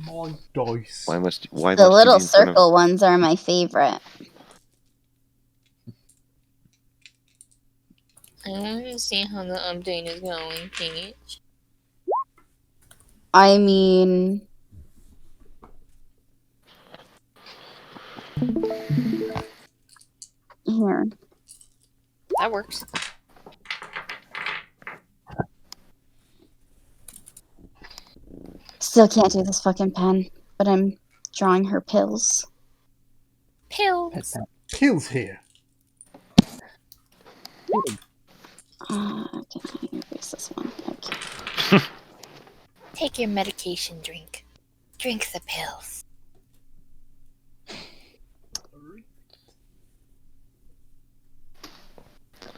My dice. Why The must you little be in front of... circle ones are my favorite. I want to see how the update is going, Peach. I mean... Here. That works. Still can't do this fucking pen, but I'm drawing her pills. Pills. Pills here. Can I erase this one? Okay. Take your medication drink. Drink the pills.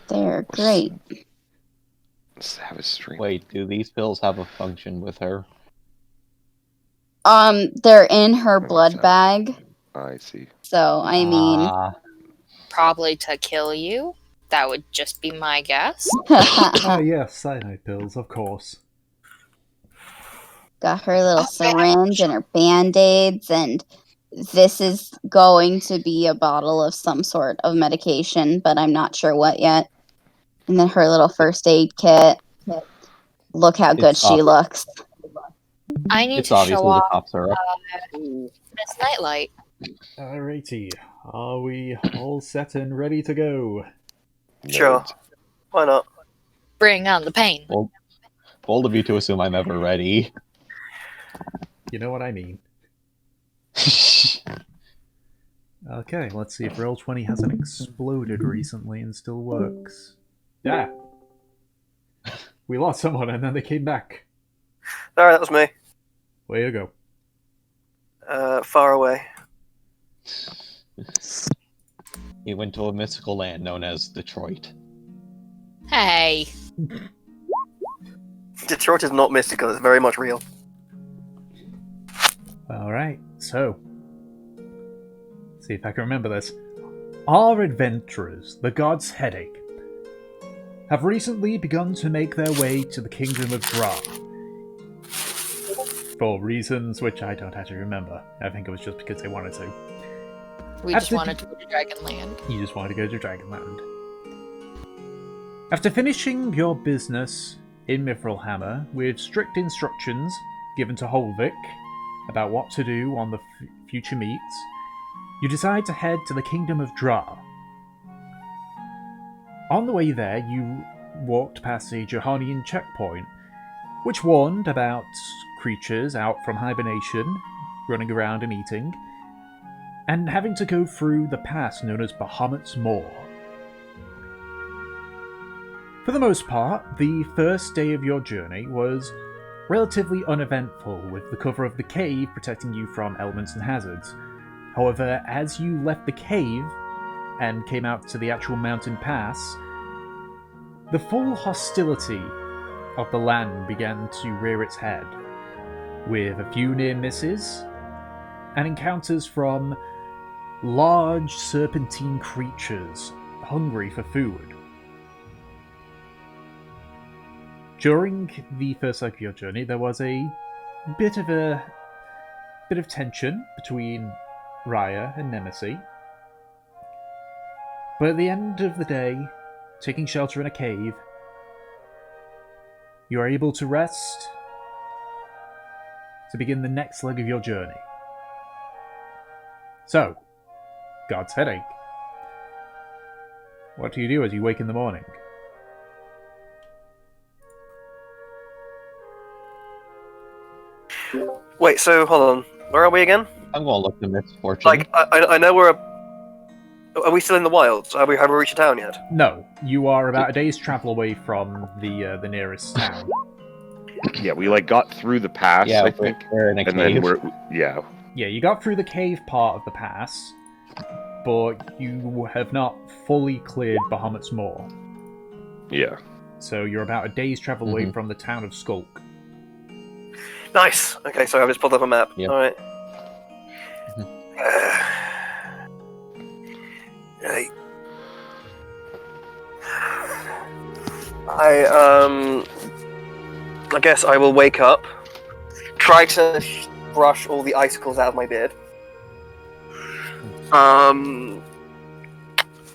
They're great. Let's have a stream. Wait, do these pills have a function with her? They're in her blood bag. I see. So, I mean... Probably to kill you. That would just be my guess. Ah, yes, cyanide pills, of course. Got her little syringe and her band-aids, and this is going to be a bottle of some sort of medication, but I'm not sure what yet. And then her little first aid kit. Look how good she looks. I need It's to obviously show the off top syrup. this nightlight. Alrighty. Are we all set and ready to go? Sure. Why not? Bring on the pain. Well, bold of you to assume I'm ever ready. You know what I mean. Okay, let's see if Roll20 hasn't exploded recently and still works. Yeah. We lost someone and then they came back. Alright, that was me. Way to go. Far away. He went to a mystical land known as Detroit. Hey. Detroit is not mystical, it's very much real. Alright, so. See if I can remember this. Our adventurers, the God's Headache, have recently begun to make their way to the Kingdom of Dra. For reasons which I don't actually remember. I think it was just because they wanted to. We just wanted to go to Dragonland. You just wanted to go to Dragonland. After finishing your business in Mithrilhammer with strict instructions given to Holvik about what to do on the future meets, you decide to head to the Kingdom of Dra. On the way there, you walked past a Johanian checkpoint, which warned about creatures out from hibernation, running around and eating, and having to go through the pass known as Bahamut's Moor. For the most part, the first day of your journey was relatively uneventful, with the cover of the cave protecting you from elements and hazards. However, as you left the cave and came out to the actual mountain pass, the full hostility of the land began to rear its head, with a few near misses and encounters from large serpentine creatures hungry for food. During the first leg of your journey, there was a bit of tension between Raya and Nemesis. But at the end of the day, taking shelter in a cave, you are able to rest to begin the next leg of your journey. So, God's Headache. What do you do as you wake in the morning? Wait, so hold on. Where are we again? I'm gonna look to misfortune. Like, I know we're... Are we still in the wilds? Have we reached a town yet? No, you are about a day's travel away from the nearest town. Yeah, we got through the pass, yeah, I think. we're in a And cave. then yeah. Yeah, you got through the cave part of the pass, but you have not fully cleared Bahamut's Moor. Yeah. So you're about a day's travel away from the town of Skulk. Nice! Okay, so I've just pulled up a map. Yep. Alright. Right. I guess I will wake up, try to brush all the icicles out of my beard.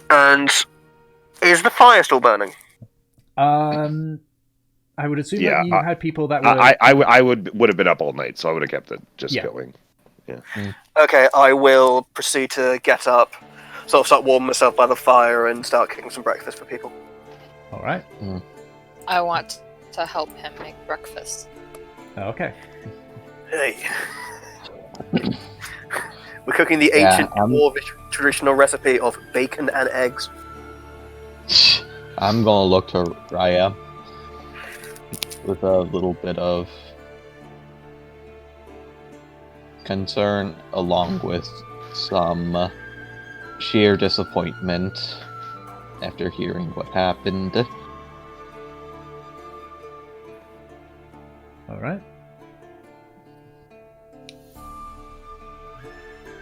And is the fire still burning? I would assume Yeah, that you had people that were. I would have been up all night, so I would have kept it just going. Okay, I will proceed to get up, sort of start warming myself by the fire and start cooking some breakfast for people. All right. I want to help him make breakfast. Okay. Hey. We're cooking the ancient Dwarvish traditional recipe of bacon and eggs. I'm gonna look to Raya with a little bit of concern, along with some sheer disappointment after hearing what happened. All right.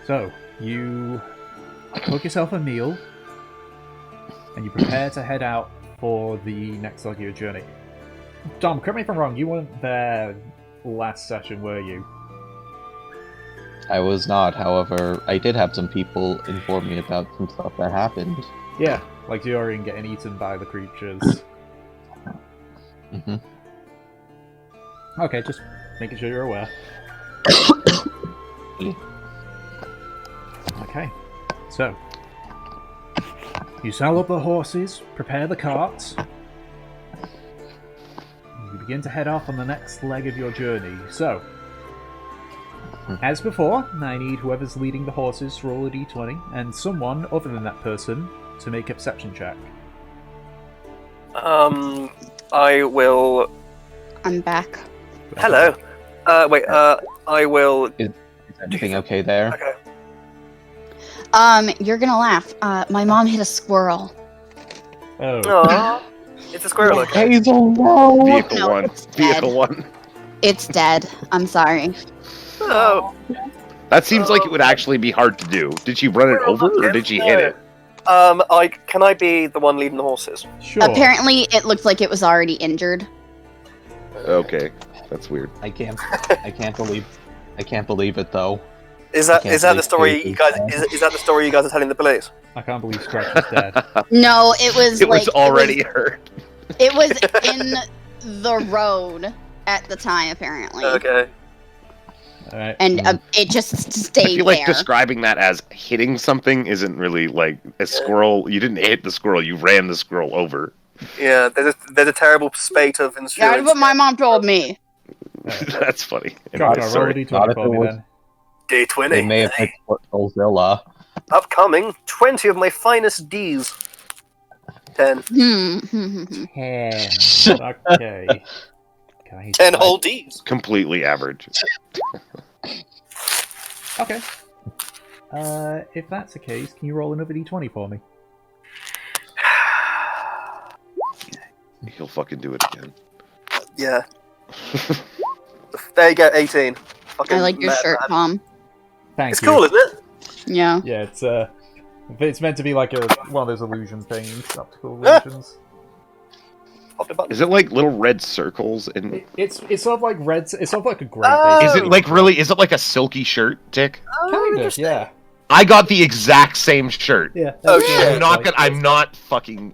So, you cook yourself a meal, and you prepare to head out for the next leg of your journey. Dom, correct me if I'm wrong, you weren't there last session, were you? I was not, however, I did have some people inform me about some stuff that happened. Yeah, like Dorian getting eaten by the creatures. Mm-hmm. Okay, just making sure you're aware. Okay, so you saddle up the horses, prepare the carts, and you begin to head off on the next leg of your journey. So, as before, I need whoever's leading the horses to roll a d20, and someone other than that person to make a perception check. I will. I'm back. Hello. I will. Is everything okay there? Okay. You're gonna laugh. My mom hit a squirrel. Oh. Aww. It's a squirrel. Okay. Hazel, no! Vehicle no, one. it's dead. Vehicle one. It's dead. I'm sorry. Oh. That seems like it would actually be hard to do. Did she run it over or did she hit it? Can I be the one leading the horses? Sure. Apparently, it looked like it was already injured. Okay, that's weird. I can't believe it though. Is that can't the believe story Casey's you guys? dead. Is that the story you guys are telling the police? I can't believe Scratch is dead. No, it was It like was already hurt. It was in the road at the time, apparently. Okay. Alright. And it just stayed I feel like there. describing that as hitting something isn't really like a squirrel. You didn't hit the squirrel, you ran the squirrel over. Yeah, there's a terrible spate of That's insurance. what my mom told me. That's funny. Roll a Sorry. d20 for me was- then. Day They 20. may have picked Godzilla. Upcoming 20 of my finest D's. 10. 10. Okay. Can I 10 whole D's. Completely average. Okay. If that's the case, can you roll another d20 for me? He'll fucking do it again. Yeah. There you go, 18. Fucking I like your mad, shirt, man. Tom. Thank It's you. cool, isn't it? Yeah. Yeah, it's meant to be like one of those illusion things, optical illusions. Pop the button. Is it like little red circles? And It's sort of like red. It's sort of like a grey. Oh. base. is it like really? Is it like a silky shirt, Dick? Kind of, interesting. yeah. I got the exact same shirt. Yeah. Oh, that's shit. what I'm it's not like. gonna.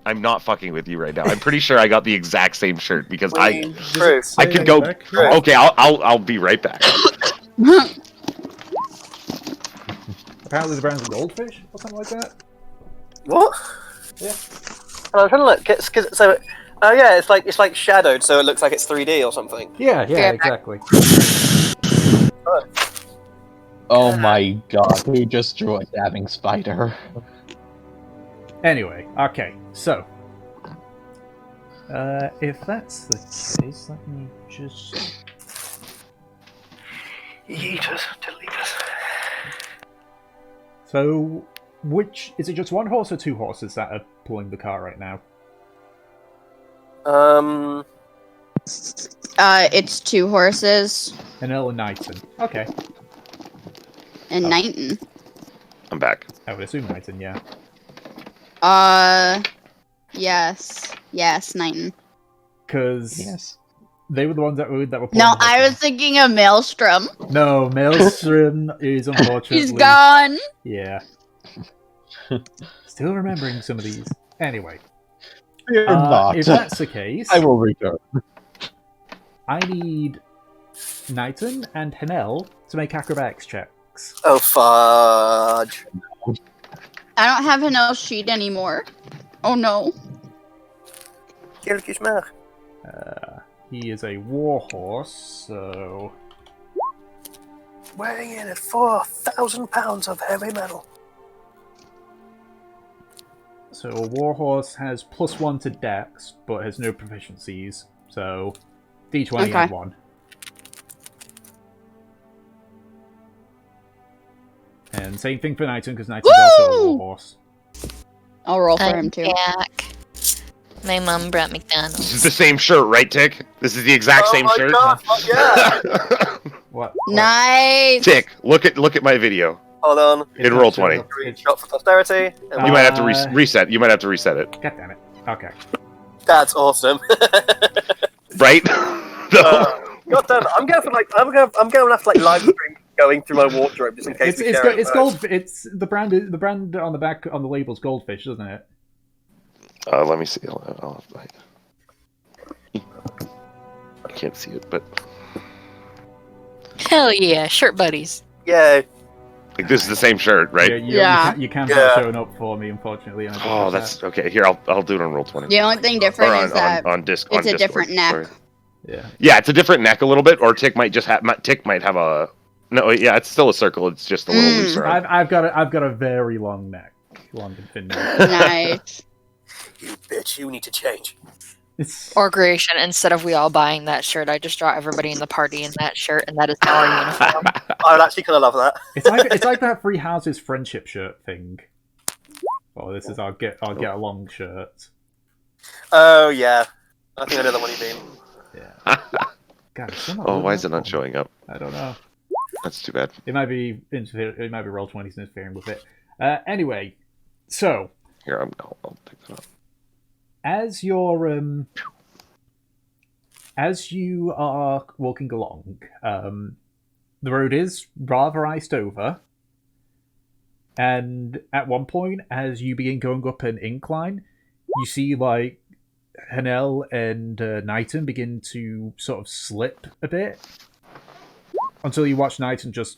I'm not fucking with you right now. I'm pretty sure I got the exact same shirt because True. I could go. Right. Okay, I'll be right back. Apparently the brand's a goldfish or something like that. What? Yeah. I'm trying to look. It's like shadowed, so it looks like it's 3D or something. Yeah, Yeah. exactly. Oh my god, who just drew a dabbing spider? Anyway, okay, so if that's the case, let me just. Yeet us, delete us. So, which is it? Just one horse or two horses that are pulling the car right now? It's 2 horses And Ellen Knighton. Okay, and Knighton. I'm back. I would assume Knighton. Yeah. Yes, Knighton. Because Yes. They were the ones that were No, pulling the I hook. was thinking of Maelstrom. No, Maelstrom is unfortunately. He's gone. Yeah. Still remembering some of these. Anyway, You're not. if that's the case, I will return. I need Knighton and Hanel to make acrobatics checks. Oh, fudge. I don't have an L sheet anymore. Oh no. Quelque chose. He is a warhorse, so Weighing in at 4,000 pounds of heavy metal. So a warhorse has +1 to dex, but has no proficiencies. So D20 Okay. and 1. And same thing for Knighton, because Knighton's also a Woo! warhorse. I'll roll for I'm him too. back. My mom brought McDonald's. This is the same shirt, right, Tick? This is the exact same my shirt. God, fuck yeah! What? Nice. Tick, look at my video. Hold on. It's In not roll showing 20. up. It's- Shot for posterity. And You might have to Uh, reset. You might have to reset it. God damn it. Okay. that's awesome. Right? God damn it. I'm going to have to live stream going through my wardrobe just in case we share it It's first. gold. It's the brand on the back on the label's goldfish, isn't it? Let me see. I can't see it, but Hell yeah, shirt buddies. Yeah. like this is the same shirt, right? Yeah. You can't Yeah. showing up for me, unfortunately. And I don't Oh, get that's okay. Here, I'll do it on roll 20. The only thing different Or is that on disc. it's on a Discord, different neck. sorry. that. Yeah. Yeah, it's a different neck a little bit, or Tick might just have Tick might have a. No, yeah, it's still a circle. It's just a little looser. I've got a very long neck, long and thin neck. nice. You bitch, you need to change. It's Or creation, instead of we all buying that shirt, I just draw everybody in the party in that shirt, and that is now our uniform. I would actually kind of love that. it's like that Free Houses friendship shirt thing. Oh, this is our get along shirt. Oh, yeah. I think I know the one you mean. Yeah. God, it's still not Oh, loading why is up it not for me. showing up? I don't know. That's too bad. It might be roll 20s interfering with it. Anyway, so Here, I'll pick that up. as you are walking along, the road is rather iced over, and at one point, as you begin going up an incline, you see like Hanel and Knighton begin to sort of slip a bit, until you watch Knighton just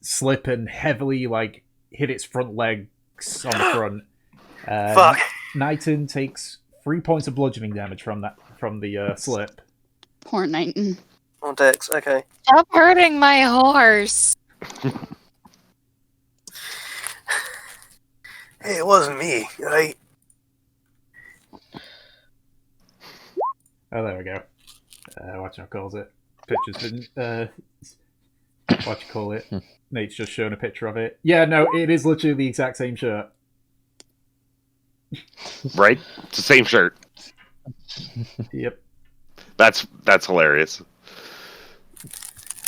slip and heavily like hit its front legs on the front. Fuck. Knighton takes 3 points of bludgeoning damage from the slip. Poor Knighton. On Dex, okay. Stop hurting my horse. Hey, it wasn't me, right? Oh, there we go. What calls it? Picture's been what you call it? Nate's just shown a picture of it. Yeah, no, it is literally the exact same shirt. Right? It's the same shirt. Yep. That's hilarious.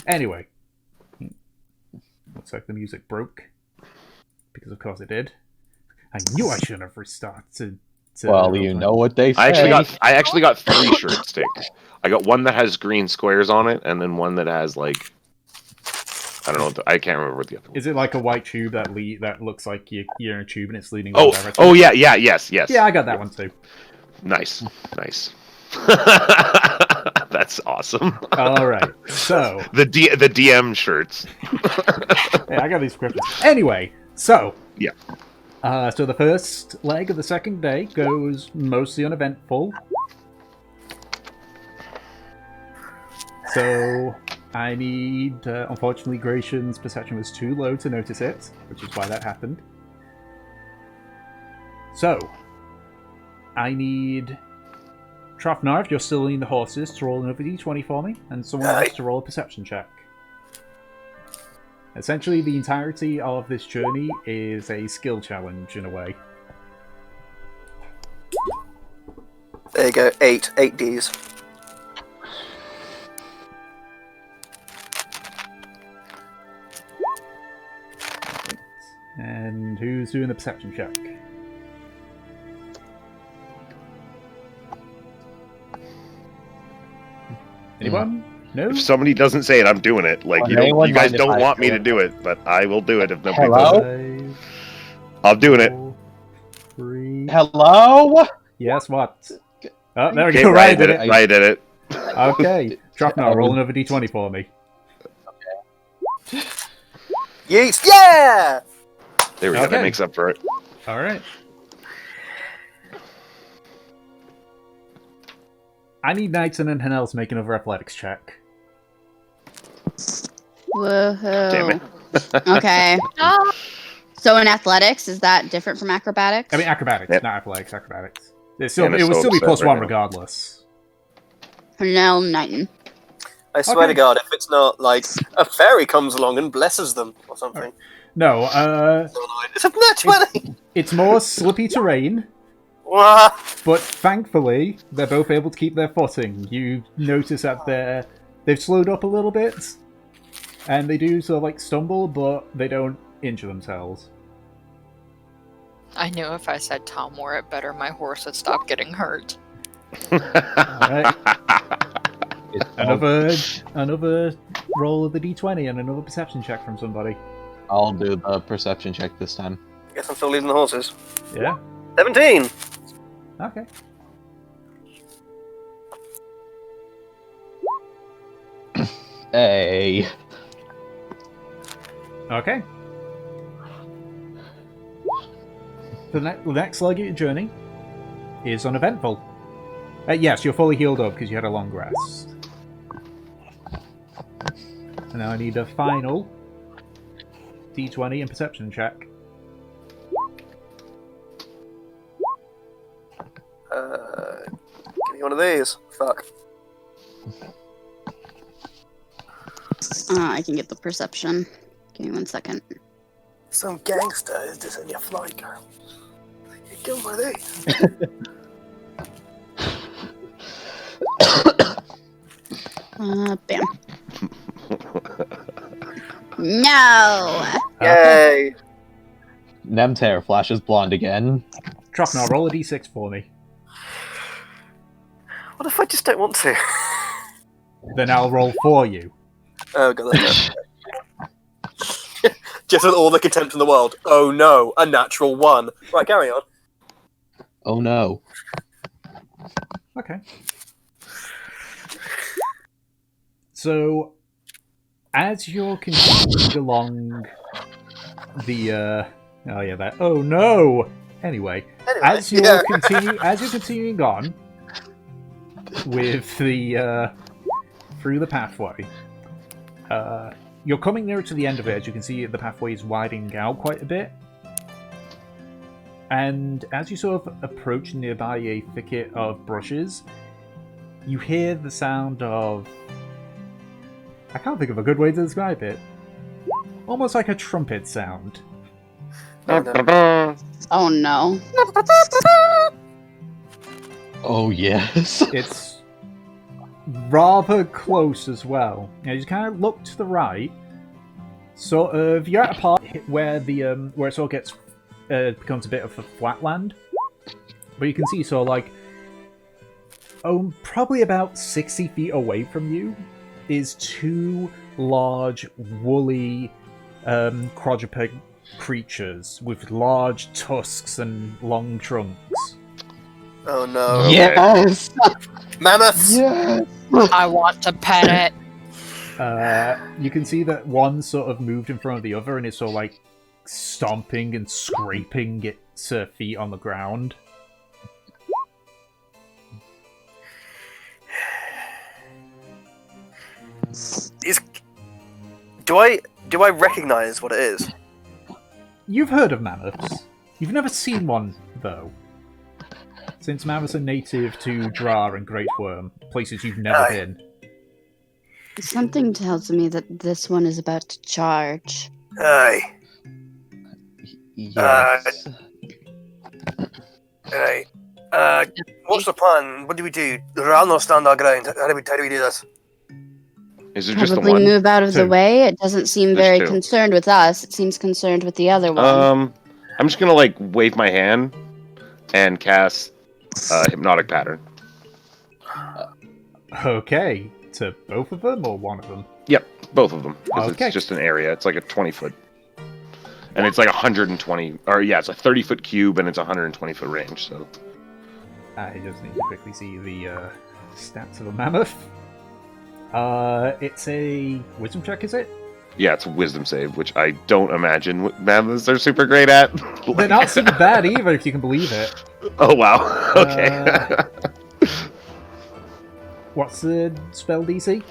Anyway, looks like the music broke because, of course, it did. I knew I shouldn't have restarted. Well, you know what they say. I actually got 3 shirts, Tick. I got one that has green squares on it, and then one that has like I don't know. I can't remember what the other one. Is it like a white tube that looks like you're in a tube and it's leaning? Oh, one direction? oh yeah, yes. Yeah, I got that one too. Nice. That's awesome. All right, so the DM shirts. hey, I got these scripts. Anyway, so Yeah. So the first leg of the second day goes mostly uneventful. So I need, unfortunately, Gratian's perception was too low to notice it, which is why that happened. So I need Trafnar, if you're still in the horses, to roll another d20 for me, and someone else to roll a perception check. Essentially, the entirety of this journey is a skill challenge, in a way. There you go, 8 Ds. And who's doing the perception check? Anyone? No? If somebody doesn't say it, I'm doing it. Like Would you anyone guys mind if don't I want me do to do it, but I will do it if nobody Hello? does it. I'm doing it. 3. Hello? Yes, what? Oh, there we Okay, go. Ryan Right, did it. Ryan did it. Okay. Drop now. Roll another d20 for me. Yeast, yeah! There we go. Okay. That makes up for it. Alright. I need Knighton and Hanel to make another athletics check. Woohoo. Damn it. Okay. No. So in athletics, is that different from acrobatics? I mean, acrobatics, Yep. not athletics. Acrobatics. It Anna's would so still be upset +1 right now. regardless. No, Knighton. I swear Okay. to God, if it's not like a fairy comes along and blesses them or something. No, It's a net 20! it's more slippy terrain, Wah! but thankfully they're both able to keep their footing. You notice that they've slowed up a little bit, and they do sort of like stumble, but they don't injure themselves. I knew if I said Tom wore it better, my horse would stop getting hurt. Alright. It's Another roll of the d20 and another perception check from somebody. I'll do the perception check this time. Guess I'm still leading the horses. Yeah? 17! Okay. Hey. Okay. The next leg of your journey is uneventful. Yes, you're fully healed up because you had a long rest. And now I need a final d20 and perception check. Give me one of these. Fuck. I can get the perception. Give me 1 second. Some gangster is this in your flight, girl. You give one of these. Bam. No! Yay! Nemter flashes blonde again. Drop now, roll a d6 for me. What if I just don't want to? Then I'll roll for you. Oh god, that's just with all the contempt in the world. Oh no, a natural 1. Right, carry on. Oh no. Okay. So, as you're continuing along the, oh yeah, that, oh no! Anyway, as you're continuing on with the, through the pathway, you're coming nearer to the end of it. As you can see, the pathway is widening out quite a bit. And as you sort of approach nearby a thicket of bushes, you hear the sound of... I can't think of a good way to describe it. Almost like a trumpet sound. Oh no. Oh no. Oh yes. It's rather close as well. You just kind of look to the right. Sort of, you're at a part where the where it sort of gets becomes a bit of a flatland, but you can see sort of like probably about 60 feet away from you is 2 large woolly quadruped creatures with large tusks and long trunks. Oh no. Okay. Yes. Mammoths! Yes. I want to pet it. You can see that one sort of moved in front of the other and is sort of like stomping and scraping its feet on the ground. Do I recognize what it is? You've heard of mammoths. You've never seen one, though. Since mammoths are native to Dra and Great Worm, places you've never Aye. been. Something tells me that this one is about to charge. Aye. Yes. Aye. What's the plan? What do we do? I'll not stand our ground. How do we do this? Is it just the Probably one? move out of the 2. way. It doesn't seem There's very 2. concerned with us. It seems concerned with the other one. I'm just gonna like wave my hand and cast hypnotic pattern. Okay. to both of them or one of them? Yep, both of them. 'Cause Okay. It's just an area. It's like a 20-foot. And it's like 120, or yeah, it's a 30-foot cube and it's a 120-foot range, so. I just need to quickly see the stats of a mammoth. It's a wisdom check, is it? Yeah, it's a wisdom save, which I don't imagine mammoths are super great at. They're not super bad either, if you can believe it. Oh, wow. Okay. What's the spell DC?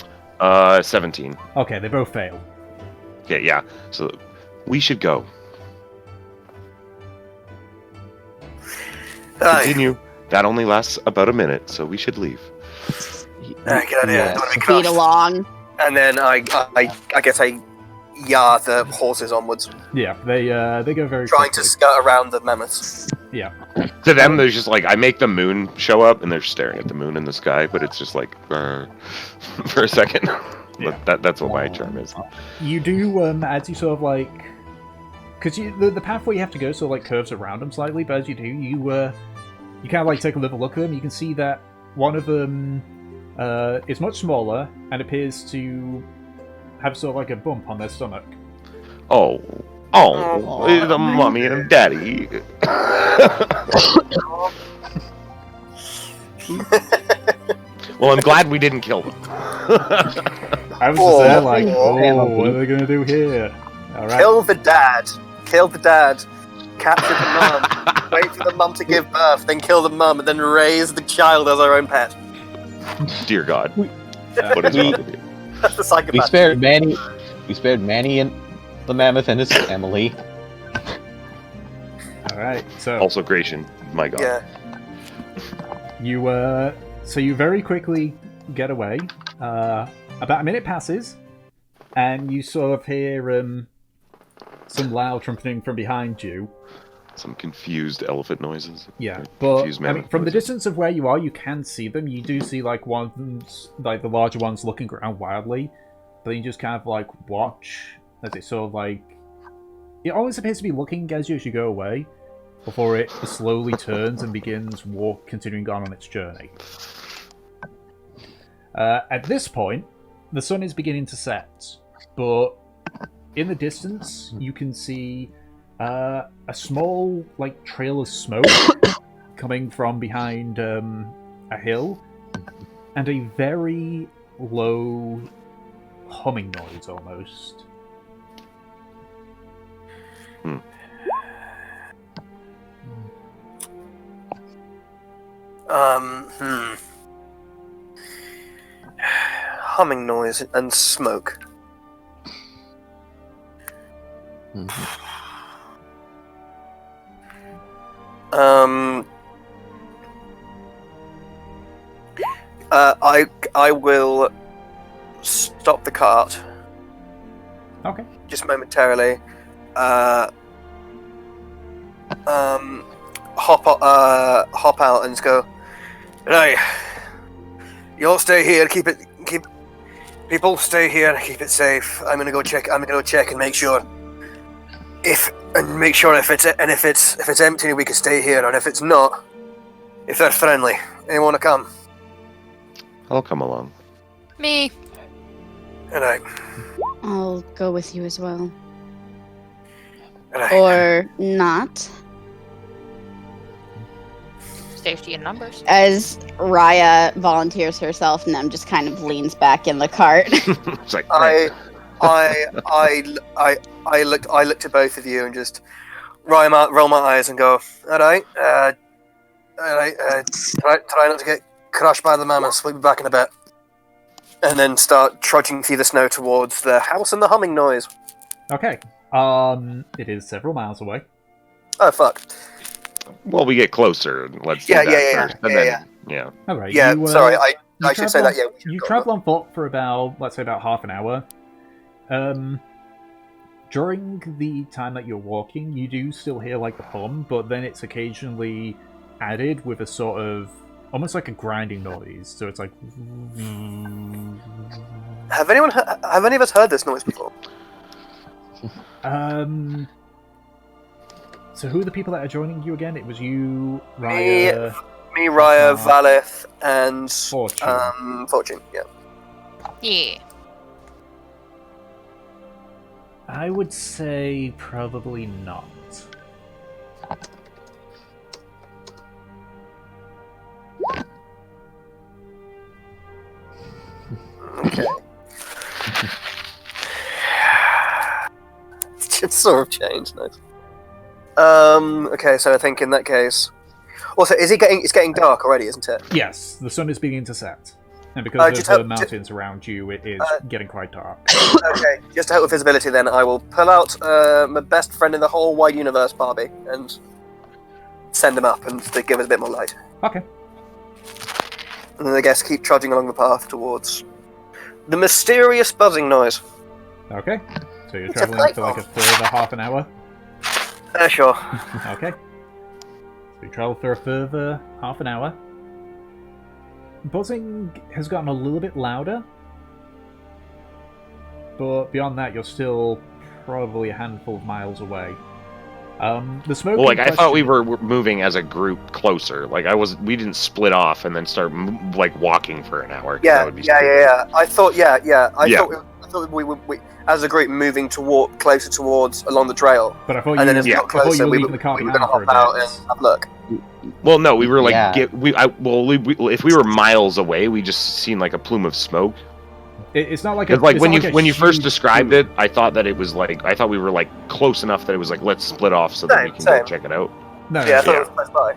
17. Okay, they both fail. Okay, yeah. So we should go. Continue. That only lasts about a minute, so we should leave. Alright, good idea. Yeah. Don't wanna be Speed crushed. along. And then I guess I yard the horses onwards, Yeah, they go very trying quickly. to skirt around the mammoths. Yeah. To them, there's just like, I make the moon show up, and they're staring at the moon in the sky, but it's just like, for a second. Yeah. But that's what my charm is. You do, as you sort of like... Because the pathway you have to go sort of like curves around them slightly, but as you do, you kind of like take a little look at them. You can see that one of them is much smaller and appears to have sort of like a bump on their stomach. Oh, the mommy and daddy. Well, I'm glad we didn't kill them. I was just there like, what are they going to do here? Alright. Kill the dad. Kill the dad. Capture the mum. Wait for the mum to give birth, then kill the mum, and then raise the child as our own pet. Dear God. What is wrong with you? That's the We psychopath. spared Manny. We spared Manny and the mammoth and his family. Alright, so Also, Gratian. My God. Yeah. you very quickly get away. About a minute passes, and you sort of hear some loud trumpeting from behind you. Some confused elephant noises. Yeah, Or but confused I mean, mammoth from the noises. distance of where you are, you can see them. You do see like one of them's like the larger ones looking around wildly, but you just kind of like watch as it sort of like it always appears to be looking as you go away before it slowly turns and begins continuing on its journey. At this point, the sun is beginning to set, but in the distance you can see a small like trail of smoke coming from behind a hill, and a very low humming noise almost. Humming noise and smoke. I will stop the cart Okay. just momentarily. Hop out and just go. Right, you all stay here. Keep people stay here. Keep it safe. I'm gonna go check and make sure if it's empty, we can stay here, and if it's not, if they're friendly, anyone wanna come? I'll come along. Me. Alright. I'll go with you as well. Alright. Or not. Safety in numbers. As Raya volunteers herself and then just kind of leans back in the cart. It's like, I looked at both of you and just roll my eyes and go, alright, try not to get crushed by the mammoths, we'll be back in a bit. And then start trudging through the snow towards the house and the humming noise. Okay. It is several miles away. Oh, fuck. well, we get closer. Let's do Yeah, that yeah, first. yeah, And yeah, then, yeah. All right. Yeah, sorry, I you should say that, travel- yeah. You travel on foot for about, let's say, about half an hour. During the time that you're walking, you do still hear like the hum, but then it's occasionally added with a sort of almost like a grinding noise. So it's like. Have any of us heard this noise before? So who are the people that are joining you again? It was you, Raya, Me, Raya, Valeth, and Fortune. Fortune. Yeah. Yeah. I would say probably not. Okay. It's sort of changed, nice. Okay, so I think in that case. Also, is it getting? It's getting dark already, isn't it? Yes, the sun is beginning to set. And because of just the help- mountains around you, it is getting quite dark. Okay, just to help with visibility, then I will pull out my best friend in the whole wide universe, Barbie, and send him up and to give us a bit more light. Okay. And then I guess keep trudging along the path towards the mysterious buzzing noise. Okay. So you're It's a traveling for platform. like a further half an hour? Sure. Okay. So you travel for a further half an hour. Buzzing has gotten a little bit louder. But beyond that, you're still probably a handful of miles away. The smoke. Well, like in I thought we question- were moving as a group closer. Like we didn't split off and then start like walking for an hour. 'Cause that would be stupid. Yeah. I thought, I Yeah. thought we were as a group moving closer towards along the trail. But I thought And you, then as we I got thought closer, you were we leaving were the car going to behind for a hop out bit. and have a look. Well, no, we were like Yeah. if we were miles away, we just seen like a plume of smoke. It's not like Because like it's when not you like a when you first huge described plume. it, I thought that it was like I thought we were like close enough that it was like let's split off so that we can Same. go check it out. No, Yeah, I thought Yeah. it was close by.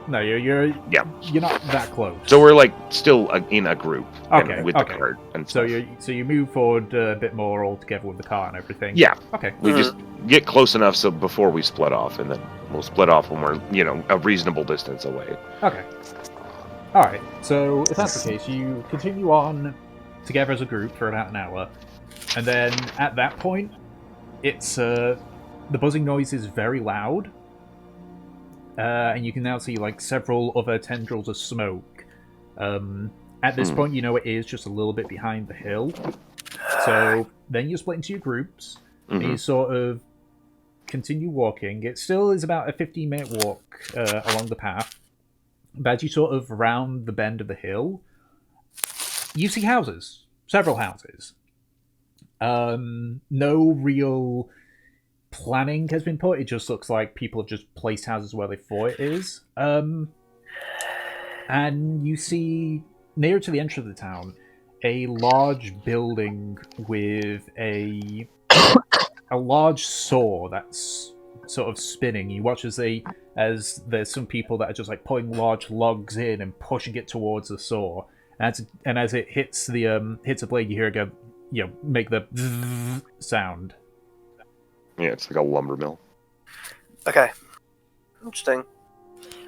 no, you're Yeah. you're not that close. So we're like still in a group Okay, with okay. the cart and So stuff. you move forward a bit more all together with the car and everything. Yeah, Okay. we just get close enough so before we split off, and then we'll split off when we're a reasonable distance away. Okay. All right. So if that's the case, you continue on together as a group for about an hour, and then at that point, it's the buzzing noise is very loud, and you can now see like several other tendrils of smoke. At this point, you know it is just a little bit behind the hill. So then you split into your groups, and you sort of continue walking. It still is about a 15-minute walk along the path. But as you sort of round the bend of the hill, you see houses. Several houses. No real planning has been put. It just looks like people have just placed houses where they thought it is. And you see, near to the entrance of the town, a large building with a large saw that's sort of spinning. You watch as there's some people that are just like pulling large logs in and pushing it towards the saw. And as it hits the blade, you hear it go, make the sound. Yeah, it's like a lumber mill. Okay. Interesting.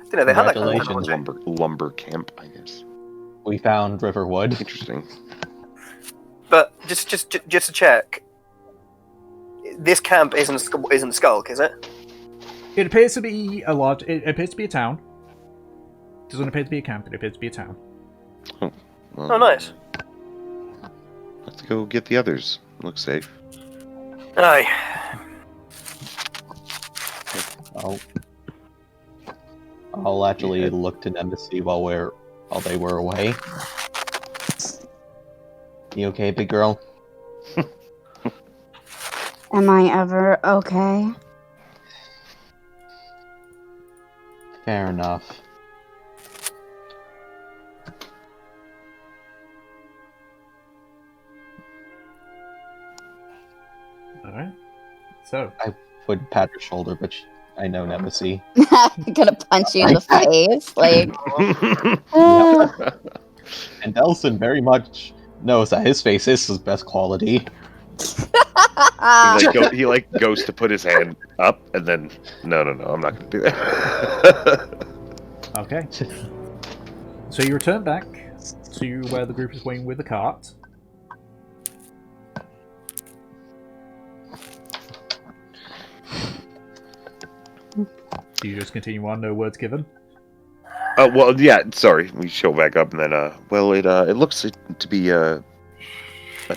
Didn't know they had that kind of Congratulations. technology. Lumber camp, I guess. We found Riverwood. Interesting. But just to check, this camp isn't Skulk, is it? It appears to be a large. It appears to be a town. It doesn't appear to be a camp. It appears to be a town. Well, Oh, nice. Let's go get the others. Looks safe. Aye. I'll actually look to them to see while they were away. You okay, big girl? Am I ever okay? Fair enough. Alright. So, Would pat her shoulder, but I know Nemesis. I'm gonna punch you in the face. Like, And Delson very much knows that his face is his best quality. He goes to put his hand up, and then no, I'm not gonna do that. okay. So you return back to where the group is waiting with the cart. Do you just continue on, no words given? Well, yeah. Sorry, we show back up, and then it looks to be a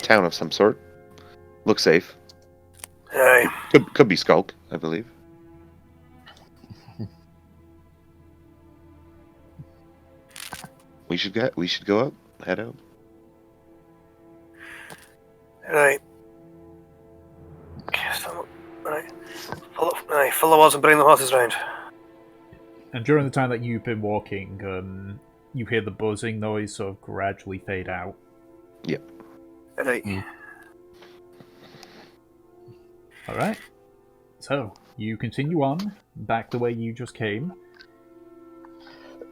town of some sort. Looks safe. Aye. Could be Skulk, I believe. We should go up. Head out. Right. Right. Follow us and bring the horses round. And during the time that you've been walking, you hear the buzzing noise sort of gradually fade out. Right. Alright. So, you continue on, back the way you just came.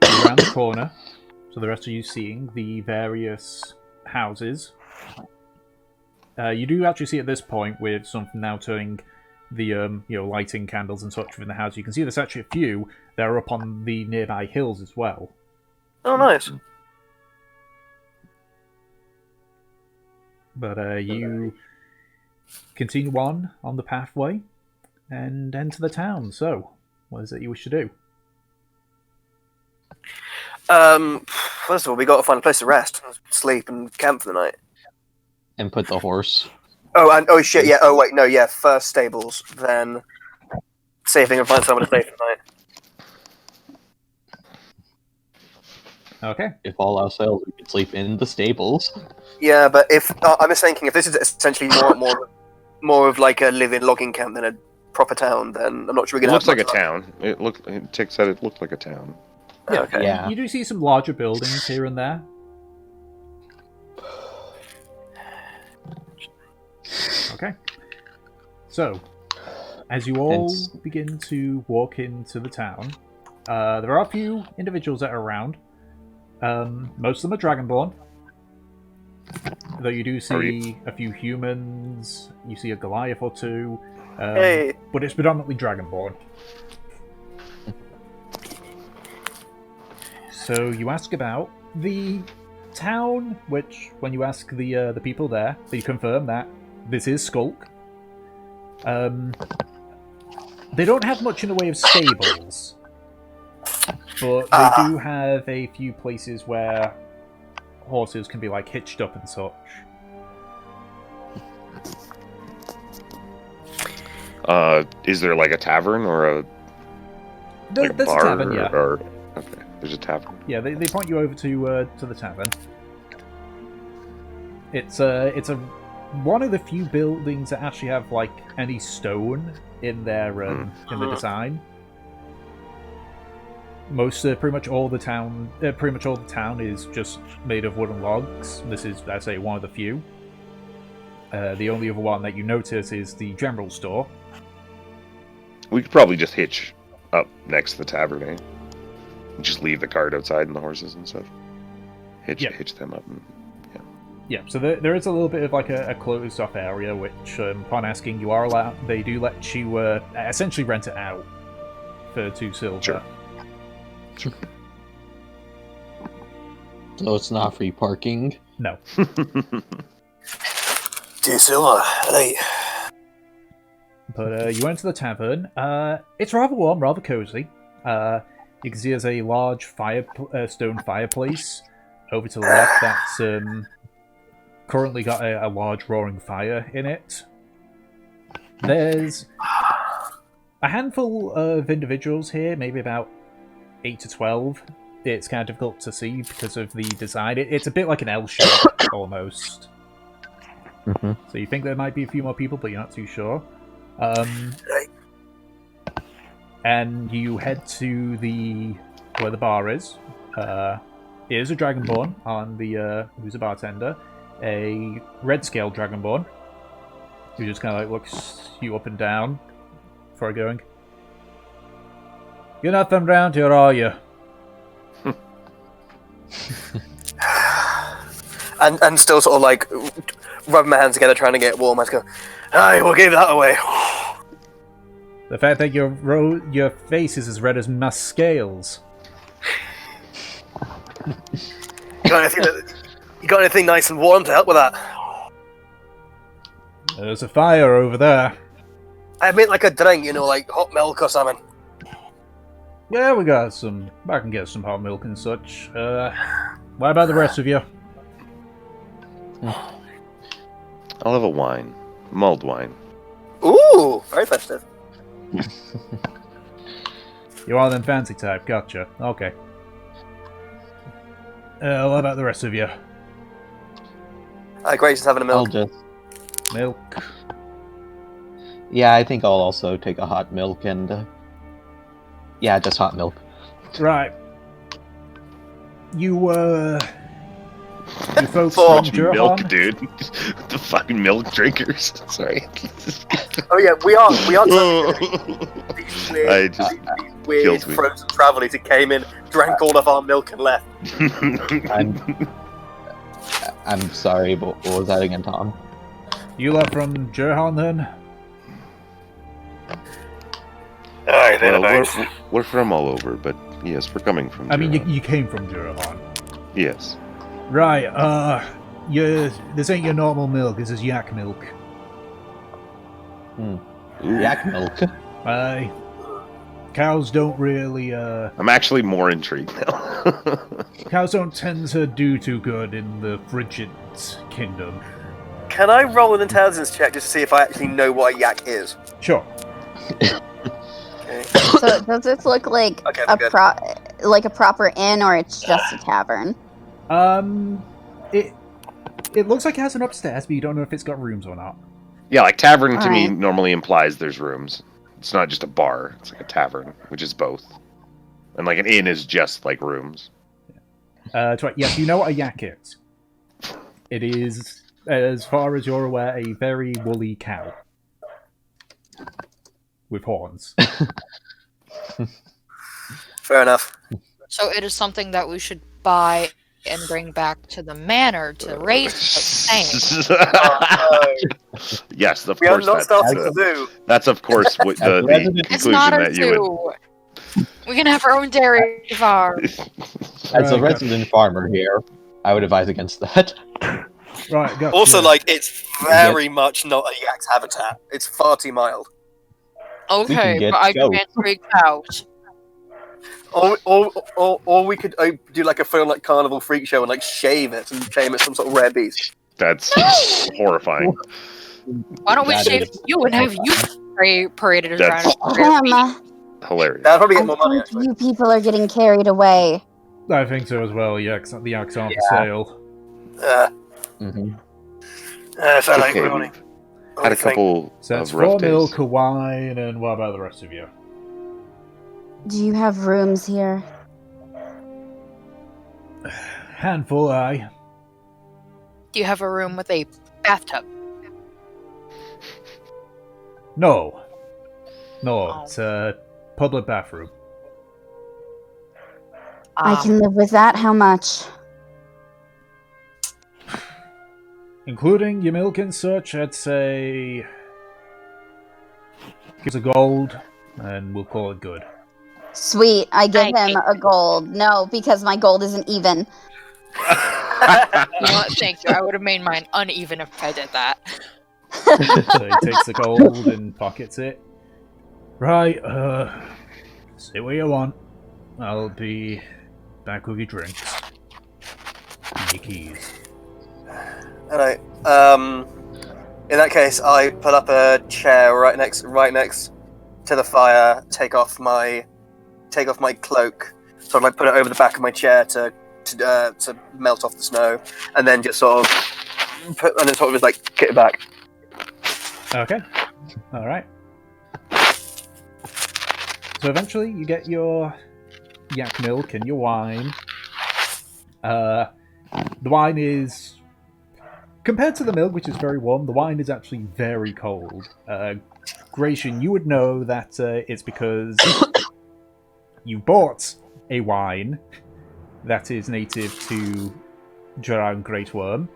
Around the corner, so the rest of you seeing the various houses. You do actually see at this point, with something now turning the lighting candles and such within the house, you can see there's actually a few that are up on the nearby hills as well. Oh, nice. But you continue on the pathway and enter the town. So, what is it you wish to do? First of all, we got to find a place to rest, sleep, and camp for the night. And put the horse. Oh, and oh shit, yeah. Oh wait, no, yeah. First stables, then see if they can find someone to stay for the night. Okay. If all else fails, we can sleep in the stables. Yeah, but if I'm just thinking, if this is essentially more of like a living logging camp than a proper town, then I'm not sure we're It gonna. looks have like a much town. Tick said it looked like a town. Yeah, Okay. Yeah. You do see some larger buildings here and there. Okay. So, as you all begin to walk into the town, there are a few individuals that are around. Most of them are Dragonborn. Though you do see a few humans, you see a Goliath or two, Hey. but it's predominantly Dragonborn. So you ask about the town, which, when you ask the people there, they confirm that this is Skulk. They don't have much in the way of stables, but they do have a few places where horses can be like hitched up and such. Is there like a tavern or a There's bar a tavern, yeah. Or okay, there's a tavern. Yeah, they point you over to the tavern. It's one of the few buildings that actually have like any stone in their in the design. Pretty much all the town is just made of wooden logs. This is, I say, one of the few. The only other one that you notice is the general store. We could probably just hitch up next to the tavern, eh? Just leave the cart outside and the horses and stuff. Hitch them up. And, yeah, so there is a little bit of like a closed off area, which upon asking you are allowed. They do let you essentially rent it out for 2 silver. Sure. So it's not free parking. No. 2 silver, right? But you enter the tavern. It's rather warm, rather cozy. You can see there's a large stone fireplace over to the left that's currently got a large roaring fire in it. There's a handful of individuals here, maybe about 8 to 12. It's kind of difficult to see because of the design. It's a bit like an L shape, almost. Mm-hmm. So you think there might be a few more people, but you're not too sure. And you head to where the bar is. Here's a Dragonborn on who's a bartender. A red scale Dragonborn who just kind of like looks you up and down before going. You're not from round here, are you? and still sort of like rubbing my hands together trying to get warm. I just go, aye, we'll give that away. The fact that your face is as red as musk scales. You got anything nice and warm to help with that? There's a fire over there. I meant like a drink, like hot milk or something. Yeah, we got some. I can get some hot milk and such. What about the rest of you? I'll have a wine, mulled wine. Ooh, very festive. You are them fancy type, gotcha. Okay. What about the rest of you? Grace is having a milk. Milk. Yeah, I think I'll also take a hot milk and... yeah, just hot milk. Right. You folks For- from Jurhan? Milk, dude. The fucking milk drinkers. Sorry. Oh yeah, we are these I just weird kills me. frozen travelers who came in, drank all of our milk and left. I'm sorry, but what was that again, Tom? You lot from Jurhan then? Aye, they're Well, nice. we're from all over, but yes, we're coming from. I mean, Jurhan. you came from Jurhan. Yes. Right, this ain't your normal milk, this is yak milk. Yak milk? Aye. Cows don't really, I'm actually more intrigued now. cows don't tend to do too good in the frigid kingdom. Can I roll an intelligence check just to see if I actually know what a yak is? Sure. Okay. So does this look like Okay, a good. like a proper inn, or it's just a tavern? It looks like it has an upstairs, but you don't know if it's got rooms or not. Yeah, like tavern to me Alright. normally implies there's rooms. It's not just a bar. It's like a tavern, which is both. And like an inn is just like rooms. Yes, you know what a yak is. It is, as far as you're aware, a very woolly cow. With horns. Fair enough. So it is something that we should buy and bring back to the manor to raise the same. Yes, of We are course. not That's, starting to do. that's of course what the It's It's conclusion not a that you would. zoo. We can have our own dairy farm. As a Right, resident farmer here, I would advise against that. Right, gotcha. Also, like, it's very much not a yak's habitat. It's far too mild. Okay, get but I goat. can't break cows. Or we could do like a full like carnival freak show and like shave it and claim it some sort of rare beast. That's horrifying. Why don't we That shave is- you and have you paraded That's- around? Hilarious. That'd probably I get more money. think Actually. you people are getting carried away. I think so as well, yaks, the yaks aren't for sale. Mm-hmm. Sound like Okay, we're running. Had a couple So it's of rough 4 days. milk, a wine, and what about the rest of you? Do you have rooms here? Handful, aye. Do you have a room with a bathtub? No. No, Oh. it's a public bathroom. I can live with that. How much? Including your milk and such, I'd say... Give us a gold, and we'll call it good. Sweet. I give I him a gold. No, because my gold isn't even. You know what? Thank you. I would have made mine uneven if I did that. So he takes the gold and pockets it. Right, say what you want. I'll be back with your drinks. And your keys. Alright. In that case, I put up a chair right next to the fire. Take off my cloak. So I like put it over the back of my chair to melt off the snow, and then just sort of just like get it back. Okay. Alright. So eventually you get your yak milk and your wine. The wine is... Compared to the milk, which is very warm, the wine is actually very cold. Gratian, you would know that it's because you bought a wine that is native to Drown Great Worm.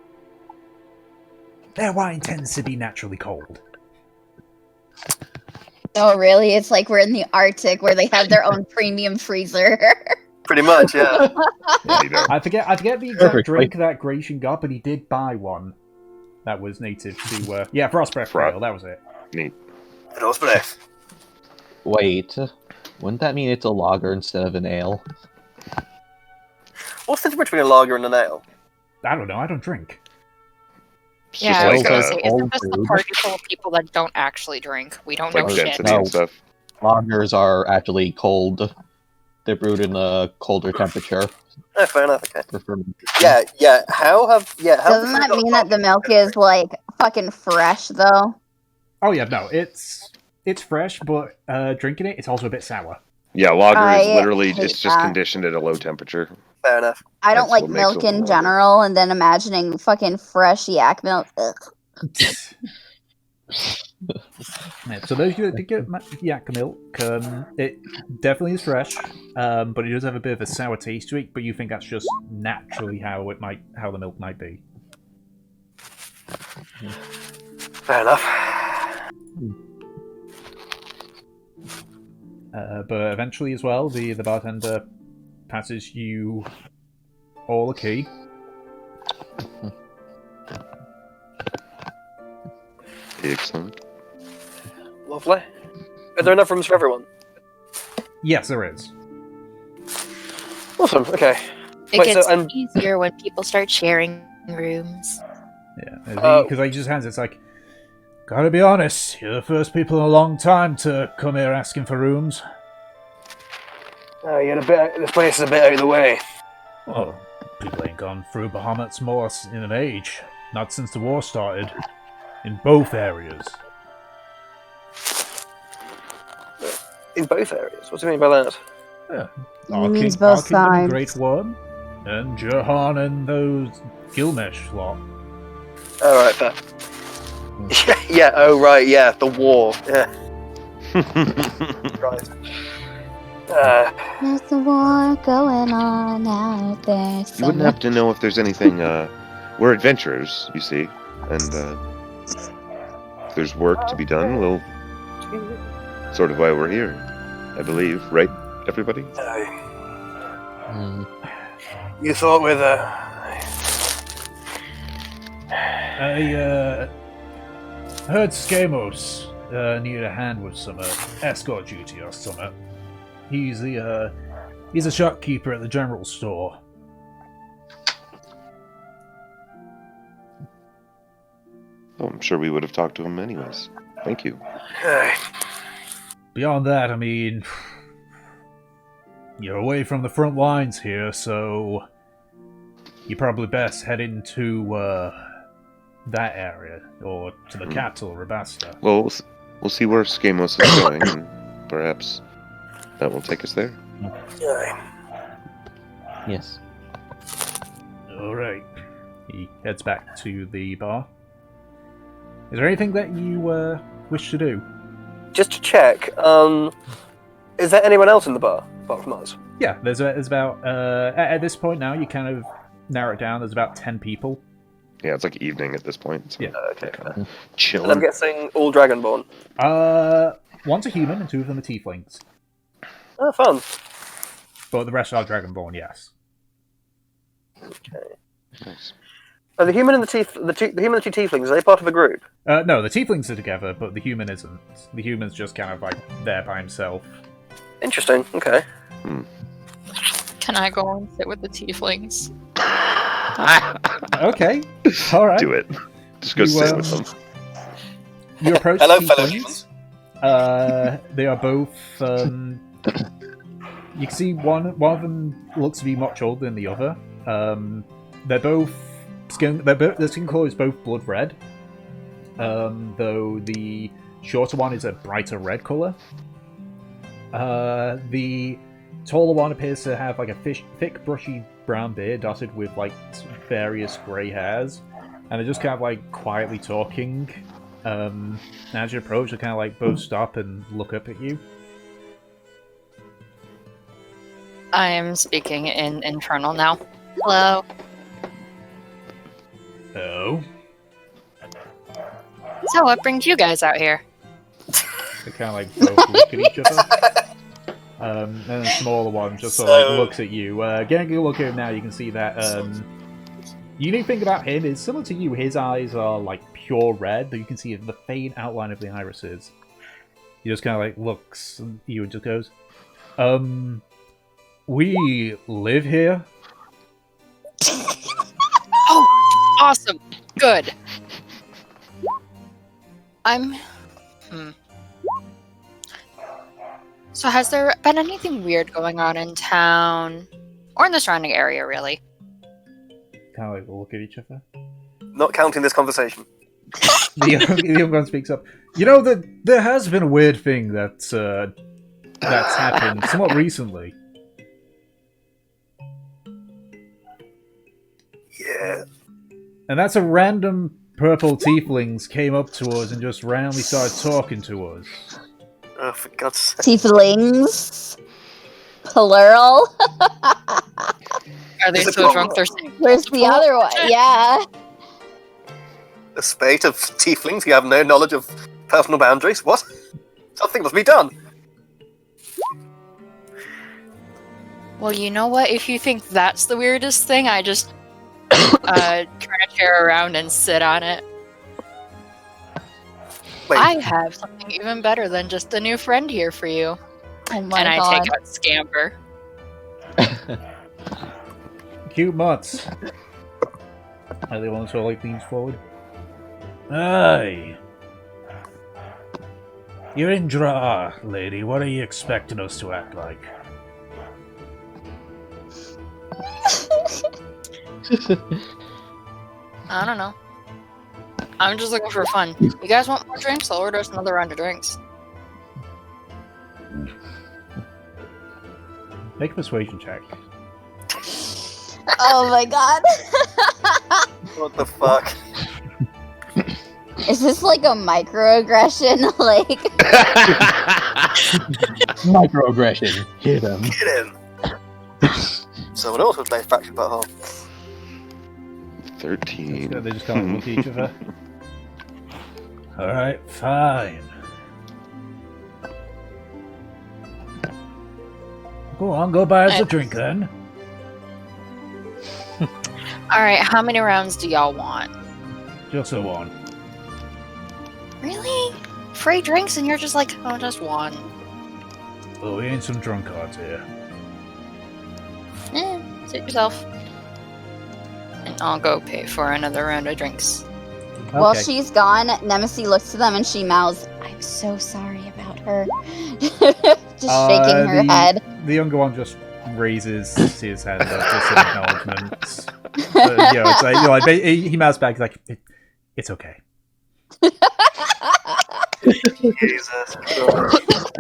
Their wine tends to be naturally cold. Oh, really? It's like we're in the Arctic where they have their own premium freezer. Pretty much, yeah. Yeah, you know. I forget the exact Perfect. drink that Gratian got, but he did buy one that was native to Frost Breath Frost. Ale, that was it. Neat. Rose breath. Wait, wouldn't that mean it's a lager instead of an ale? What's the difference between a lager and an ale? I don't know, I don't drink. It's Yeah, I was just gonna like say, isn't this the party full of people that don't actually drink? We don't know like shit. density No. and stuff. Lagers are actually cold. They're brewed in a colder temperature. Fair enough. Okay. For fermentation. Yeah. How have Doesn't that mean that the milk is like fucking fresh though? Oh yeah, no, it's fresh, but drinking it, it's also a bit sour. Yeah, lager is I literally hate it's just that. conditioned at a low temperature. Fair enough. I don't That's like what makes milk it a in lager. general, and then imagining fucking fresh yak milk. Ugh. Yeah, so those you get yak milk, it definitely is fresh, but it does have a bit of a sour taste to it. But you think that's just naturally how the milk might be. Fair enough. But eventually, as well, the bartender passes you all a key. Excellent. Lovely. Are there enough rooms for everyone? Yes, there is. Awesome. Okay. It Wait, so gets I'm- easier when people start sharing rooms. Yeah, because he just hands it's like, gotta be honest, you're the first people in a long time to come here asking for rooms. Oh, you're a bit. This place is a bit out of the way. Oh, people ain't gone through Bahamut's Moors in an age. Not since the war started. In both areas. In both areas. What do you mean by that? Yeah. It means both Kingdom and sides. Great One, and Johan and those Gilmesh lot. All right, fair. Yeah. Oh, right. Yeah. The war. Yeah. Right. There's a war going on out there. You wouldn't have to know if there's anything. We're adventurers, you see, and if there's work to be done, we'll. Sort of why we're here, I believe, right, everybody? You thought with I heard Skamos needed a hand with some escort duty or something. He's a shopkeeper at the general store. Oh, I'm sure we would have talked to him anyways. Thank you. Beyond that, I mean, you're away from the front lines here, so you're probably best head into that area, or to the capital, Rabasta. Well, we'll see where Skamos is going, and perhaps that will take us there. Yes. Alright. He heads back to the bar. Is there anything that you wish to do? Just to check, is there anyone else in the bar apart from us? Yeah, there's about at this point now you kind of narrow it down. There's about 10 people. Yeah, it's like evening at this point. So Yeah. Okay. kinda And I'm chilling. guessing all Dragonborn. One's a human and 2 of them are tieflings, Oh, fun. but the rest are dragonborn. Yes. Okay. Nice. Are the human and the human and the 2 tieflings, are they part of a group? No, the tieflings are together, but the human isn't. The human's just kind of like there by himself. Interesting. Okay. Can I go and sit with the tieflings? Okay. All right. Do it. Just go You, sit with them. You approach Hello, the fellow tieflings. They are both. You can see one of them looks to be much older than the other. They're both skin. Their skin color is both blood red. Though the shorter one is a brighter red color. The taller one appears to have like a thick, brushy brown beard dotted with like various grey hairs, and they're just kind of like quietly talking. As you approach, they kind of like both stop and look up at you. I am speaking in internal now. Hello. Oh. So, what brings you guys out here? They kind of like both look at each other. And the smaller one just sort of like looks at you. Getting a look at him now, you can see that unique thing about him is similar to you. His eyes are like pure red, but you can see the faint outline of the irises. He just kind of like looks at you and just goes, "We live here." Oh, awesome. Good. So has there been anything weird going on in town? Or in the surrounding area, really? Kind of like look at each other. Not counting this conversation. the young one speaks up. You know that there has been a weird thing that's happened somewhat recently. Yeah. And that's a random purple tieflings came up to us and just randomly started talking to us. Oh, for God's sake. Tieflings. Plural. Are they Is it so drunk they're saying Where's the other one? Yeah. A spate of tieflings who have no knowledge of personal boundaries? What? Something must be done. Well, you know what? If you think that's the weirdest thing, I just turn a chair around and sit on it. Wait, I have something even better than just a new friend here for you. Oh my And I god. take out Scamper. Cute mutts. Are the one sort of like leans forward? Aye. You're in Dra, lady. What are you expecting us to act like? I don't know. I'm just looking for fun. You guys want more drinks? I'll order us another round of drinks. Make a persuasion check. Oh my god. what the fuck? Is this like a microaggression? Like, Microaggression. Get him. Get him. Someone else would play Fraction Butthole. 13. They just kind of look at each other. Alright, fine. Go on, go buy us a drink then. Alright, how many rounds do y'all want? Just a one. Really? Free drinks and you're just like, oh, just one. Oh, we ain't some drunkards here. Suit yourself. And I'll go pay for another round of drinks. while Okay. she's gone, Nemesis looks to them and she mouths, "I'm so sorry about her." Just shaking her head. The younger one just raises his hand up just in acknowledgement. It's like, he mouths back like, it's okay. Jesus Christ.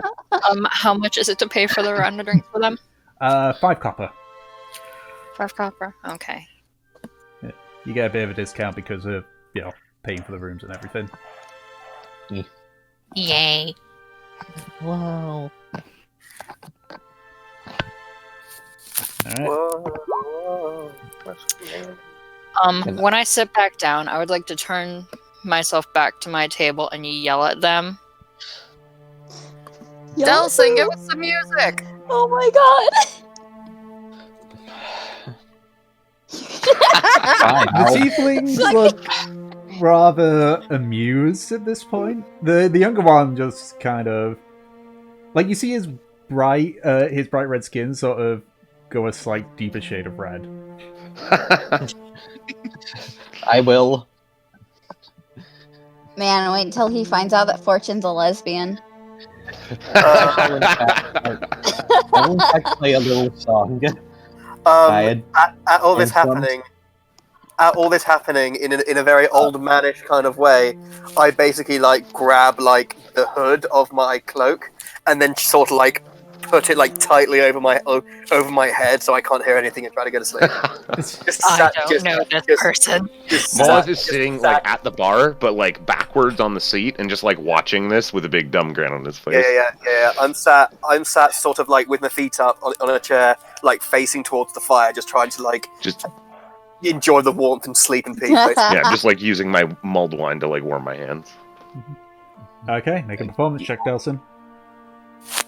How much is it to pay for the round of drinks for them? 5 copper. 5 copper. Okay. You get a bit of a discount because of, paying for the rooms and everything. Yay. Wow. Alright. Whoa. When I sit back down, I would like to turn myself back to my table and yell at them. Delson, give us some music! Oh my god. The tieflings look rather amused at this point. The younger one just kind of, like, you see his bright red skin sort of go a slight deeper shade of red. I will. Man, wait until he finds out that Fortune's a lesbian. I will in fact play a little song. At all this happening in a very old manish kind of way, I basically grab the hood of my cloak and then sort of put it tightly over my head so I can't hear anything and try to go to sleep. I don't know this person. Moaz is sitting at the bar, but backwards on the seat and just watching this with a big dumb grin on his face. Yeah. I'm sat sort of with my feet up on a chair, facing towards the fire, just trying to just enjoy the warmth and sleep in peace. yeah, just using my mulled wine to warm my hands. Okay, make a performance check, Delson.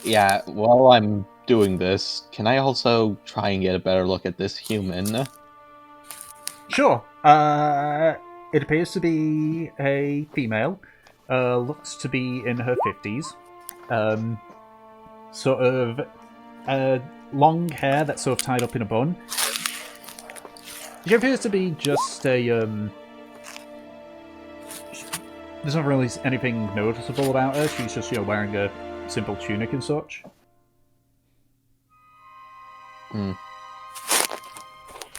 Yeah, while I'm doing this, can I also try and get a better look at this human? Sure. It appears to be a female. Looks to be in her 50s. Sort of long hair that's sort of tied up in a bun. She appears to be just a there's not really anything noticeable about her. She's just wearing a simple tunic and such.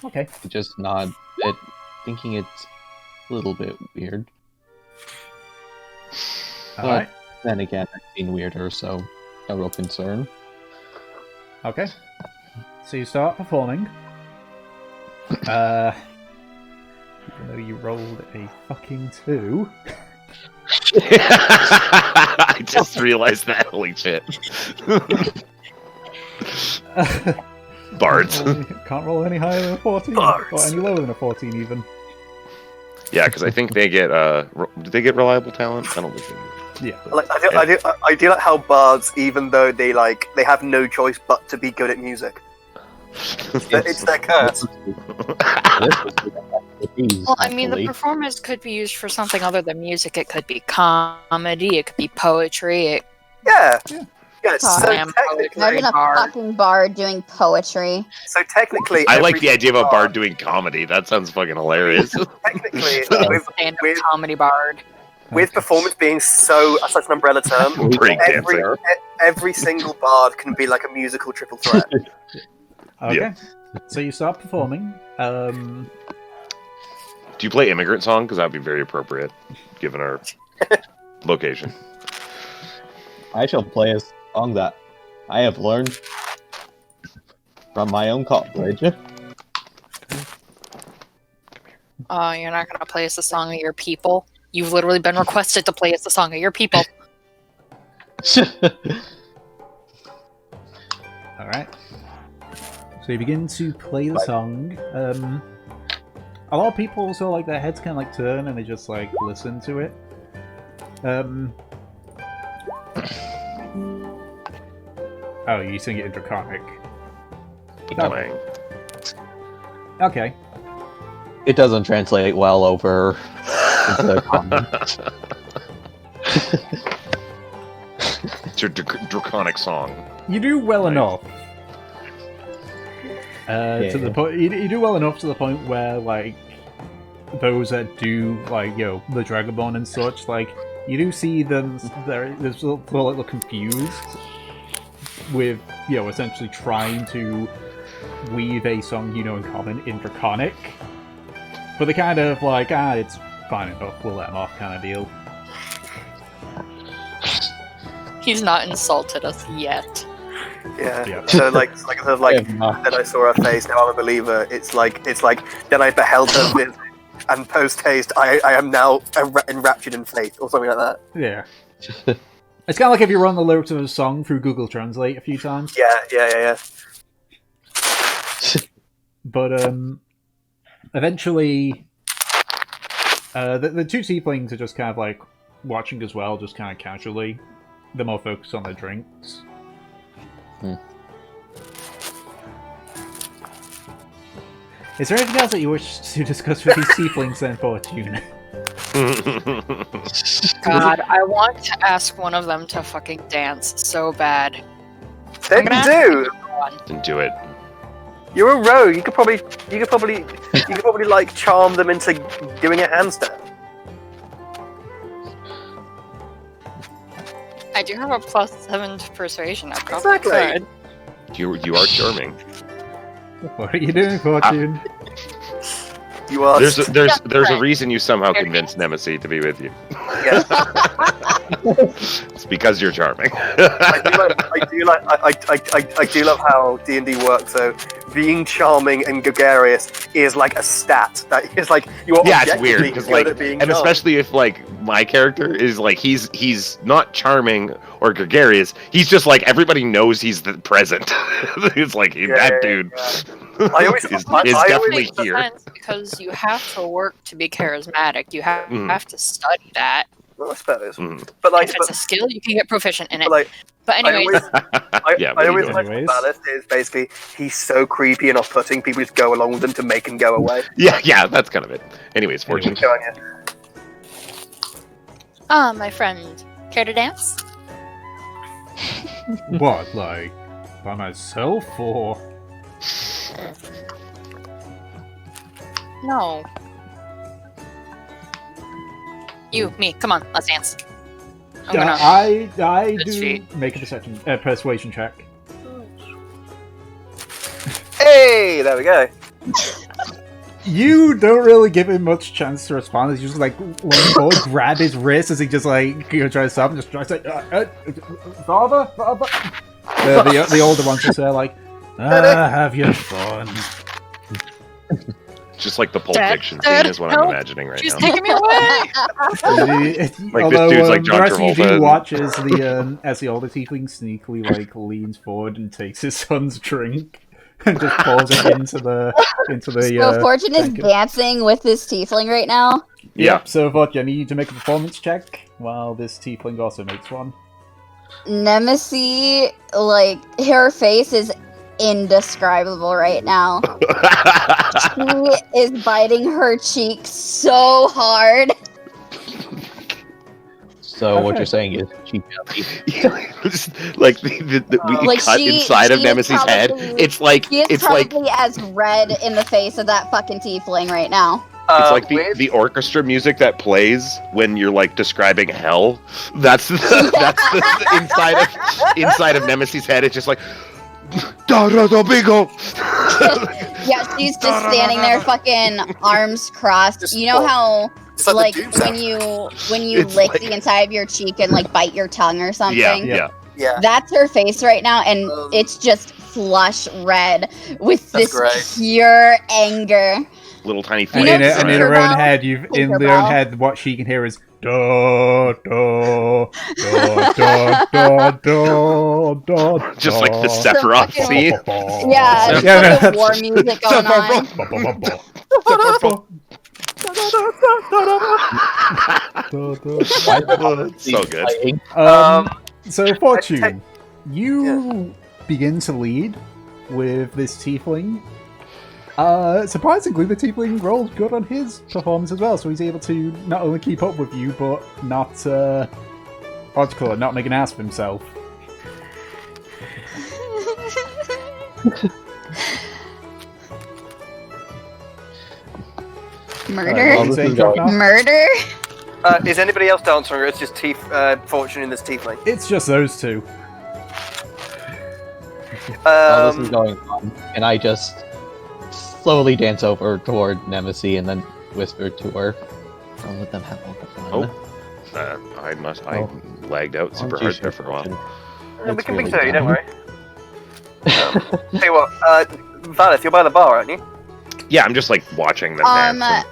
Okay. Just nod it, thinking it's a little bit weird. Alright. Then again, I've seen weirder, so no real concern. Okay. So you start performing. Even though you rolled a fucking 2. I just realized that. Holy shit. Bards. Can't roll any higher than a 14. Bards. Or any lower than a 14 even. Yeah, because I think they get do they get reliable talent? I don't think they do. Yeah. Like, I do like how bards, even though they have no choice but to be good at music. It's their curse. Well, I mean, the performance could be used for something other than music. It could be comedy. It could be poetry. Yeah. Yeah. Yeah, so Slam technically, Imagine a bard. fucking bard doing poetry. so technically, I like every the idea of a bard- bard doing comedy. That sounds fucking hilarious. Technically, Stand-up with comedy bard. performance being such an umbrella term, Breakdancing. every single bard can be like a musical triple threat. Okay. Yeah. So you start performing. Do you play Immigrant Song? Because that would be very appropriate, given our location. I shall play a song that I have learned from my own college. Oh, you're not gonna play us the song of your people. You've literally been requested to play us the song of your people. Alright. So you begin to play the song. A lot of people also, like, their heads kind of like turn and they just like listen to it. Oh, you sing it in Draconic. Playing. Okay. It doesn't translate well over into common. It's your draconic song. You do well Nice. enough. To the point, you do well enough to the point where, like, those that do, like, the Dragonborn and such, like, you do see them, they're a little confused with, essentially trying to weave a song in common in Draconic. But they're kind of like, it's fine enough, we'll let them off kind of deal. He's not insulted us yet. Yeah. So like then I saw her face. Now I'm a believer. It's like then I beheld her visage, and post haste I am now enraptured in faith, or something like that. Yeah. It's kind of like if you run the lyrics of a song through Google Translate a few times. Yeah. But eventually, the two tieflings are just kind of like watching as well, just kind of casually. They're more focused on their drinks. Is there anything else that you wish to discuss with these tieflings then, Fortune? God, I want to ask one of them to fucking dance so bad. They I'm gonna do. Then do it. You're a rogue. You could probably like charm them into doing a handstand. I do have a +7 to persuasion. I probably Exactly. could. You are charming. What are you doing, Fortune? You are. There's a reason you somehow convinced Nemesis to be with you. Yes. It's because you're charming. I do love how D&D works. So being charming and gregarious is like a stat. That is like you are Yeah, it's weird objectively because good at being and charming. especially if like my character is like he's not charming or gregarious. He's just like everybody knows he's the present. It's like dude. I always- is I always definitely Makes here. sense because you have to work to be charismatic. You have, Mhm. have to study that. Well, I suppose. Mhm. But like, If it's a skill, you can get proficient in it. but like, But anyways, Yeah, I what are you always doing? like Anyways. Ballast is basically he's so creepy and off-putting. People just go along with him to make him go away. Yeah, that's kind of it. Anyways, Fortune. Go on, yeah. my friend, care to dance? What, like, by myself, or...? No. You, me, come on, let's dance. I'm gonna. I Good do feat. make a persuasion check. Hey, there we go. You don't really give him much chance to respond. He's just like, lean forward, grab his wrist as he just like tries to stop and just tries to say, Father? The older ones just say like, have your fun. Just like the Pulp Dad, Fiction Dad, scene is what help. I'm imagining right She's now. taking me away! Like, this dude's like John the rest of you Travolta do and- watch as the older tiefling sneakily like leans forward and takes his son's drink and just pours it into the So Fortune is tank. dancing with this tiefling right now. Yeah. Yep, so Fortune, I need you to make a performance check while this tiefling also makes one. Nemesis, like, her face is indescribable right now. She is biting her cheek so hard. So what Okay. you're saying is she Like we Like, cut she- inside of she is Nemesis' head. probably- It's like She is it's like probably as red in the face of that fucking tiefling right now. it's like with- the orchestra music that plays when you're like describing hell. That's the, that's the inside of Nemesis' head. It's just like da da da bingo. Yeah, she's just standing there, fucking arms crossed. Just You know how, It's like, like, the doom when you It's lick like- the inside of your cheek and like bite your tongue or something. Yeah, Yeah. yeah. Yeah. That's her face right now, and Um, it's just flush red with That's this great. pure anger. Little tiny You And know in, flames. in Tinkerbell? her own head, in Tinkerbell? their own head, what she can hear is da da da da da da da. Just like the So Sephiroth fucking- scene. Yeah, Yeah, yeah, no, fucking war music going on. It's so good. Playing. So Fortune, you begin to lead with this tiefling. Surprisingly, the tiefling rolled good on his performance as well, so he's able to not only keep up with you, but not, what to call it, not make an ass of himself. Murder? Well, this is going- Murder? Is anybody else dancing, or it's just Fortune in this tiefling? It's just those two. While this is going on, and I just slowly dance over toward Nemesis and then whisper to her, "Don't let them have all the fun." I lagged out super hard there for a while. We It's can really fix it, don't dumb. worry. Tell you what, Valith, you're by the bar, aren't you? Yeah, I'm just like watching them dance.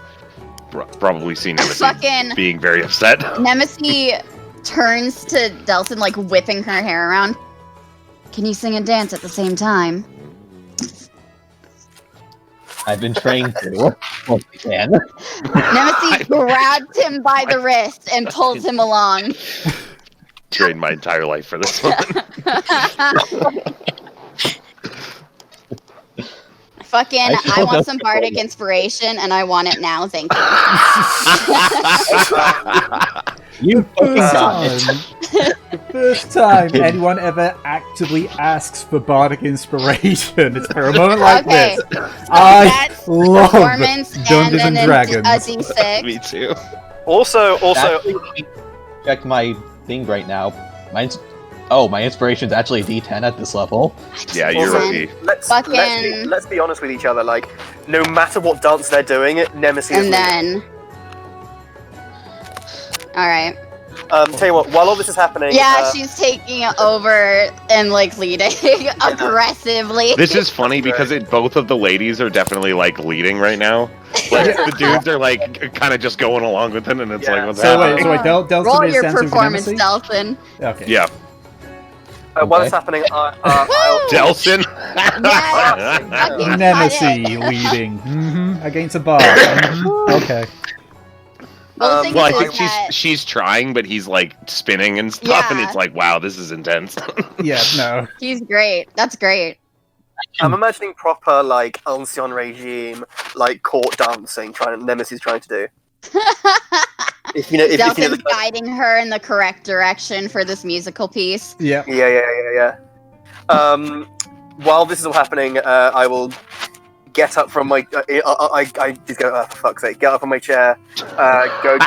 And probably see Nemesis Fucking being very upset. Nemesis turns to Delson, like whipping her hair around. Can you sing and dance at the same time? I've been trained to. Once again. Nemesis grabs him by the wrist and pulls him along. Trained my entire life for this one. Fucking, I I feel want that's some bardic cool. inspiration, and I want it now. Thank you. You fucking got it. The first time anyone ever actively asks for bardic inspiration, it's for a moment like Okay. this. I That's love performance Dungeons and and then Dragons. a d6. Me too. Also, Actually, check my thing right now. My inspiration's actually a D10 at this level. Yeah, you're Also, right. let's be honest with each other. Like, no matter what dance they're doing, Nemesis. is And then. Alright. tell you what, while all this is happening, Yeah, she's taking it over and, like, leading aggressively. This is funny because both of the ladies are definitely like leading right now. Like the dudes are like kind of just going along with it, and it's Yeah. like what's So happening? wait, Delson Roll is your dancing with performance, Nemesis? Delson. Okay. Yeah, while Okay. it's happening, I'll Delson. Yes. Fucking Nemesis got it. leading against a bar. Okay. Well, the thing Well, I is think that she's trying, but he's like spinning and stuff, and Yeah. it's like, wow, this is intense. Yeah, no. he's great. That's great. I'm imagining proper like ancien regime, like court dancing, Nemesis trying to do. If you know Delson's the guiding her in the correct direction for this musical piece. Yeah. Yeah. While this is all happening, I will get up from my. I just go. Oh, for fuck's sake! Get up from my chair. Go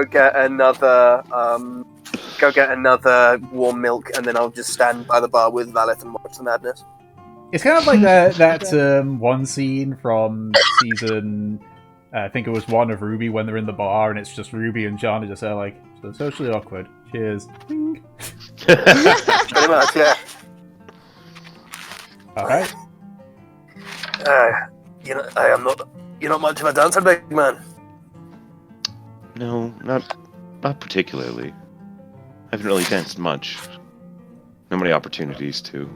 get another warm milk, and then I'll just stand by the bar with Valeth and watch the madness. It's kind of like that one scene from season, I think it was 1 of Ruby, when they're in the bar and it's just Ruby and John are just there like, so socially awkward. Cheers. Pretty much, yeah. Alright. You know, I am not. You're not much of a dancer, big man. No, not particularly. I haven't really danced much. No many opportunities to.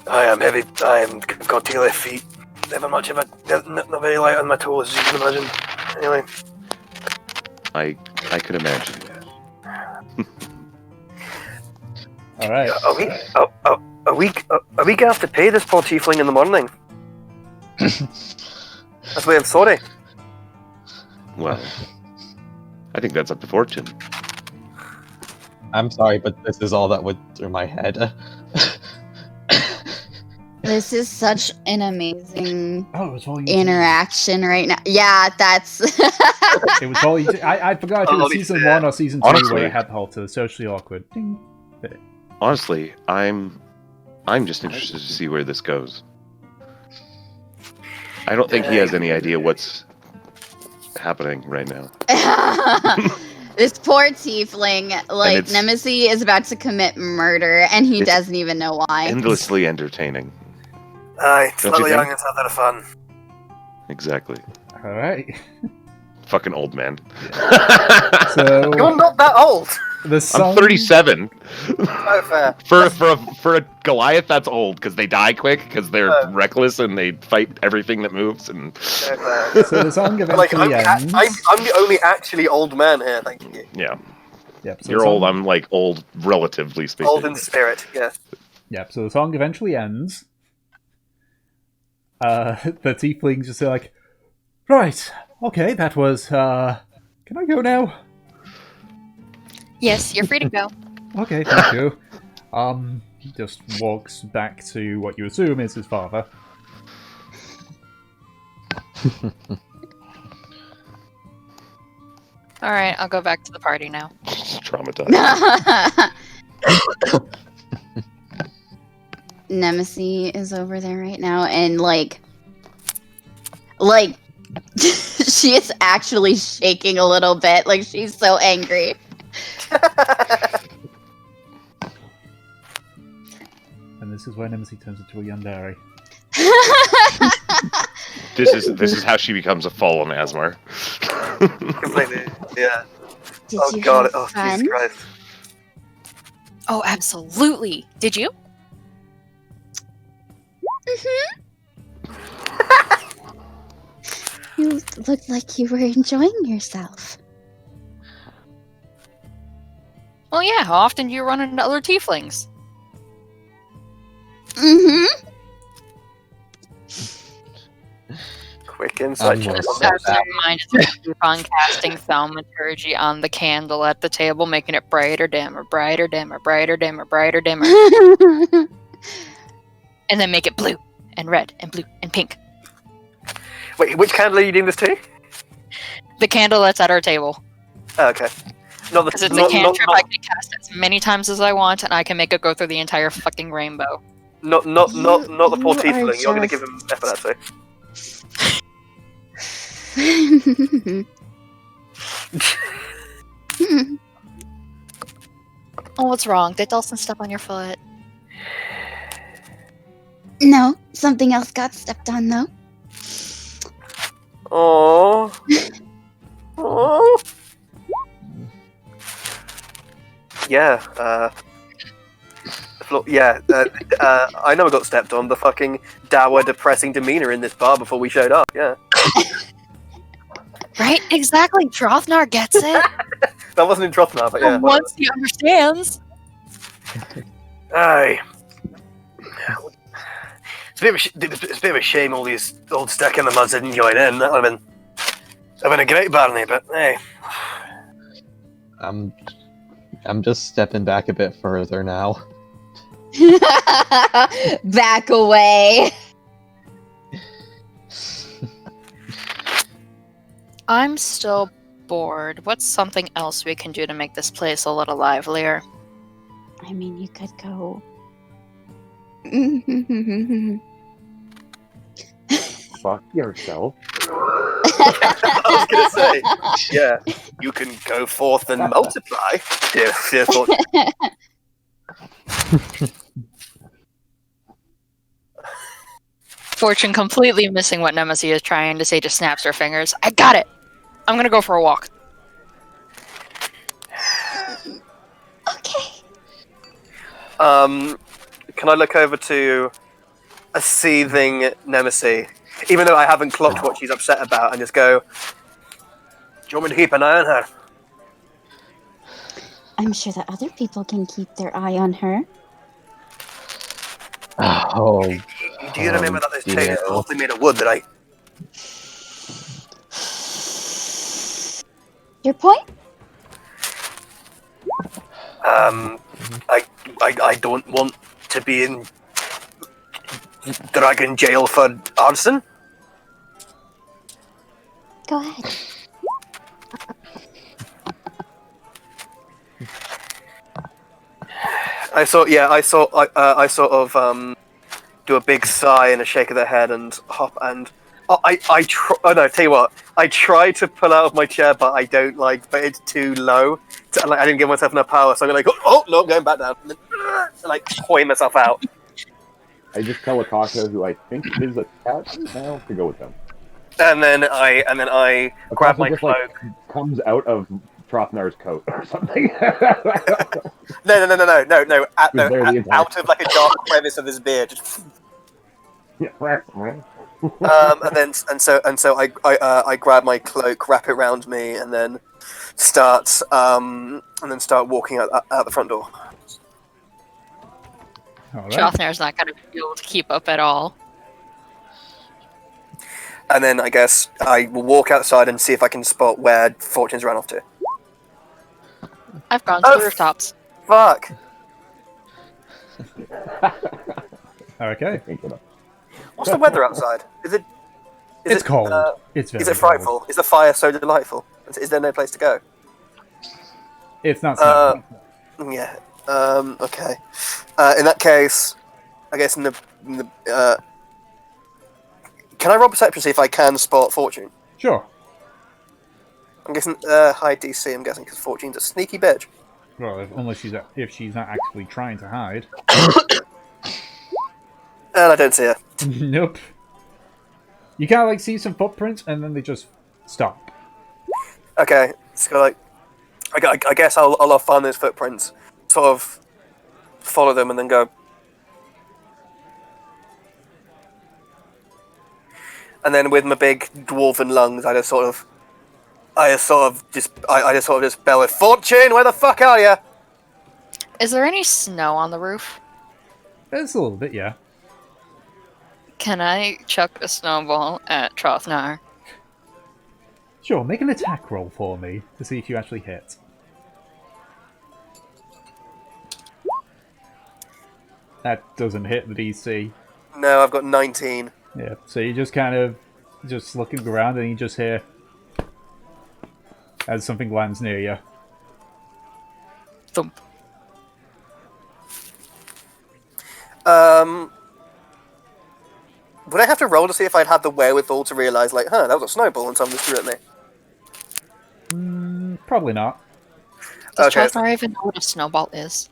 I am heavy. I've got teal feet. Never much of a. Not very light on my toes, as you can imagine. Anyway. I could imagine. Alright. Are we gonna have to pay this poor tiefling in the morning? That's why I'm sorry. Well, I think that's up to Fortune. I'm sorry, but this is all that went through my head. This is such an amazing Oh, it was all you interaction right now. Yeah, that's. It was all you I forgot if it was season 1 or season 2 Honestly. where it had the halter. Socially awkward. Ding. Honestly, I'm just interested to see where this goes. I don't think he has any idea what's happening right now. This poor tiefling, like, it's- Nemesis is about to commit murder, and he It's doesn't even know why. Endlessly entertaining. Aye, Don't little you young think? and have that fun. Exactly. Alright. Fucking old man. So You're not that old. the song, I'm 37. Oh, fair. For a Goliath, that's old because they die quick because they're reckless and they fight everything that moves. And Fair. So the song Like, eventually ends. I'm the only actually old man here. Thank you. yeah, Yep, so you're the old. song- I'm like old, relatively speaking. Old in spirit. Yes. Yep, so the song eventually ends. The tieflings just say like, right, okay, that was, can I go now? Yes, you're free to go. Okay, thank you. He just walks back to what you assume is his father. Alright, I'll go back to the party now. Traumatized. Nemesis is over there right now, and like she is actually shaking a little bit. Like, she's so angry. And this is where Nemesis turns into a yandere. This is how she becomes a fallen Asmar. Completely. Yeah. Did Oh you god. have Oh fun? Jesus Christ. Oh, absolutely. Did you? You looked like you were enjoying yourself. Well, yeah. How often do you run into other tieflings? Mm-hmm. Quick insight. I'm gonna check on set this. that. Never mind. Just keep on casting thaumaturgy on the candle at the table, making it brighter, dimmer, brighter, dimmer, brighter, dimmer, brighter, dimmer, and then make it blue and red and blue and pink. Wait, which candle are you doing this to? The candle that's at our table. Oh, okay. Not the. Because it's not, a cantrip I not, can cast as many times as I want, and I can make it go through the entire fucking rainbow. not the poor You are tiefling. You're gonna just- give him epilepsy. Oh, what's wrong? Did Dawson step on your foot? No, something else got stepped on though. Oh. Oh. Yeah. I know I got stepped on. The fucking dour, depressing demeanor in this bar before we showed up. Yeah. Right? Exactly. Drothnar gets it. That wasn't in Drothnar, but yeah. Once he understands. Aye. It's a bit of a shame all these old stuck in the muds didn't join in. That would have been a great barney, but hey. I'm just stepping back a bit further now. Back away. I'm still bored. What's something else we can do to make this place a little livelier? I mean, you could go. Fuck yourself. I was gonna say, yeah, you can go forth and multiply, dear Fortune. Fortune, completely missing what Nemesis is trying to say, just snaps her fingers. I got it! I'm gonna go for a walk. Okay. Can I look over to a seething Nemesis, even though I haven't clocked what she's upset about, and just go, do you want me to keep an eye on her? I'm sure that other people can keep their eye on her. Oh, Do you remember that this chain is dear. mostly made of wood that Your point? I don't want to be in dragon jail for arson? Go ahead. I sort of do a big sigh and a shake of the head and hop and tell you what, I try to pull out of my chair, but I don't but it's too low. I didn't give myself enough power, so I'm like, oh no, I'm going back down, and then coin myself out. I just tell Akasha, who I think is a cat now, to go with them. And then I grab my just, cloak. Comes out of Trothnar's coat or something. No. Out of like a dark crevice of his beard. And so I grab my cloak, wrap it around me, and then start walking out the front door. All right. Jothnar's not gonna be able to keep up at all. And then I guess I will walk outside and see if I can spot where Fortune's ran off to. I've gone to the rooftops. Fuck. Okay. What's the weather outside? It's cold. It's very Is it frightful? cold. Is the fire so delightful? Is there no place to go? It's not snowing. Yeah. Okay. In that case, I guess in the can I roll perception to see if I can spot Fortune? Sure. I'm guessing high DC. I'm guessing because Fortune's a sneaky bitch. Well, if she's not actively trying to hide. And I don't see her. Nope. You kind of see some footprints, and then they just stop. Okay, so I guess I'll find those footprints, sort of follow them, and then go. And then with my big dwarven lungs, I just sort of just bellowed, "Fortune, where the fuck are you?" Is there any snow on the roof? There's a little bit, yeah. Can I chuck a snowball at Trothnar? Sure, make an attack roll for me to see if you actually hit. That doesn't hit the DC. No, I've got 19. Yeah, so you just kind of just looking around and you just hear as something lands near you. Thump. Would I have to roll to see if I'd had the wherewithal to realise, that was a snowball and someone just threw it at me? Probably not. Does Okay. Trothnar even know what a snowball is?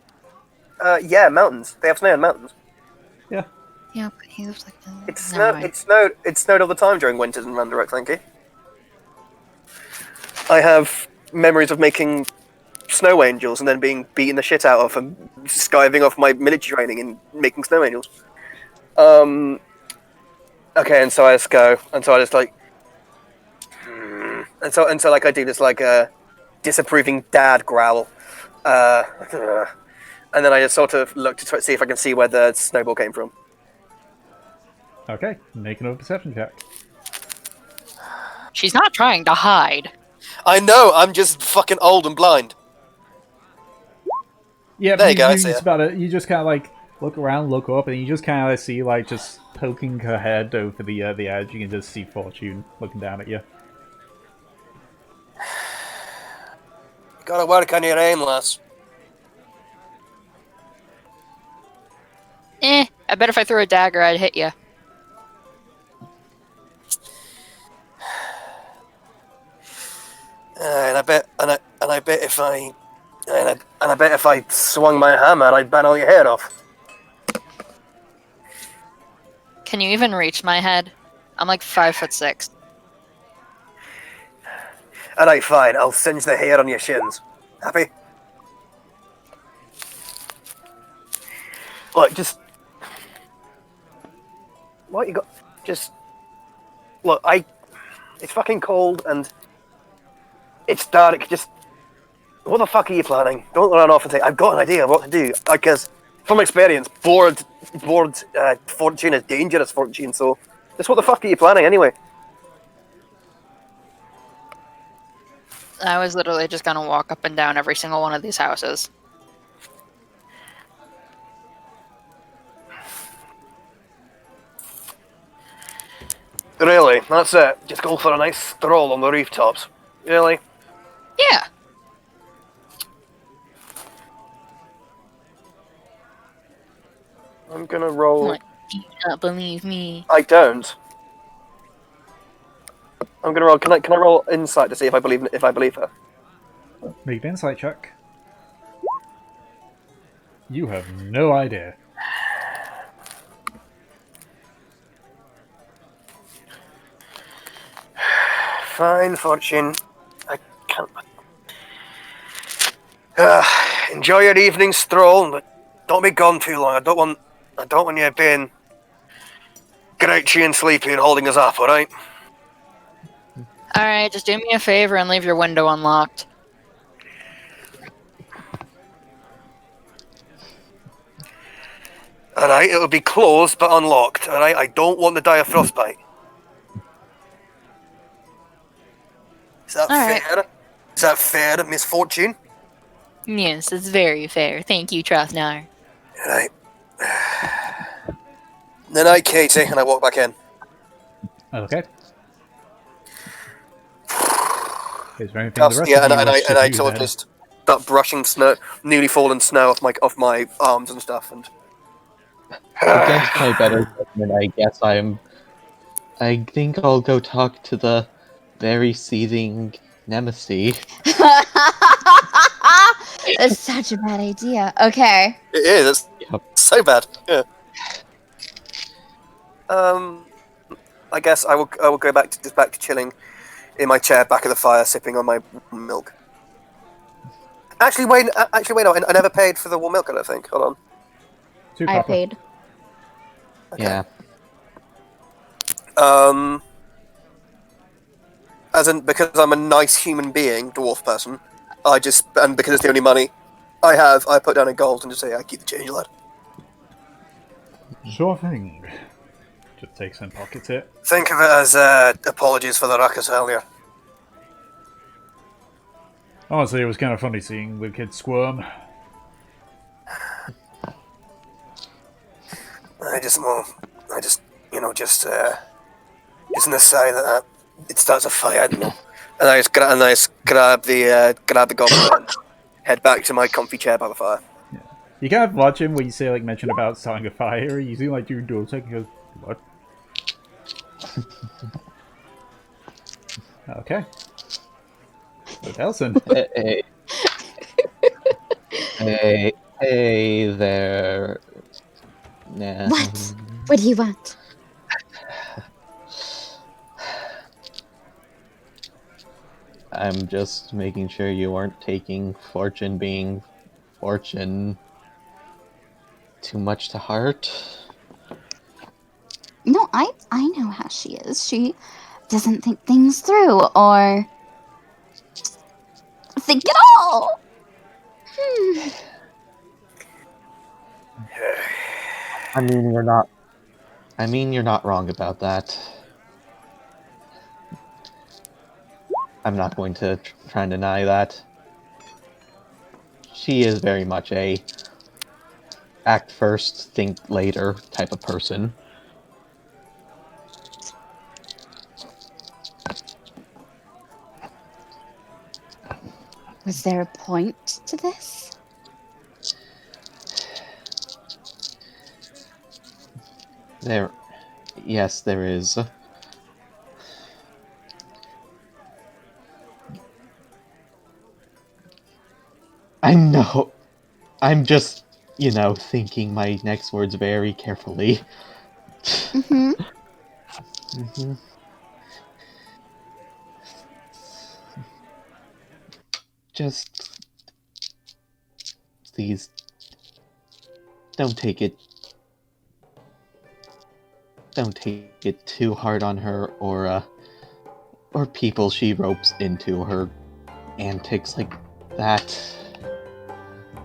Yeah, mountains. They have snow in mountains. Yeah, but he was like, It's never mind. It snowed all the time during winters in Randarock, thank you. I have memories of making snow angels and then being beaten the shit out of and skiving off my military training and making snow angels. Okay, and so I just go, and so I just and so I do this a disapproving dad growl, and then I just sort of look to see if I can see where the snowball came from. Okay, make another perception check. She's not trying to hide. I know, I'm just fucking old and blind. Yeah, there you go. I see it. You just kind of look around, look up, and you just kind of see just poking her head over the edge. You can just see Fortune looking down at you. Gotta work on your aim, lass. I bet if I threw a dagger, I'd hit you. And I bet if I swung my hammer, I'd bang all your head off. Can you even reach my head? I'm like 5'6". Alright, fine. I'll singe the hair on your shins. Happy? Look, just... What you got? Just... Look, It's fucking cold and... It's dark, just... What the fuck are you planning? Don't run off and say, I've got an idea of what to do. Because, from experience, bored fortune is dangerous fortune, so... Just what the fuck are you planning, anyway? I was literally just gonna walk up and down every single one of these houses. Really? That's it? Just go for a nice stroll on the rooftops? Really? Yeah. I'm gonna roll... What? Do you not believe me? I don't. I'm gonna roll... Can I roll insight to see if I believe her? Make an insight check. You have no idea. Fine, Fortune. I can't... enjoy your evening stroll, but don't be gone too long. I don't want you being grouchy and sleepy and holding us up, alright? Alright, just do me a favor and leave your window unlocked. Alright, it'll be closed but unlocked, alright? I don't want to die of frostbite. Is that Alright. fair? Is that fair, Miss Fortune? Yes, it's very fair. Thank you, Trostnar. Right. Good night, Katie, and I walk back in. Okay. Is there anything the rest Yeah, of you wish to I do sort of then? just start brushing snow, newly fallen snow off my arms and stuff, and Against my better judgment, I think I'll go talk to the very seething Nemesis. That's such a bad idea. Okay. it is. Yep. It's so bad. Yeah. I guess I will go back to chilling in my chair back of the fire, sipping on my milk. Actually, wait. No. I never paid for the warm milk. I don't think. Hold on. 2 I copper. paid. Okay. Yeah. As in, because I'm a nice human being, dwarf person, and because it's the only money I have, I put down in gold and just say, I keep the change, lad. Sure thing. Just takes and pockets it. Think of it as apologies for the ruckus earlier. Honestly, it was kind of funny seeing the kids squirm. I just an aside that it starts a fire, and I just grab the goblet and head back to my comfy chair by the fire. You kind of watch him when you say, like, mention about starting a fire. You see, like, your door take and goes, what? Okay. What else then? Hey there. Nah. What? What do you want? I'm just making sure you aren't taking Fortune being Fortune too much to heart. No, I know how she is. She doesn't think things through or think at all. I mean, you're not wrong about that. I'm not going to try and deny that. She is very much a act first, think later type of person. Was there a point to this? Yes, there is. I know. I'm just, thinking my next words very carefully. Mm-hmm. Mhm. Just please don't take it too hard on her or people she ropes into her antics like that.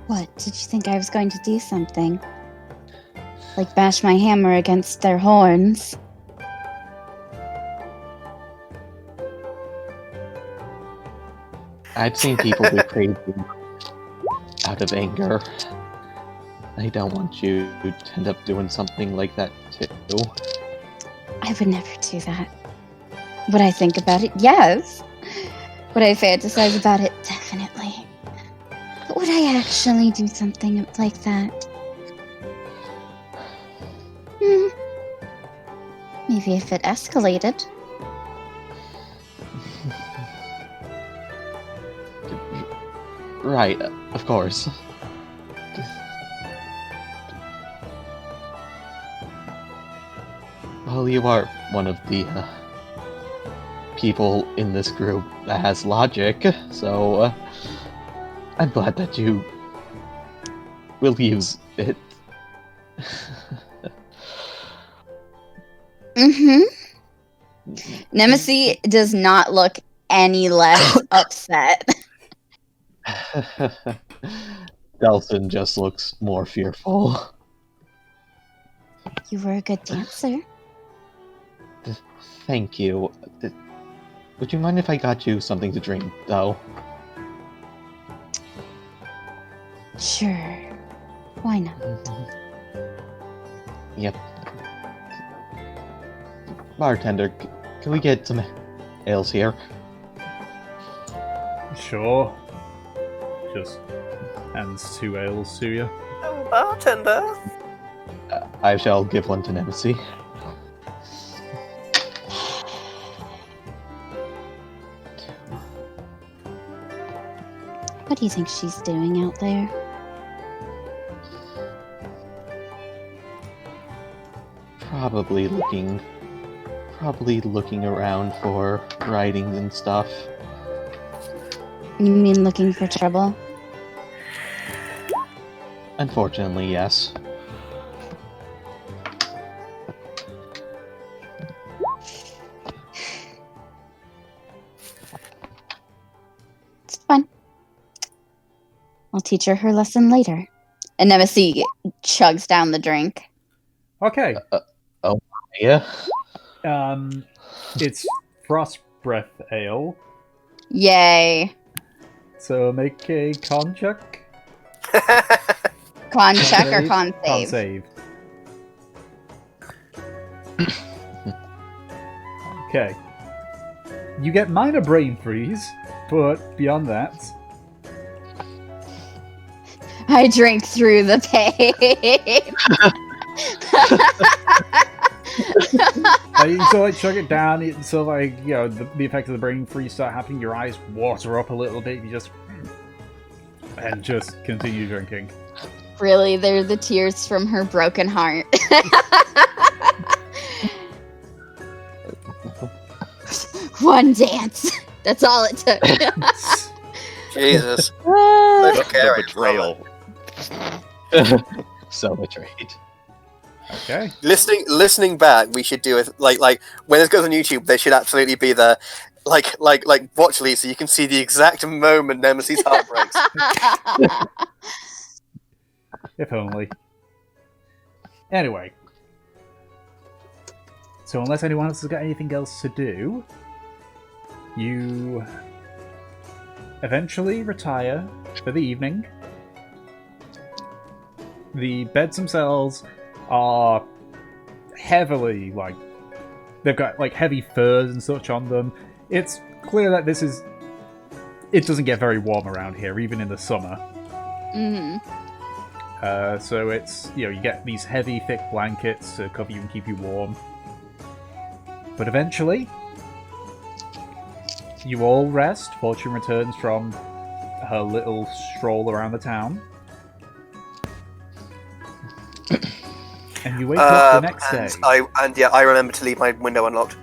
What, did you think I was going to do something? Like bash my hammer against their horns? I've seen people be crazy out of anger. I don't want you to end up doing something like that too. I would never do that. Would I think about it? Yes. Would I fantasize about it? Definitely. But would I actually do something like that? Maybe if it escalated. Right, of course. Well, you are one of the people in this group that has logic, so I'm glad that you will use it. Mm-hmm. Nemesis does not look any less upset. Delson just looks more fearful. You were a good dancer. Thank you. Would you mind if I got you something to drink, though? Sure. Why not? Yep. Bartender, can we get some ales here? Sure. Just hands 2 ales to you. Oh, bartender. I shall give one to Nemesis. What do you think she's doing out there? Probably looking around for writings and stuff. You mean looking for trouble? Unfortunately, yes. It's fine. I'll teach her lesson later. And Nemesis chugs down the drink. Okay. Yeah. It's Frost Breath Ale. Yay. So make a con check. Con check or con Con save? save. Okay. You get minor brain freeze, but beyond that, I drink through the pain. you sort of chug it down. So the effect of the brain freeze start happening. Your eyes water up a little bit. You just continue drinking. Really, they're the tears from her broken heart. One dance. That's all it took. Jesus. The Carry betrayal. So betrayed. Okay. Listening back, we should do it like when this goes on YouTube. There should absolutely be the like watch Lee, so you can see the exact moment Nemesis' heart breaks. If only. Anyway. So unless anyone else has got anything else to do, you eventually retire for the evening. The beds themselves are heavily, they've got, heavy furs and such on them. It's clear that it doesn't get very warm around here, even in the summer. Mm-hmm. So it's, you get these heavy, thick blankets to cover you and keep you warm. But eventually, you all rest. Fortune returns from her little stroll around the town. And you wake up the next day. I remember to leave my window unlocked.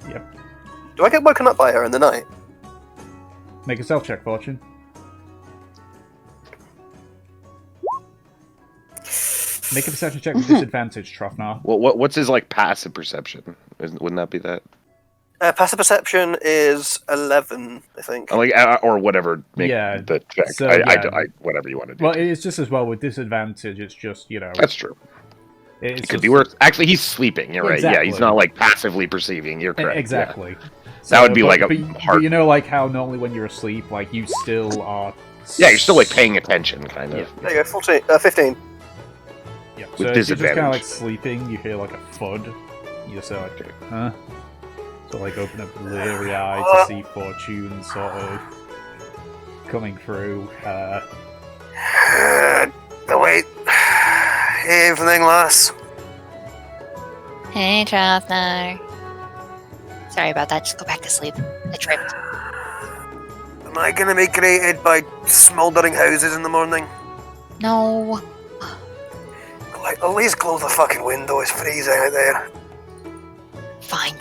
Yep. Do I get woken up by her in the night? Make a self check, Fortune. Make a perception check with disadvantage, Trofnar. Well, what's his passive perception? Wouldn't that be that? Passive perception is 11, I think. Or whatever. Make Yeah, the check. so, Whatever you want to do. Well, it's just as well with disadvantage. It's just That's true. It could be worse. Actually, he's sleeping. You're right. Exactly. Yeah, he's not passively perceiving. You're correct. Exactly. Yeah. That would be but hard. you know, how normally when you're asleep, you still are. Yeah, you're still paying attention, kind of. Yeah. There you go, 15. Yeah. With So if you're just disadvantage. kind of sleeping, you hear a thud. You just say huh? So open up bleary eye to see Fortune sort of coming through. Wait. Evening, lass. Hey, Trofnar. Sorry about that. Just go back to sleep. I tripped. Am I gonna be greeted by smouldering houses in the morning? No. At least close the fucking window. It's freezing out there. Fine.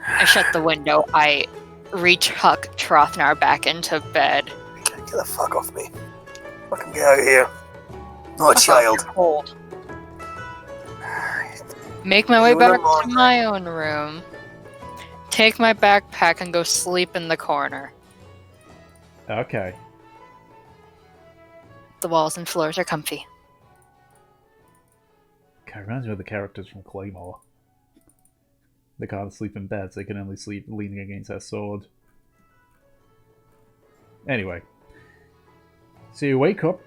I shut the window. I retuck Trofnar back into bed. Get the fuck off me. Fucking get out of here. Not a child. You're cold. Make my way You in the back to morning. my own room. Take my backpack and go sleep in the corner. Okay. The walls and floors are comfy. Okay, reminds me of the characters from Claymore. They can't sleep in beds, they can only sleep leaning against their sword. Anyway. So you wake up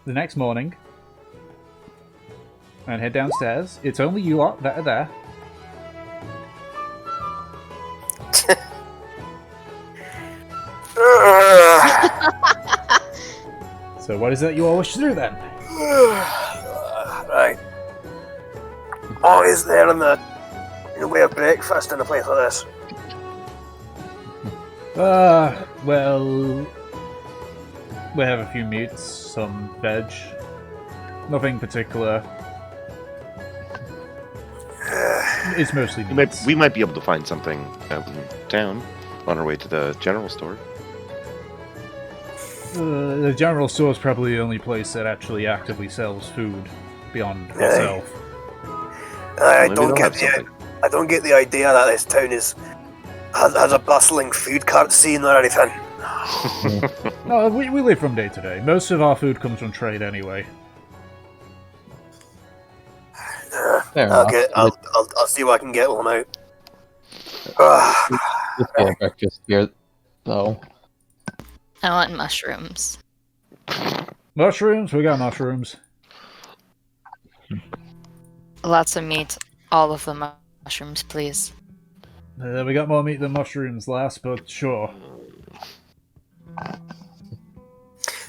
the next morning and head downstairs. It's only you lot that are there. So what is it you all wish to do then? Right. What is there in the way of breakfast in a place like this? Well, we have a few meats, some veg. Nothing particular. It's mostly meats. We might be able to find something out in town on our way to the general store. The general store is probably the only place that actually actively sells food beyond Really? itself. I Maybe don't they'll get have something. I don't get the idea that this town has a bustling food cart scene or anything. No, we live from day to day. Most of our food comes from trade anyway. Fair enough. I'll see what I can get while I'm out. Just get a breakfast here, though. I want mushrooms. Mushrooms? We got mushrooms. Lots of meat. All of the mushrooms, please. We got more meat than mushrooms last, but sure.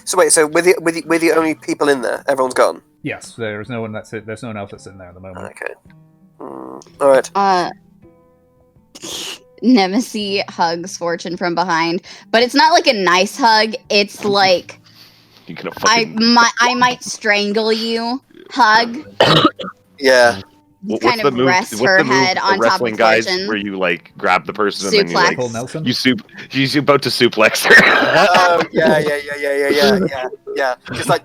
So wait, we're the only people in there. Everyone's gone. Yes, there's no one there's no one else that's in there at the moment. Okay. All right. Nemesis hugs Fortune from behind, but it's not like a nice hug. It's like You can I might strangle you. Hug. Yeah. Kind of rest her head on top of wrestling guys Fortune. where you grab the person and then you Suplex. Cole Nelson? you're about to suplex her. Yeah. Just like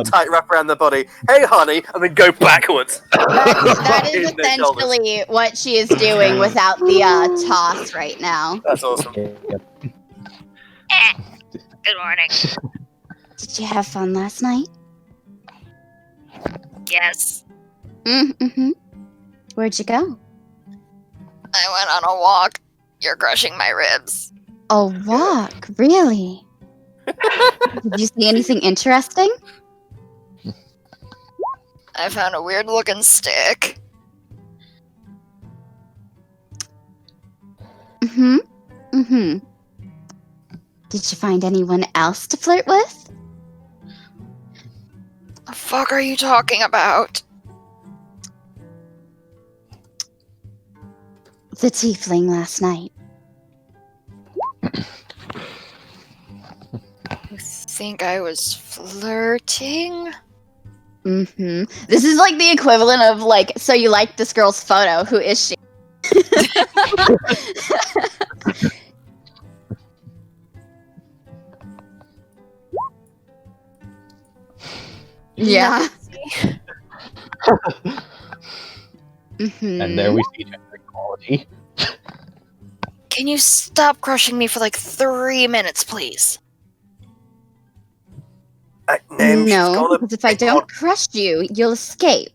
tight wrap around the body. Hey, honey, and then go backwards. That is In their shoulders. essentially what she is doing without the toss right now. That's awesome. Good morning. Did you have fun last night? Yes. Mm-hmm. Where'd you go? I went on a walk. You're crushing my ribs. A walk, really? Did you see anything interesting? I found a weird looking stick. Mm-hmm. Mm-hmm. Did you find anyone else to flirt with? fuck are you talking about? The tiefling last night. You think I was flirting? Mm-hmm. This is like the equivalent of like, so you like this girl's photo. Who is she? Yeah. Mm-hmm. And there we see gender equality. Can you stop crushing me for like 3 minutes, please? No, because if I don't crush you, you'll escape.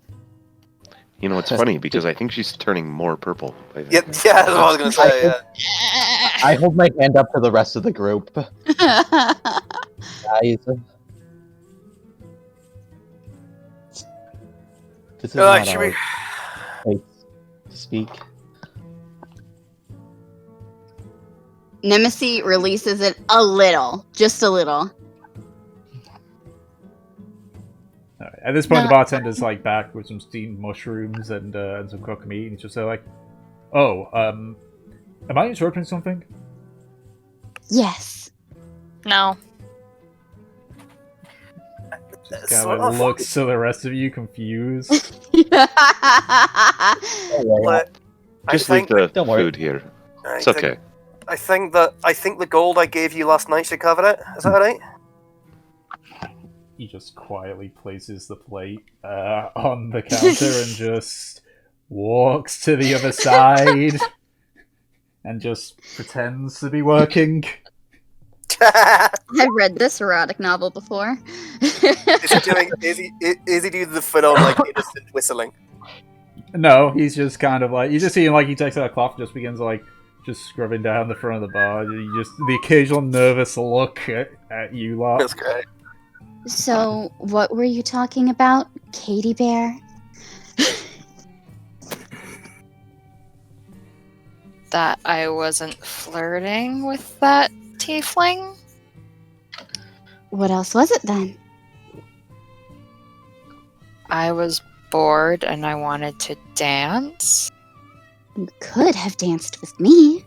You know, it's funny because I think she's turning more purple. By the Yeah, that's what I was gonna say. Yeah. I hold my hand up to the rest of the group. Guys. This is not Should our we? place to speak. Nemesis releases it a little, just a little. Alright, at this point, the bartender's like back with some steamed mushrooms and some cooked meat, and he's just like, "Oh, am I interrupting something?" Yes. No. Just kind of looks to the rest of you confused. Just leave the food here. It's okay. I think the gold I gave you last night should cover it. Is that right? He just quietly places the plate on the counter and just walks to the other side and just pretends to be working. I've read this erotic novel before. Is he doing the full on like innocent whistling? No, he's just kind of like, you just see him like he takes out a cloth and just begins like just scrubbing down the front of the bar. You just the occasional nervous look at you lot. That's great. So, what were you talking about, Katie Bear? That I wasn't flirting with that tiefling? What else was it then? I was bored and I wanted to dance. You could have danced with me.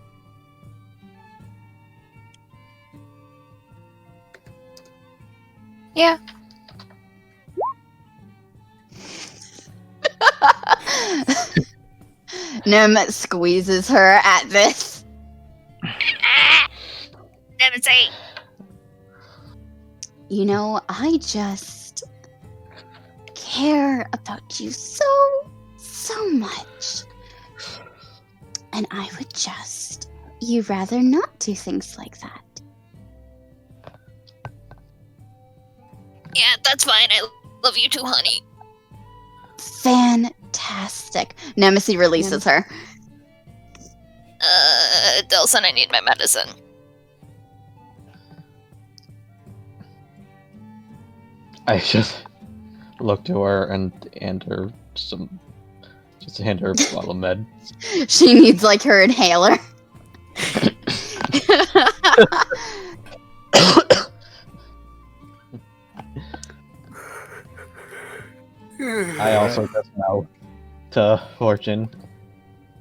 Yeah. Nim squeezes her at this. Nemesis! You know, I just care about you so much. And I would just... You'd rather not do things like that. Yeah, that's fine. I love you too, honey. Fantastic. Nemesis releases her. Delson, I need my medicine. I just look to her and hand her some. Just hand her a bottle of med. She needs like her inhaler. I also just know to Fortune,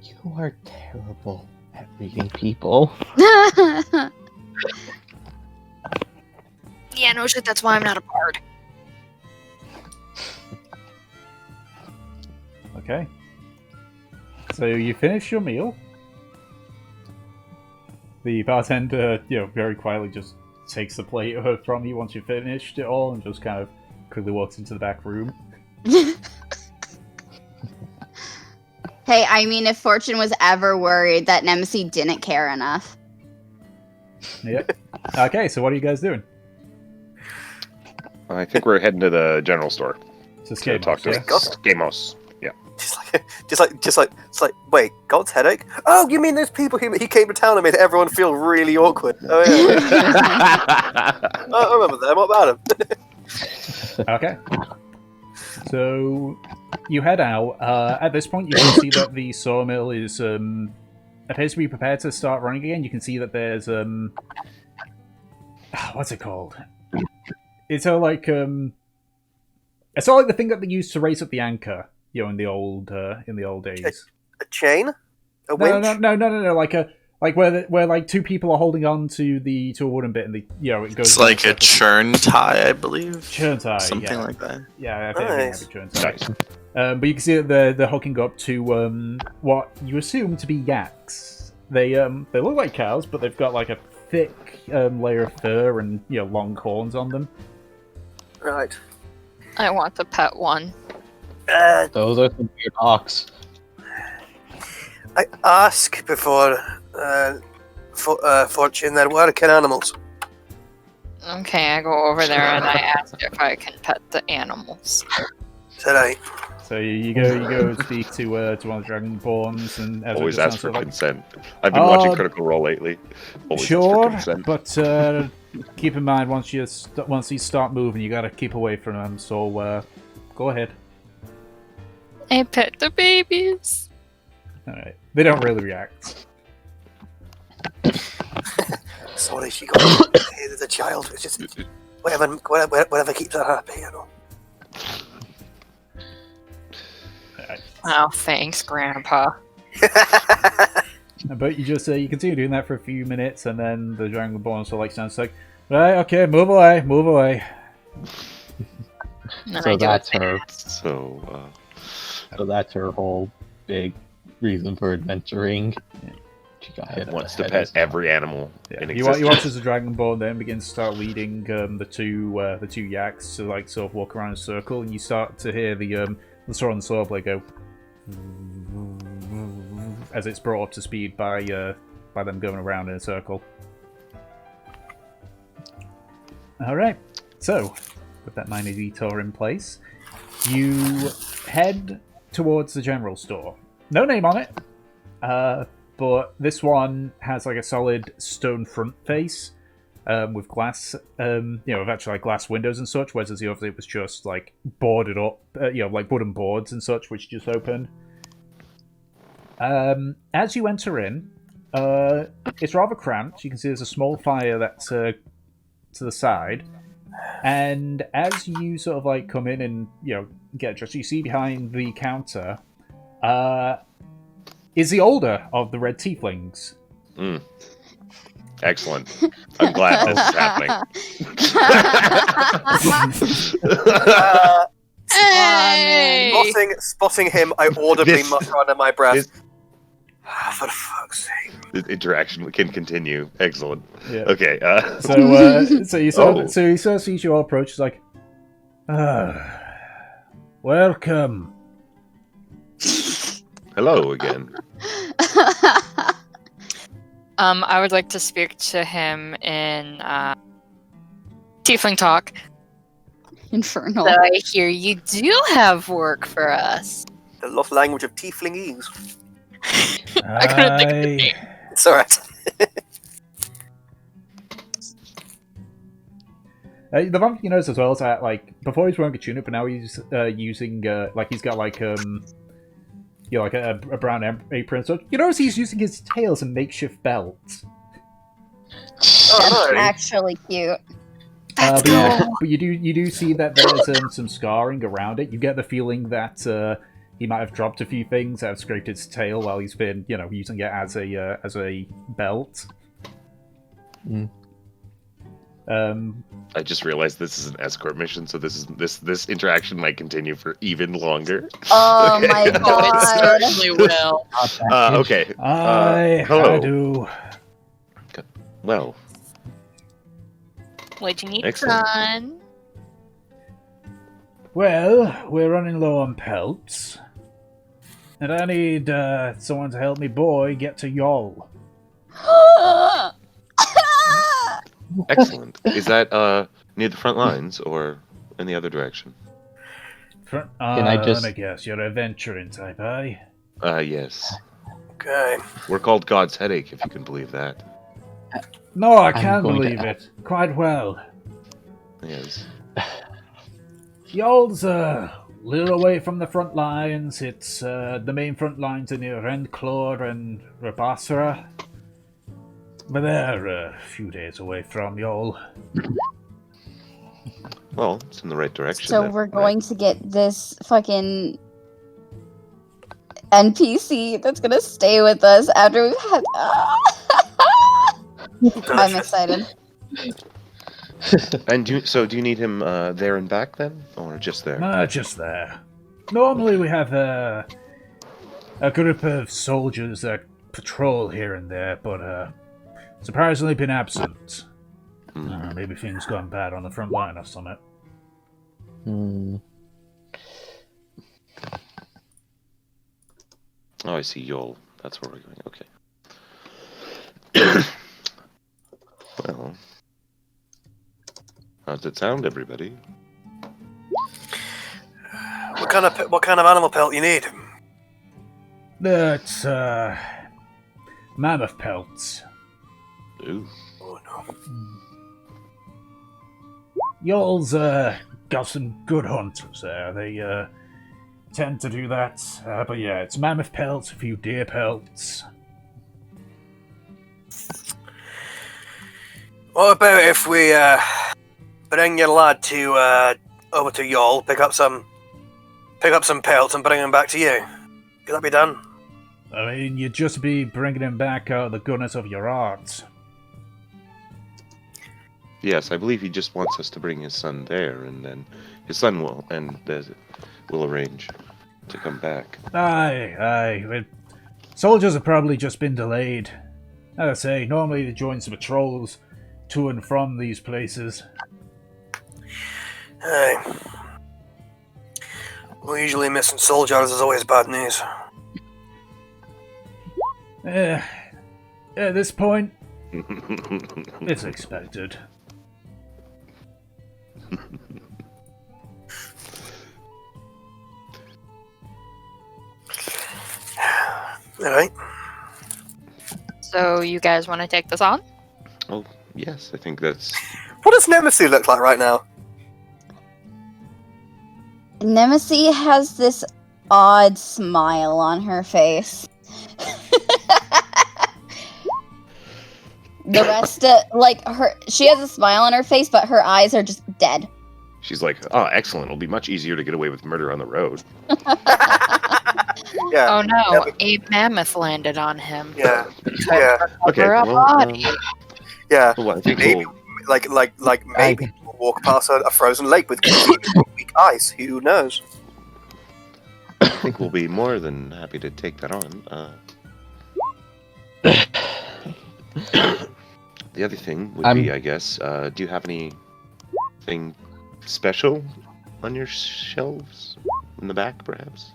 you are terrible at reading people. Yeah, no shit, that's why I'm not a bard. Okay. So you finish your meal. The bartender, very quietly just takes the plate from you once you've finished it all and just kind of quickly walks into the back room. Hey, I mean, if Fortune was ever worried that Nemesis didn't care enough. Yep. Okay, so what are you guys doing? I think we're heading to the general store To to talk to Skamos. Yeah. Just like, wait, God's headache? Oh, you mean those people he came to town and made everyone feel really awkward? Oh yeah. I remember them. What about them? Okay. So you head out. At this point, you can see that the sawmill is appears to be prepared to start running again. You can see that there's what's it called? It's a It's all like the thing that they used to raise up the anchor, in the old days. A chain? A No, winch? no. Like where like two people are holding on to a wooden bit, and it goes. It's like a churn tie, I believe. Churn tie, something like that. Yeah, I think it might be churn tie. Nice. But you can see that they're hooking up to what you assume to be yaks. They look like cows, but they've got like a thick layer of fur and long horns on them. Right. I want to pet one. Those are some weird ox. I ask before Fortune, then what kind of animals? Okay, I go over there and I ask if I can pet the animals. Said I. So you go speak to one of the Dragonborns, and as Always it ask just for sounds like, consent. I've been watching Critical Role lately. Always ask for sure, consent. but keep in mind once you start moving, you gotta keep away from them. So go ahead. I pet the babies. All right. They don't really react. Sorry, she got hated as a child. It's just whatever keeps her happy, Oh, thanks, Grandpa. But you just you continue doing that for a few minutes, and then the Dragonborn sort of sounds like, right, okay, move away. And So I do that's it her. fast. So that's her whole big reason for adventuring. She got hit Wants on to the pet head. every animal in You existence. watch as the Dragonborn then begins to start leading the two yaks to sort of walk around in a circle, and you start to hear the sword on the sword blade go as it's brought up to speed by them going around in a circle. All right, so with that minor detour in place, you head towards the general store. No name on it, but this one has like a solid stone front face with glass, with actually like glass windows and such, whereas the other it was just like boarded up, like wooden boards and such, which just opened. As you enter in, it's rather cramped. You can see there's a small fire that's to the side, and as you sort of like come in and get dressed, you see behind the counter is the older of the red tieflings. Excellent. I'm glad this is happening. Hey! Spotting him, I audibly This- mutter under my breath. this- For fuck's sake. The interaction can continue. Excellent. Yeah. Okay. So you sort of see you all approach. It's like, welcome. Hello again. I would like to speak to him in Tiefling talk. Infernal. So I hear you do have work for us. The lost language of tieflingese. I couldn't think of the name. It's alright. The one thing you notice as well is that like before he's wearing a tunic, but now he's using like he's got like like a brown apron. So you notice he's using his tail as a makeshift belt. That's no. actually cute. That's But cool. but you do see that there's some scarring around it. You get the feeling that he might have dropped a few things that have scraped his tail while he's been using it as a belt. I just realized this is an escort mission, so this interaction might continue for even longer. Oh Okay. my Oh, it god. certainly will. Okay. I hello. do. Well, What you need Excellent. done? Well, we're running low on pelts, and I need someone to help me boy get to Yol. excellent. Is that near the front lines or in the other direction? Can I just- Let me guess, you're adventuring type, eh? Yes. Okay. We're called God's Headache, if you can believe that. No, I I'm can't going to believe it. Quite well. Yes. Yol's a little away from the front lines. It's the main front lines are near Rendclor and Rabasra. But they're a few days away from Yol. Well, it's in the right direction. So then, we're right? going to get this fucking NPC that's gonna stay with us after we've had. I'm excited. And do you need him there and back then, or just there? Just there. Normally we have a group of soldiers that patrol here and there, but surprisingly been absent. Maybe things gone bad on the front line or something. Oh, I see. Yol. That's where we're going. Okay. Well, how's it sound, everybody? What kind of animal pelt you need? It's mammoth pelts. Ooh. Oh no. Y'all's got some good hunters there. They tend to do that. But yeah, it's mammoth pelts, a few deer pelts. What about if we bring your lad to over to Yol, pick up some pelts and bring them back to you? Could that be done? I mean, you'd just be bringing him back out of the goodness of your heart. Yes, I believe he just wants us to bring his son there, and then his son will arrange to come back. Aye. Soldiers have probably just been delayed. As I say, normally they join some patrols to and from these places. Aye. Well, usually missing soldiers is always bad news. At this point, it's expected. Alright. So you guys want to take this on? Oh, yes, I think that's... What does Nemesis look like right now? Nemesis has this odd smile on her face. The rest of, she has a smile on her face, but her eyes are just dead. She's like, oh, excellent. It'll be much easier to get away with murder on the road. Yeah. Oh no, Yeah, a mammoth landed on him. Yeah. Yeah. Okay, Cover a well, body. Yeah. well, I think Maybe, we'll... maybe we'll walk past a frozen lake with weak ice. Who knows? I think we'll be more than happy to take that on. The other thing would be, I guess, do you have anything special on your shelves? In the back, perhaps?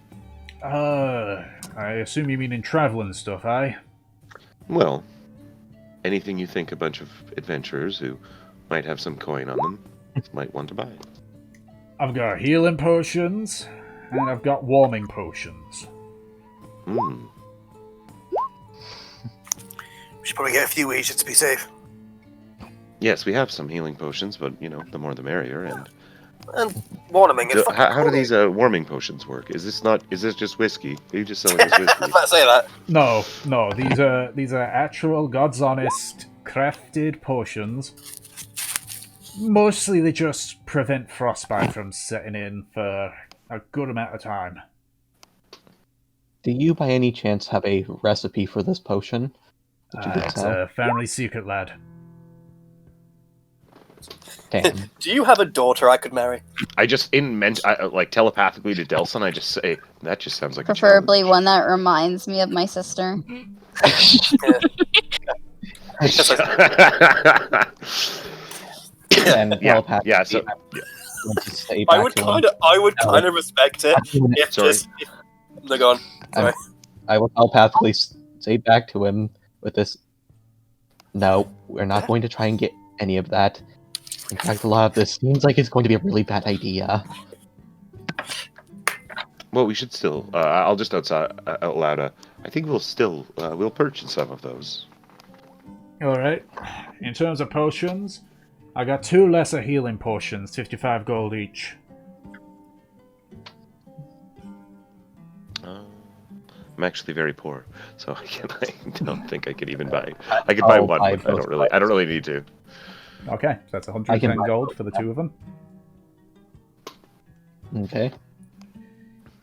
I assume you mean in travel and stuff, aye? Well, anything you think a bunch of adventurers who might have some coin on them might want to buy. I've got healing potions, and I've got warming potions. Hmm. We should probably get a few each just to be safe. Yes, we have some healing potions, but, you know, the more the merrier, And warming. So, how do these warming potions work? Is this just whiskey? Are you just selling us whiskey? I was about to say that. No, these are actual, God's honest, crafted potions. Mostly they just prevent frostbite from setting in for a good amount of time. Do you by any chance have a recipe for this potion that you could It's sell? a family secret, lad. Damn. Do you have a daughter I could marry? I just like telepathically to Delson. I just say that just sounds like Preferably a one that reminds me of my sister. challenge. And Yeah, telepathically, yeah. So, want to say I back would to him. kind of respect it if Sorry. They're gone. Sorry. I will telepathically say back to him with this. No, we're not going to try and get any of that. In fact, a lot of this seems like it's going to be a really bad idea. well, we should still. I'll just out loud. I think we'll still we'll purchase some of those. Alright. In terms of potions, I got 2 lesser healing potions, 55 gold each. I'm actually very poor, so I don't think I could even buy. I could buy one, but I don't really need to. Okay, so that's I 110 can buy gold for the 2 of them. Okay.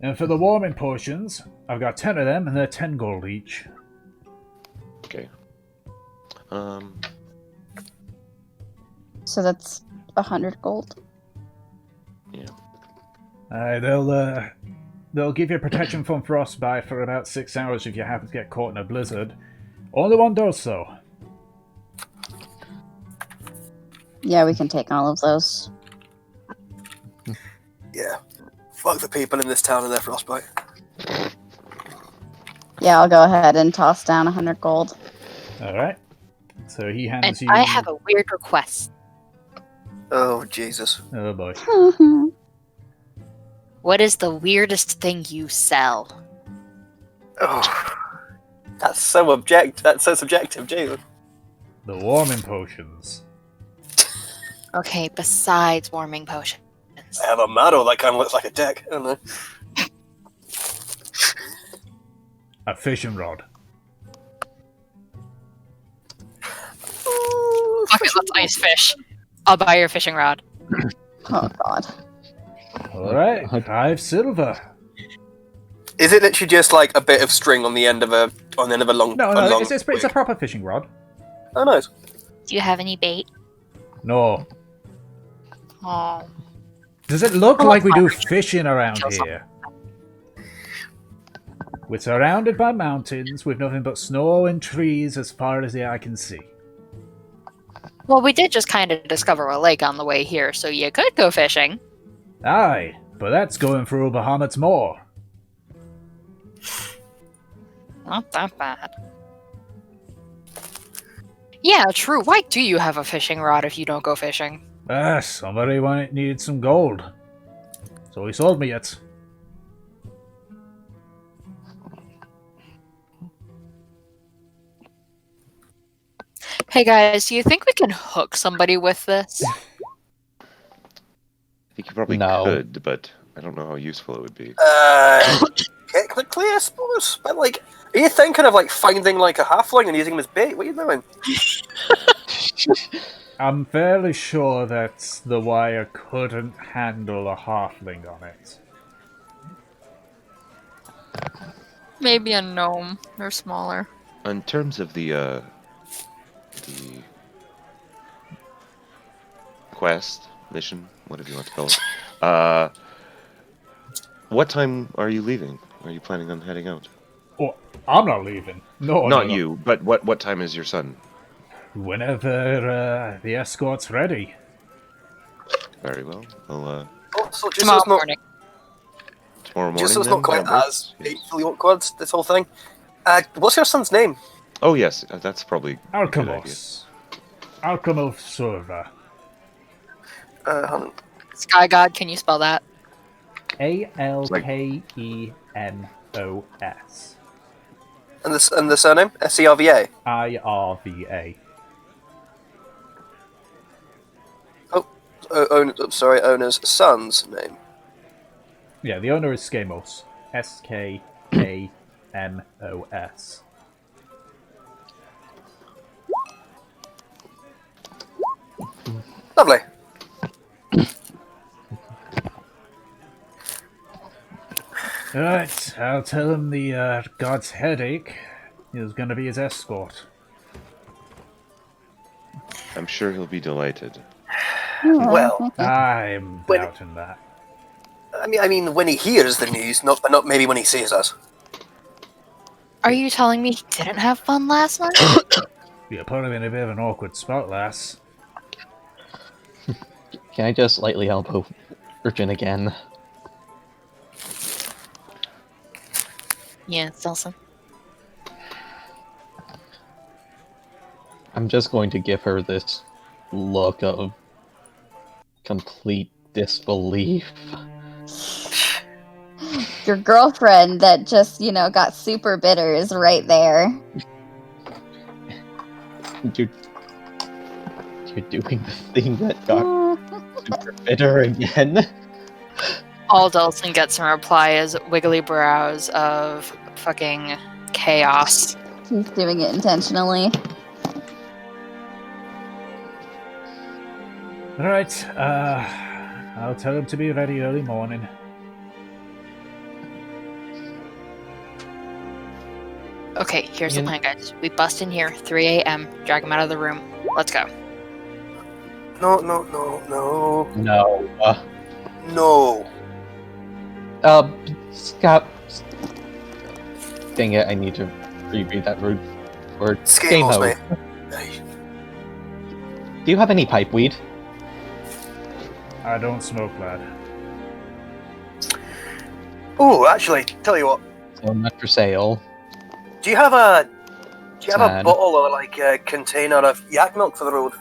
And for the warming potions, I've got 10 of them, and they're 10 gold each. Okay. So that's 100 gold. They'll give you protection from frostbite for about 6 hours if you happen to get caught in a blizzard. Only one does so. Yeah, we can take all of those. Yeah. Fuck the people in this town and their frostbite. Yeah, I'll go ahead and toss down 100 gold. Alright. So he And hands you... I have a weird request. Oh, Jesus. Oh boy. What is the weirdest thing you sell? Oh. That's so subjective, Jesus. The warming potions. Okay, besides warming potions. I have a model that kind of looks like a dick. I don't know. A fishing rod. Okay, let's ice fish. I'll buy your fishing rod. Oh, God. Alright, 5 silver. Is it literally just like a bit of string on the end of a long? No, long it's a twig? proper fishing rod. Oh, nice. Do you have any bait? No. Oh. Does it look like we do fishing around here? We're surrounded by mountains with nothing but snow and trees as far as the eye can see. Well, we did just kind of discover a lake on the way here, so you could go fishing. Aye, but that's going through Bahamut's Moor. Not that bad. Yeah, true. Why do you have a fishing rod if you don't go fishing? Somebody needed some gold. So he sold me it. Hey guys, do you think we can hook somebody with this? I think you probably No. could, but I don't know how useful it would be. Technically, I suppose. But like, are you thinking of like finding like a halfling and using him as bait? What are you doing? I'm fairly sure that the wire couldn't handle a halfling on it. Maybe a gnome. They're smaller. In terms of the quest, mission, whatever you want to call it, what time are you leaving? Are you planning on heading out? Oh, I'm not leaving. No, Not no. you, but what time is your son? Whenever the escort's ready. Very well. I'll, Also, just Tomorrow so it's not, morning. tomorrow morning. just so it's then? not quite That works? as painfully awkward, this whole thing. What's your son's name? Oh yes, that's probably a good idea. Alchemos. Alchemos Server. Hold on. Sky God, can you spell that? Alkemos. And the surname? Serva. IRVA. Owner's son's name. Yeah, the owner is Skamos. SKAMOS. Lovely. Alright, I'll tell him the god's headache is going to be his escort. I'm sure he'll be delighted. Well, I'm When- doubting that. I mean, when he hears the news, not maybe when he sees us. Are you telling me he didn't have fun last night? You put him in a bit of an awkward spot, lass. Can I just lightly elbow Urchin again? Yeah, Stelson. I'm just going to give her this look of complete disbelief. Your girlfriend that just, got super bitter is right there. You're doing the thing that got super bitter again. All Delson gets in reply is wiggly brows of fucking chaos. He's doing it intentionally. Alright, I'll tell him to be ready early morning. Okay, here's the plan, guys. We bust in here, 3 a.m., drag him out of the room. Let's go. No. No. No. Scott. Dang it, I need to reread that word. Scales, mate. Do you have any pipe weed? I don't smoke, lad. Oh, actually, tell you what. So not for sale. Do you have a Sad. bottle or like a container of yak milk for the road?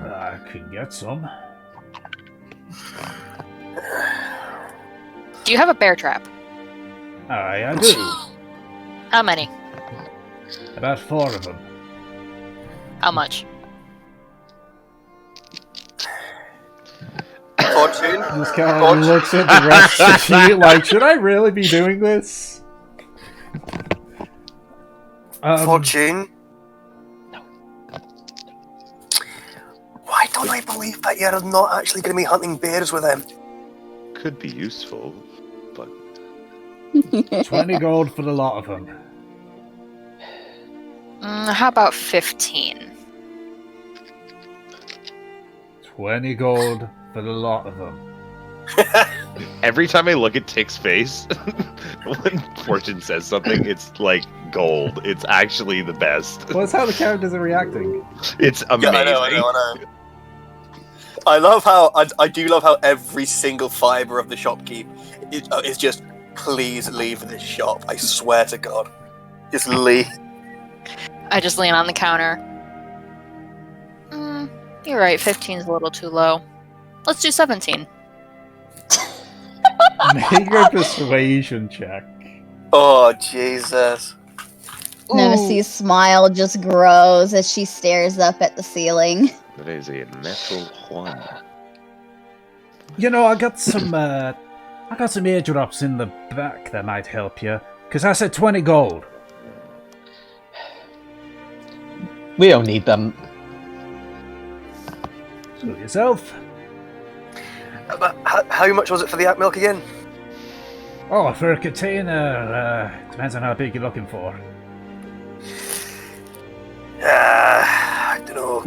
I can get some. Do you have a bear trap? I do. How many? About 4 of them. How much? Fortune? This guy looks at the rest of you like, should I really be doing this? Fortune? Why don't I believe that you're not actually going to be hunting bears with them? Could be useful, but 20 gold for the lot of them. How about 15? 20 gold for the lot of them. every time I look at Tick's face, when Fortune says something, it's like gold. It's actually the best. Well, that's how the characters are reacting. It's amazing. Yeah, I know. I love how I do love how every single fiber of the shopkeep is just, please leave this shop. I swear to God, just leave. I just lean on the counter. You're right, 15 is a little too low. Let's do 17. Make a persuasion check. Oh, Jesus. Nemesi's smile just grows as she stares up at the ceiling. That is a natural one. You know, I got some airdrops in the back that might help you. Because I said 20 gold. We don't need them. Suit yourself. But how much was it for the yak milk again? Oh, for a container, depends on how big you're looking for. I don't know.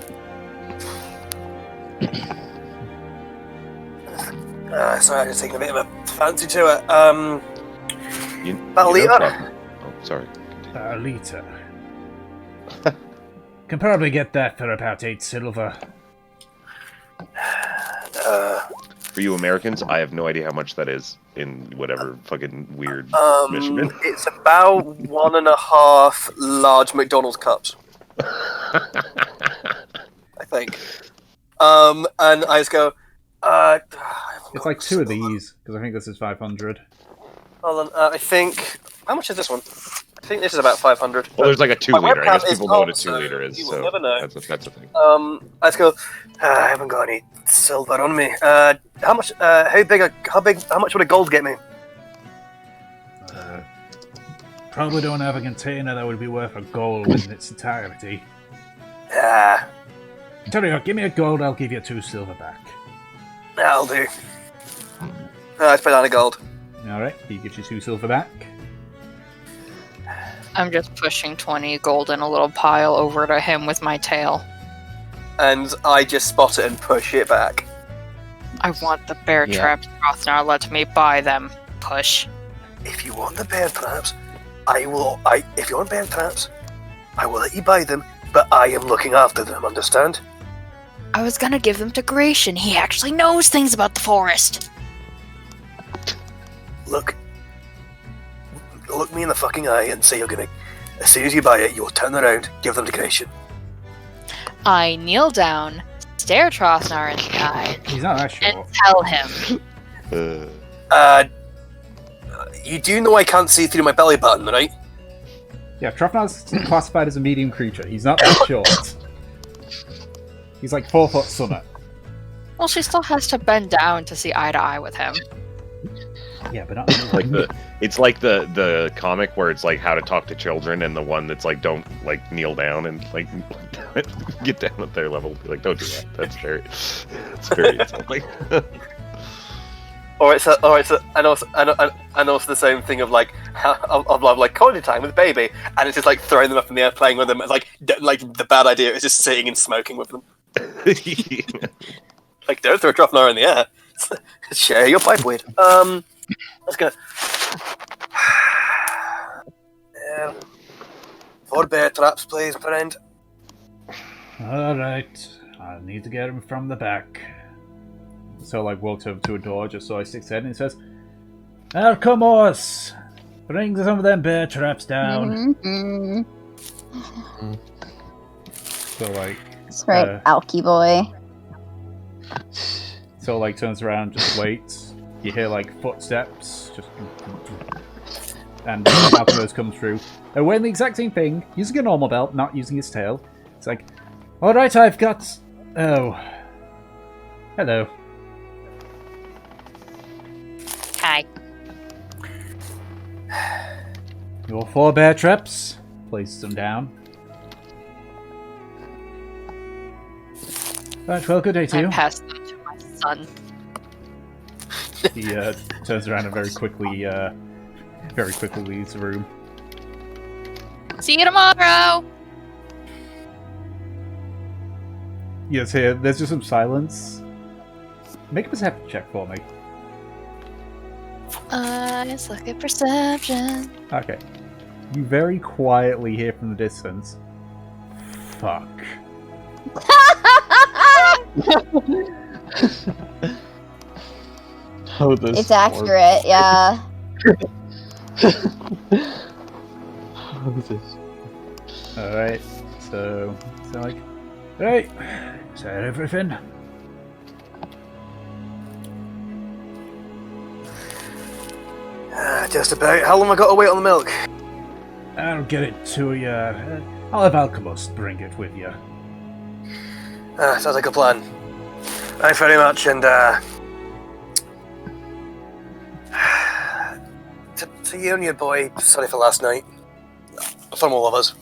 Sorry, I'm just taking a bit of a fancy to it. About a litre? Oh, sorry. A litre. Can probably get that for about 8 silver. For you Americans, I have no idea how much that is in whatever fucking weird measurement. It's about 1.5 large McDonald's cups. I think. And I just go, It's like 2 of these, because I think this is 500. hold on, I think, how much is this one? I think this is about 500. Well, there's like a 2 My liter. I guess webcam is people know what a up, 2 liter is, you will so never know. that's a thing. I just go, I haven't got any silver on me. How much would a gold get me? Probably don't have a container that would be worth a gold in its entirety. Tell you what, give me a gold, I'll give you 2 silver back. That'll do. Let's put down a gold. Alright, he gives you 2 silver back. I'm just pushing 20 gold in a little pile over to him with my tail. And I just spot it and push it back. I want the bear traps. Rothnar let me buy them. Push. If you want the bear traps, if you want bear traps, I will let you buy them, but I am looking after them, understand? I was gonna give them to Gratian. He actually knows things about the forest. Look me in the fucking eye and say you're gonna, as soon as you buy it, you'll turn around, give them to Gratian. I kneel down, stare Rothnar in the eye, He's not that and short. tell him. You do know I can't see through my belly button, right? Yeah, Trofnar's classified as a medium creature. He's not that short. He's like 4 foot summit. Well, she still has to bend down to see eye to eye with him. Yeah, but not Like it's like the comic where it's like how to talk to children, and the one that's like don't like kneel down and like get down at their level. Be like, don't do that. That's very insulting. Or it's and also the same thing of like of like quality time with baby, and it's just like throwing them up in the air, playing with them. It's like the bad idea is just sitting and smoking with them. Like, don't throw a drop lower in the air. Share your pipe weed. Let's go. Yeah. 4 bear traps, please, friend. Alright, I need to get him from the back. So, like, walks over to a door just so I sticks head and says, Alcomos! Bring some of them bear traps down. Mm-hmm. So, like... That's right, Alky boy. So, like, turns around, just waits. You hear, like, footsteps, just... And Alcomos comes through. They're wearing the exact same thing, using a normal belt, not using his tail. It's like, alright, I've got... Oh. Hello. Hi. Your 4 bear traps. Place them down. Right, well, good day to I you. pass them to my son. He turns around and very quickly leaves the room. See you tomorrow! Yes, here, there's just some silence. Make a perception check for me. Let's look at perception. Okay. You very quietly hear from the distance. Fuck. Oh, this It's accurate, yeah. How is this? Alright, so like, right, is that everything? Just about. How long have I got to wait on the milk? I'll get it to you. I'll have Alchemist bring it with you. Sounds like a plan. Thanks very much, and to you and your boy, sorry for last night. From all of us.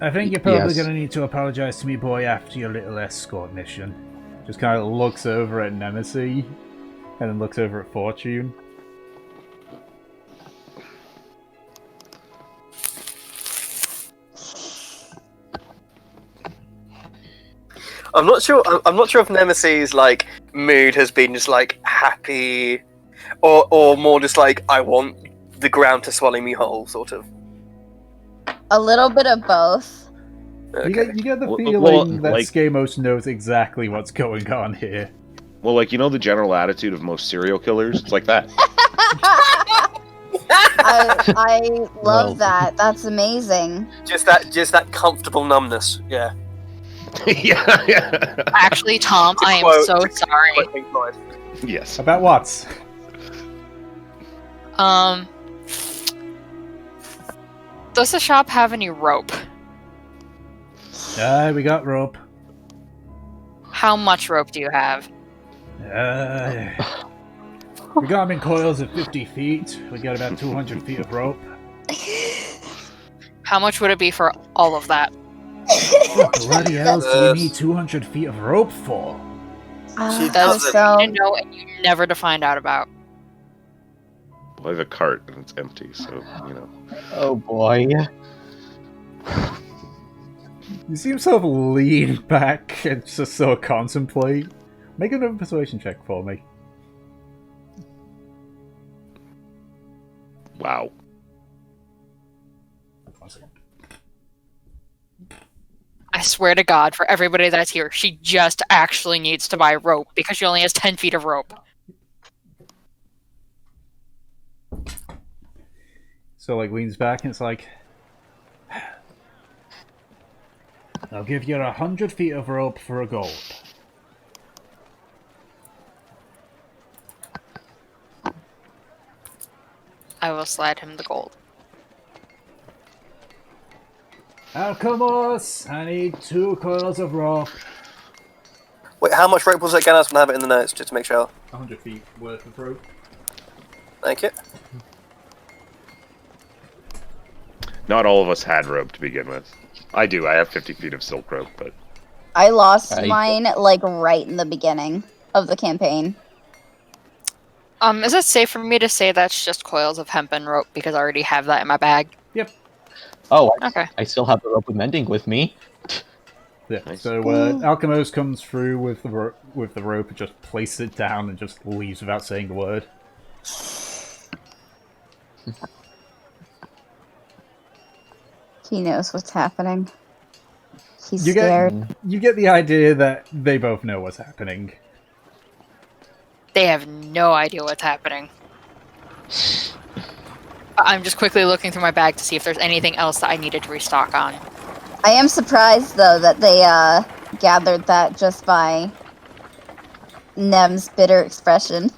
I think you're probably Yes. going to need to apologize to me, boy, after your little escort mission. Just kind of looks over at Nemesis, and then looks over at Fortune. I'm not sure if Nemesis' like mood has been just like happy, or more just like I want the ground to swallow me whole, sort of. A little bit of both. Okay. You get the Well, feeling that like- Skamos knows exactly what's going on here. Well, like, you know the general attitude of most serial killers? It's like that. I love Well. that. That's amazing. Just that comfortable numbness. Yeah. yeah. Actually, Tom, I am Quote- so to sorry. quote Pink Floyd. Yes. About what? Does the shop have any rope? We got rope. How much rope do you have? We got them in coils of 50 feet. We got about 200 feet of rope. How much would it be for all of that? What bloody hell do you need 200 feet of rope for? She That's doesn't. so you know, and you never to find out about. Well, I have a cart and it's empty, so, you know. Oh boy. You seem sort of lean back and just sort of contemplate. Make another persuasion check for me. Wow. I swear to God, for everybody that's here, she just actually needs to buy rope because she only has 10 feet of rope. So, like, leans back and it's like, I'll give you 100 feet of rope for a gold. I will slide him the gold. Alchemos, I need 2 coils of rope. Wait, how much rope was it again? I just want to have it in the notes just to make sure. 100 feet worth of rope. Thank you. Not all of us had rope to begin with. I do. I have 50 feet of silk rope, but I lost I- mine like right in the beginning of the campaign. Is it safe for me to say that's just coils of hempen rope because I already have that in my bag? Oh, Okay. I still have the rope of mending with me. Yeah. Nice. So Alchemos comes through with the rope and just places it down and just leaves without saying a word. He knows what's happening. He's You scared. get the idea that they both know what's happening. They have no idea what's happening. I'm just quickly looking through my bag to see if there's anything else that I needed to restock on. I am surprised though that they gathered that just by Nem's bitter expression.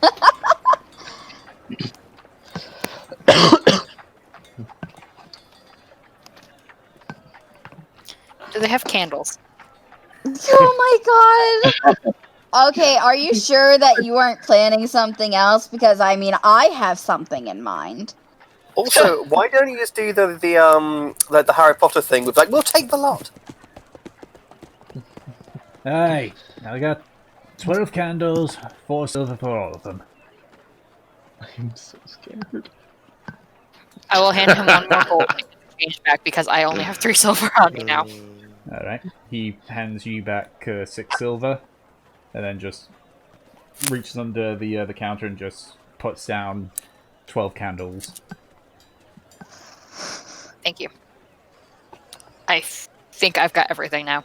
Do they have candles? Oh my god! Okay, are you sure that you weren't planning something else? Because I mean, I have something in mind. Also, why don't you just do the Harry Potter thing with like, we'll take the lot. Aye, I got 12 candles, 4 silver for all of them. I'm so scared. I will hand him one more gold change back because I only have 3 silver on me now. Alright. He hands you back 6 silver, and then just reaches under the counter and just puts down 12 candles. Thank you. I think I've got everything now.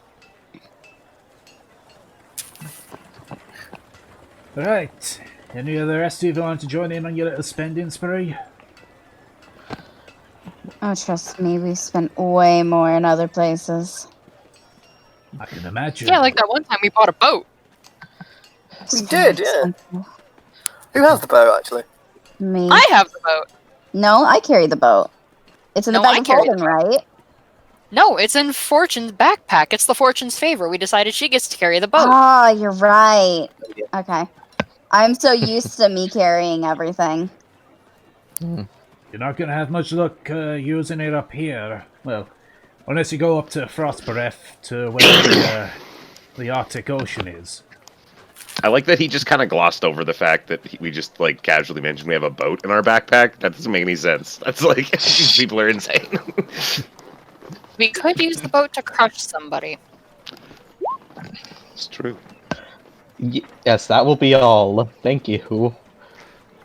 Alright. Any other rest of you want to join in on your little spending spree? Oh, trust me, we spent way more in other places. I can imagine. Yeah, like that one time we bought a boat. We did, yeah. Who has the bow, actually? Me. I have the boat. No, I carry the boat. It's in the No, I bag of carry the holding, right? No, it's in Fortune's backpack. It's the Fortune's favor. We decided she gets to carry the boat. Ah, you're right. Okay. I'm so used to me carrying everything. You're not gonna have much luck using it up here. Well, unless you go up to Frostbreath to where the Arctic Ocean is. I like that he just kind of glossed over the fact that we just like casually mentioned we have a boat in our backpack. That doesn't make any sense. That's like these people are insane. We could use the boat to crush somebody. It's true. Yes, that will be all. Thank you.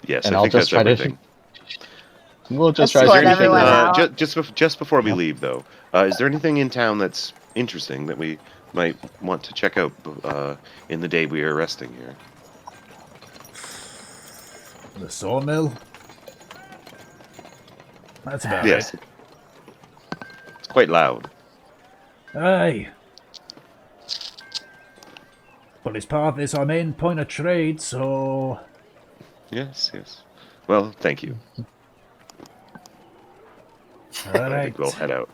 Yes, And I I'll think just that's try everything. We'll just try Escort Is there to anything, everyone out. just before we leave, though, is there anything in town that's interesting that we might want to check out in the day we are resting here? The sawmill? That's about Yes. it. It's quite loud. Aye. But it's part of this our main point of trade, so... Yes, yes. Well, thank you. I Alright. think we'll head out.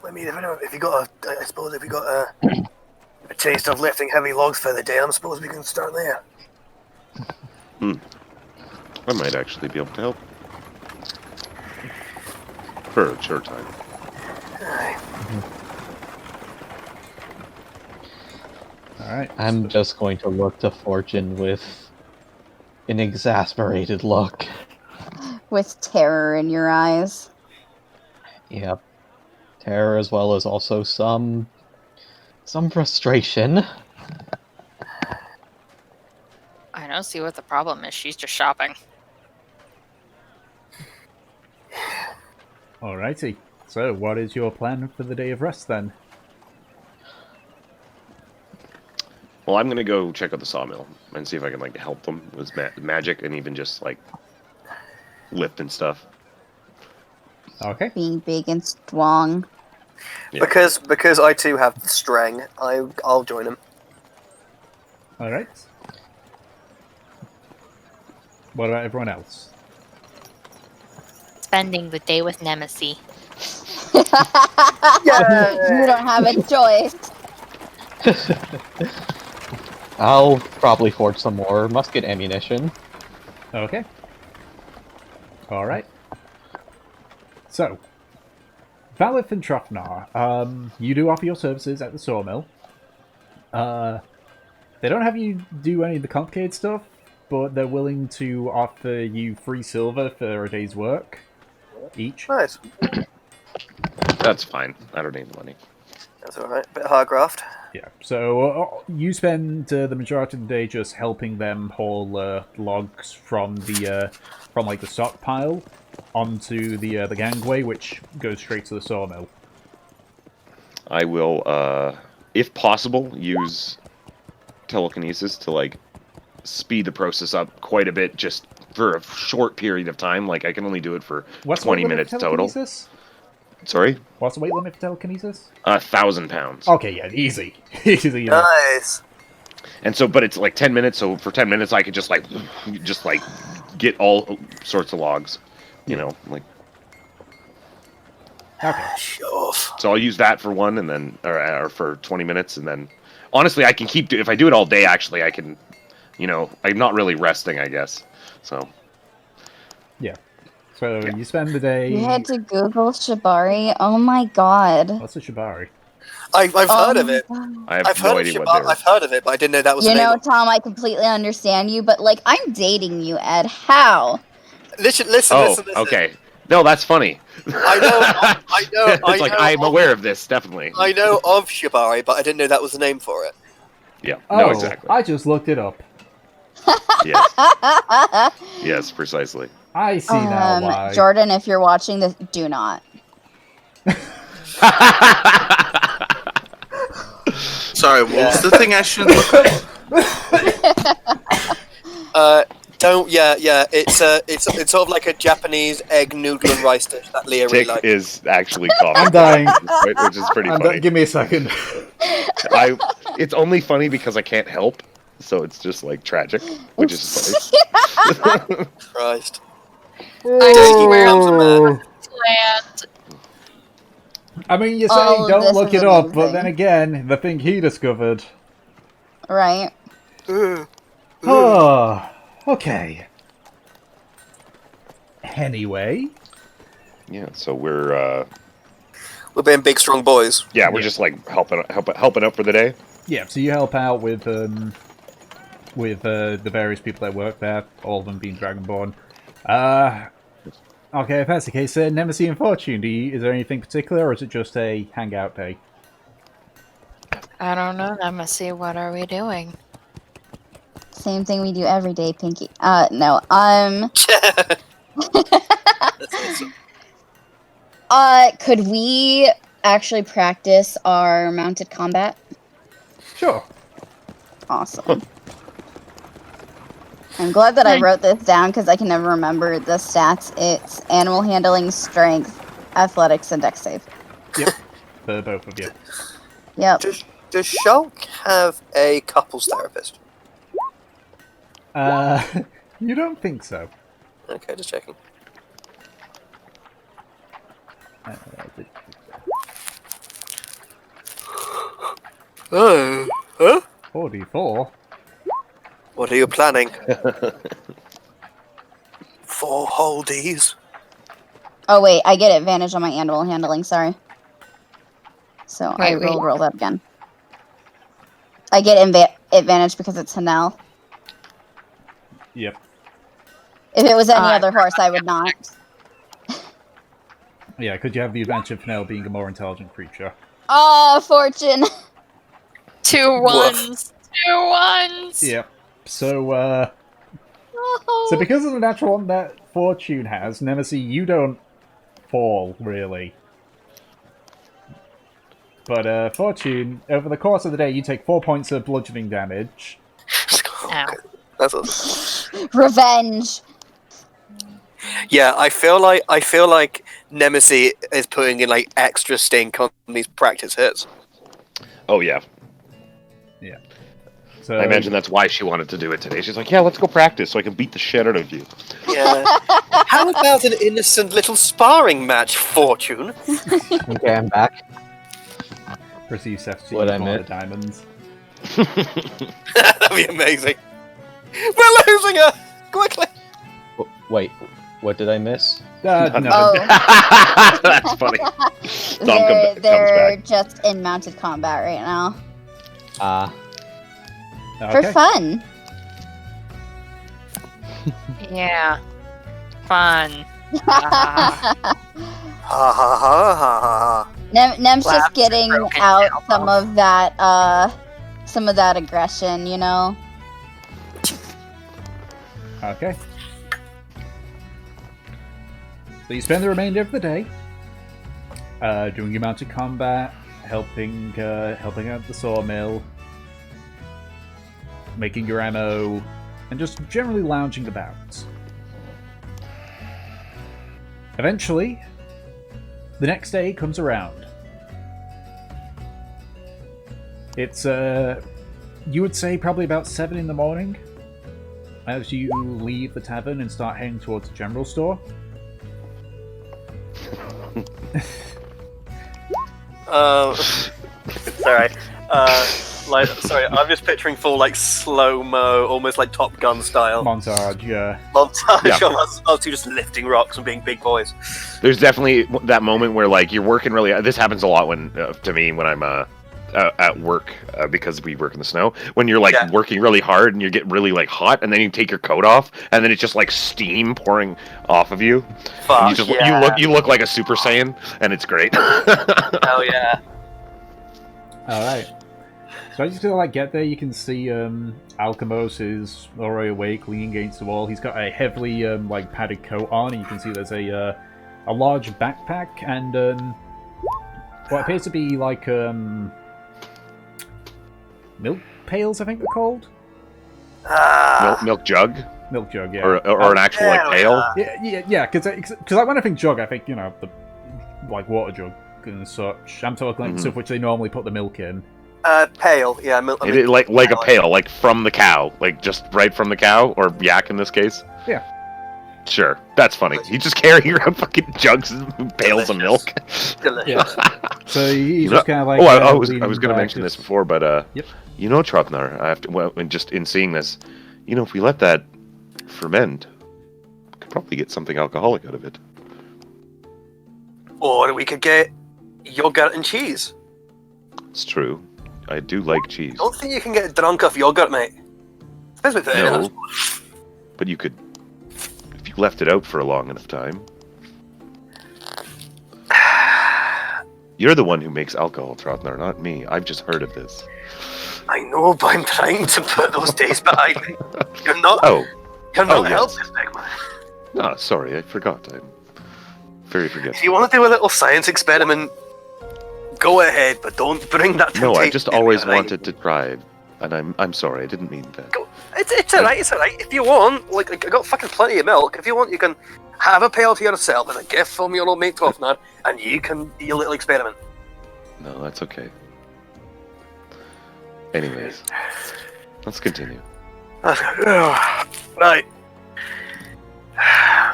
I mean, if you got a taste of lifting heavy logs for the day, I suppose we can start there. I might actually be able to help. For a short time. Aye. Alright. I'm just going to look to Fortune with an exasperated look. With terror in your eyes. Yep. Terror as well as also some frustration. I don't see what the problem is. She's just shopping. Alrighty. So, what is your plan for the day of rest then? Well, I'm gonna go check out the sawmill and see if I can like help them with magic and even just like lift and stuff. Okay. Being big and strong. Yeah. Because I too have the strength, I'll join him. Alright. What about everyone else? Spending the day with Nemesis. You don't have a choice. I'll probably forge some more musket ammunition. Okay. Alright. So, Valith and Trofnar, you do offer your services at the sawmill. They don't have you do any of the complicated stuff, but they're willing to offer you free silver for a day's work each. Nice. That's fine. I don't need the money. That's alright. Bit of hard graft. Yeah, so you spend the majority of the day just helping them haul logs from the stockpile onto the gangway, which goes straight to the sawmill. I will, if possible, use telekinesis to like speed the process up quite a bit, just for a short period of time. Like I can only do it for What's 20 the weight limit minutes for total. telekinesis? Sorry, What's the weight limit for telekinesis? 1,000 pounds. Okay, yeah, easy, easy. Nice. And so, but it's like 10 minutes. So for 10 minutes, I could just like get all sorts of logs. You know, like. Okay. Sure. So I'll use that for one, and then or for 20 minutes, and then honestly, I can keep if I do it all day. Actually, I can, you know, I'm not really resting, I guess. So. Yeah. So you spend the day. You had to Google Shibari. Oh my god. What's a shibari? I've heard of it. I have I've no heard of idea what Shibari. they're. I've heard of it, but I didn't know that was You the name. know, of it. Tom, I completely understand you, but like, I'm dating you, Ed. How? Listen. Okay. No, that's funny. I know. It's like I'm aware of this, definitely. I know of Shibari, but I didn't know that was the name for it. Yeah. Oh, No, exactly. I just looked it up. Yes. Yes, precisely. I see now why. Jordan, if you're watching this, do not. Sorry, what was the thing I should look at? Don't. Yeah. It's sort of like a Japanese egg noodle and rice dish that Leah really Tick likes. is actually coughing. I'm dying. Which is pretty funny. Give me a second. It's only funny because I can't help, so it's just like tragic, which is funny. Christ. I swear Becomes a man. planned. I mean, you're All saying of don't this look is it up, but amazing. then again, the thing he discovered. Right? Oh, okay. Anyway, Yeah, so we're being big, strong boys. we're just like helping out for the day. yeah. So you help out with the various people that work there, all of them being Dragonborn. Okay, if that's the case, Nemesis and Fortune, is there anything particular, or is it just a hangout day? I don't know. Let me see. What are we doing? Same thing we do every day, Pinky. No. That's awesome. Could we actually practice our mounted combat? Sure. Awesome. I'm glad that I wrote this down because I can never remember the stats. It's animal handling, strength, athletics, and dex save. Yep. For both of you. Yep. Does Shulk have a couples therapist? You don't think so? Okay, just checking. Huh? 44. What are you planning? 4 whole Ds? Oh wait, I get advantage on my animal handling. Sorry. So I Wait. will roll that again. I get advantage because it's Hanel. Yep. If it was any other horse, I would not. Yeah, could you have the advantage of Fennel being a more intelligent creature? Oh, Fortune! 2 ones. 2 ones. Yep. So, so because of the natural one that Fortune has, Nemesis, you don't fall, really. But, Fortune, over the course of the day, you take 4 points of bludgeoning damage. Ow. That's awesome. Revenge! Yeah, I feel like Nemesis is putting in like extra stink on these practice hits. Oh yeah, Yeah. So, I imagine that's why she wanted to do it today. She's like, yeah, let's go practice so I can beat the shit out of you. Yeah. How about an innocent little sparring match, Fortune? Okay, I'm back. Perceive Seth What I the meant. diamonds. That'd be amazing. We're losing her! Quickly! Wait, What did I miss? Nothing. Oh. That's funny. Tom comes They're back. just in mounted combat right now. For Okay. fun. Yeah. Fun. Ha ha ha ha ha ha. Nem's Laughs just getting broken out elbow. some of that aggression, you know? Okay. So you spend the remainder of the day doing your mounted combat, helping out the sawmill, making your ammo, and just generally lounging about. Eventually, the next day comes around. It's you would say probably about 7 in the morning as you leave the tavern and start heading towards the general store. Sorry. Sorry, I'm just picturing full like slow mo, almost like Top Gun style Montage, yeah. montage Yeah. of us two just lifting rocks and being big boys. There's definitely that moment where like you're working really. This happens a lot when to me when I'm at work because we work in the snow. When you're like Yeah. working really hard and you get really like hot, and then you take your coat off, and then it's just like steam pouring off of you. Fuck And you just yeah. you look like a Super Saiyan, and it's great. Hell yeah. Alright. So as you still like get there, you can see Alchemos is already awake, leaning against the wall. He's got a heavily like padded coat on, and you can see there's a large backpack and what appears to be like milk pails, I think they're called. milk jug Milk jug, yeah. or an actual like Hell pail. yeah. Because like when I think jug, I think the like water jug and such. I'm talking like stuff which they normally put the milk in. Pail, yeah. It is like a pail, like from the cow, like just right from the cow or yak in this case. Yeah. Sure, that's funny. You just carry around fucking jugs and pails of milk. Delicious. So he's You just know- kind of like. I was leaning going to back, mention this just- before, but Yep. you know, Trotnar, I have to. Well, and just in seeing this, if we let that ferment, we could probably get something alcoholic out of it. Or we could get yogurt and cheese. It's true. I do like cheese. Don't think you can get drunk off yogurt, mate. Depends what it is. No, but you could if you left it out for a long enough time. You're the one who makes alcohol, Trotnar, not me. I've just heard of this. I know, but I'm trying to put those days behind me. You're not. Oh, You're not yes. helping, big man. no, sorry, I forgot. I'm very If forgetful. you want to do a little science experiment, go ahead, but don't bring that. No, I temptation just in always behind. wanted to try, and I'm sorry, I didn't mean that. It's alright. It's alright. If you want, like I got fucking plenty of milk. If you want, you can have a pail to yourself as a gift from your old mate Tofnar, and you can do your little experiment. No, that's okay. Anyways, let's continue. Right.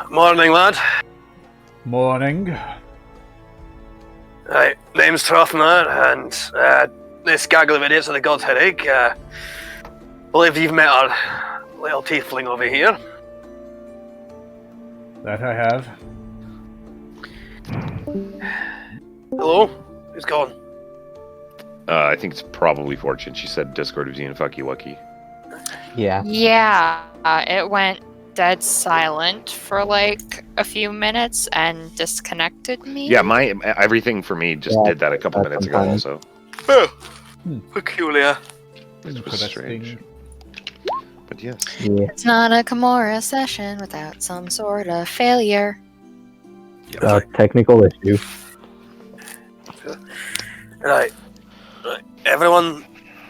Morning, lad. Morning. Right, name's Trotnar, and this gaggle of idiots of the God's Headache. Believe you've met our little tiefling over here. That I have. Hello? Who's gone? I think it's probably Fortune. She said Discord was being fucky wucky. Yeah. Yeah, it went dead silent for like a few minutes and disconnected me. Yeah, my everything for me just Yeah, did that a couple that's minutes ago. fine. Also, Oh, Hmm. peculiar. which was strange. But yes, Yeah. It's not a Karmora session without some sort of failure. Technical issue. Right. Everyone,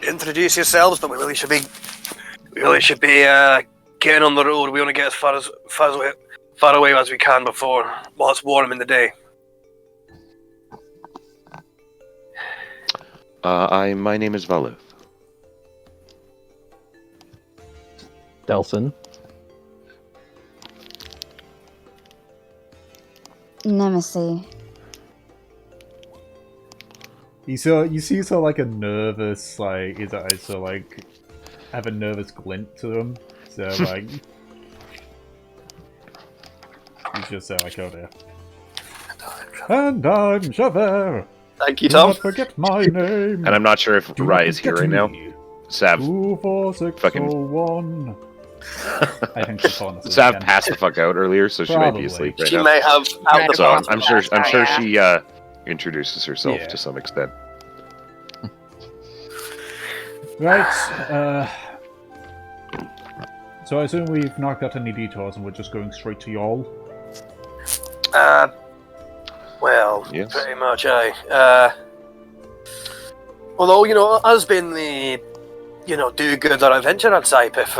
introduce yourselves, but we really should be getting on the road. We want to get as far away as we can while it's warm in the day. my name is Valith. Delson. Nemesis. You see so like a nervous, like his eyes so like have a nervous glint to them. So like He's just like, oh dear. And I'm Javert. Thank you, Do Tom. not forget my name. And I'm not sure if Do Rai not is here forget right now. me. Sav, 24601. I think she's falling asleep Sav again. passed the fuck out earlier, so she might be Probably. asleep right She now. may have out the So bar. I'm sure Yeah. she introduces herself Yeah. to some extent. Right, so I assume we've not got any detours and we're just going straight to y'all. Well, Yes. pretty much, aye. Although, us being the, do-gooder adventurer type, if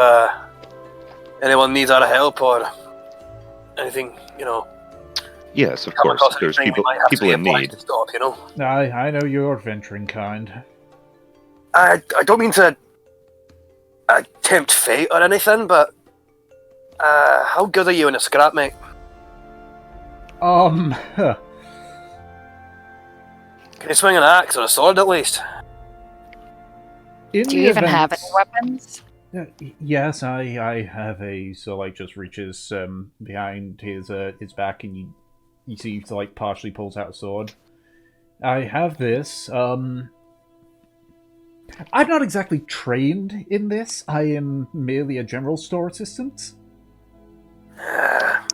anyone needs our help or anything, Yes, of come course. across There's anything, we might have people to in be obliged need. to stop, I know you're adventuring kind. I don't mean to tempt fate or anything, but how good are you in a scrap, mate? Can you swing an axe or a sword at least? In Do the you even have event- any weapons? Yes, I have a. So like, just reaches behind his back, and you see he like partially pulls out a sword. I have this. I'm not exactly trained in this. I am merely a general store assistant.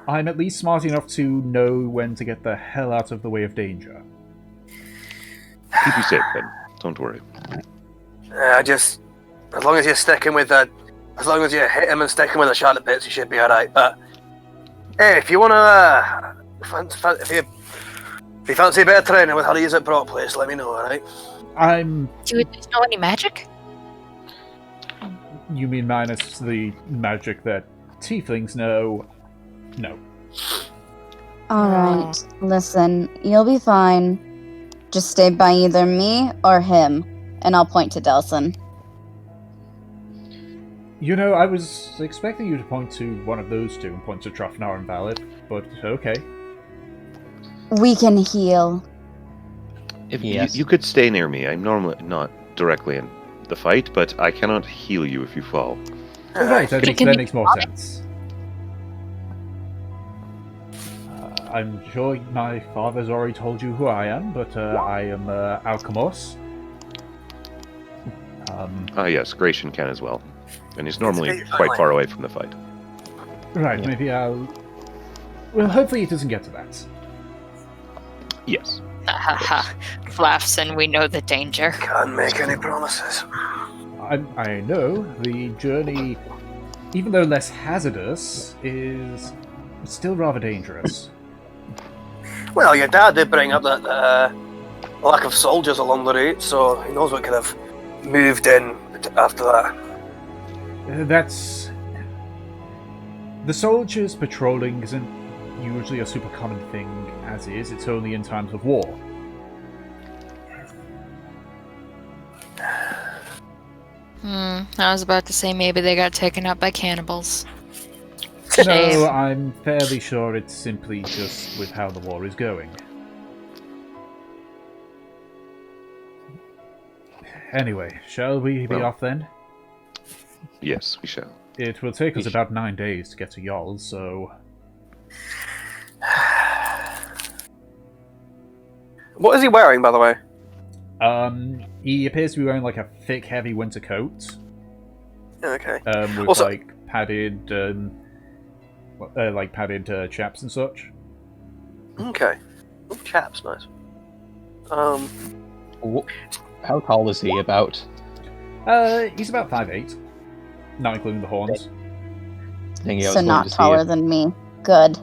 I'm at least smart enough to know when to get the hell out of the way of danger. Keep you safe, then. Don't worry. As long as you're sticking with that, as long as you hit him and stick him with the Charlotte bits, you should be alright. But hey, if you wanna, if you fancy a bit of training with how to use it properly, just let me know, alright? Do you know any magic? You mean minus the magic that tieflings know? No. Alright, listen, you'll be fine. Just stay by either me or him, and I'll point to Delson. I was expecting you to point to one of those two and point to Trofnar and Valid, but okay. We can heal. If Yes. you could stay near me. I'm normally not directly in the fight, but I cannot heal you if you fall. Right, that Can you makes more tell me? sense. I'm sure my father's already told you who I am, but I am Alchemos. Yes, Gratian can as well. And he's normally It's quite far away from the fight. Right, Yeah. maybe I'll... Well, hopefully it doesn't get to that. Yes. Haha. Laughs, and we know the danger. Can't make any promises. I know the journey, even though less hazardous, is still rather dangerous. Well, your dad did bring up that lack of soldiers along the route, so he knows what could have moved in after that. That's... The soldiers patrolling isn't usually a super common thing as is, it's only in times of war. I was about to say maybe they got taken out by cannibals. No, I'm fairly sure it's simply just with how the war is going. Anyway, shall we be Well. off then? Yes, we shall. It will take us about 9 days to get to Yol, so... What is he wearing, by the way? He appears to be wearing like a thick, heavy winter coat, Okay. with Also- padded chaps and such. Okay. Oh, chaps, nice. How tall is he? About? He's about 5'8", not including the horns. Thinking I was So going not to see taller if- than me. Good.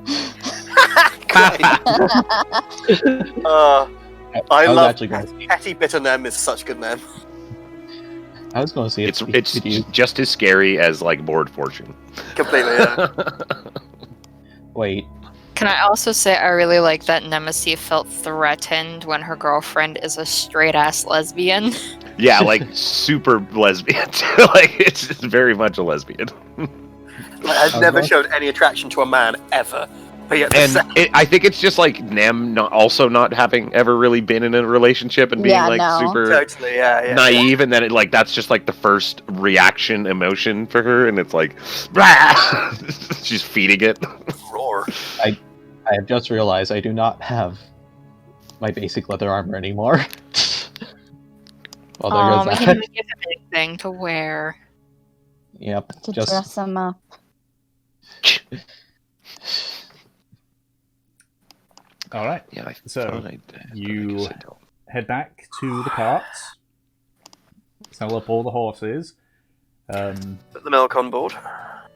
I was love actually going to see. petty bitter nem is such good nem. I was going to see if It's could you just as scary as like board fortune. Completely, yeah. wait. Can I also say I really like that Nemesis felt threatened when her girlfriend is a straight ass lesbian. Yeah, like super lesbian. Like it's very much a lesbian. I've never showed any attraction to a man ever. But yet, And I think it's just like Nem not having ever really been in a relationship and being Yeah, like no. super totally, yeah. naive, and then it like that's just like the first reaction emotion for her, and it's like, "Rah!" She's feeding it. Roar. I have just realized I do not have my basic leather armor anymore. Well, there goes We that. can make it a big thing to wear. Yep, To just dress them up. All right. Yeah, I So, thought I you guess I don't. head back to the carts, sell up all the horses. Put the milk on board.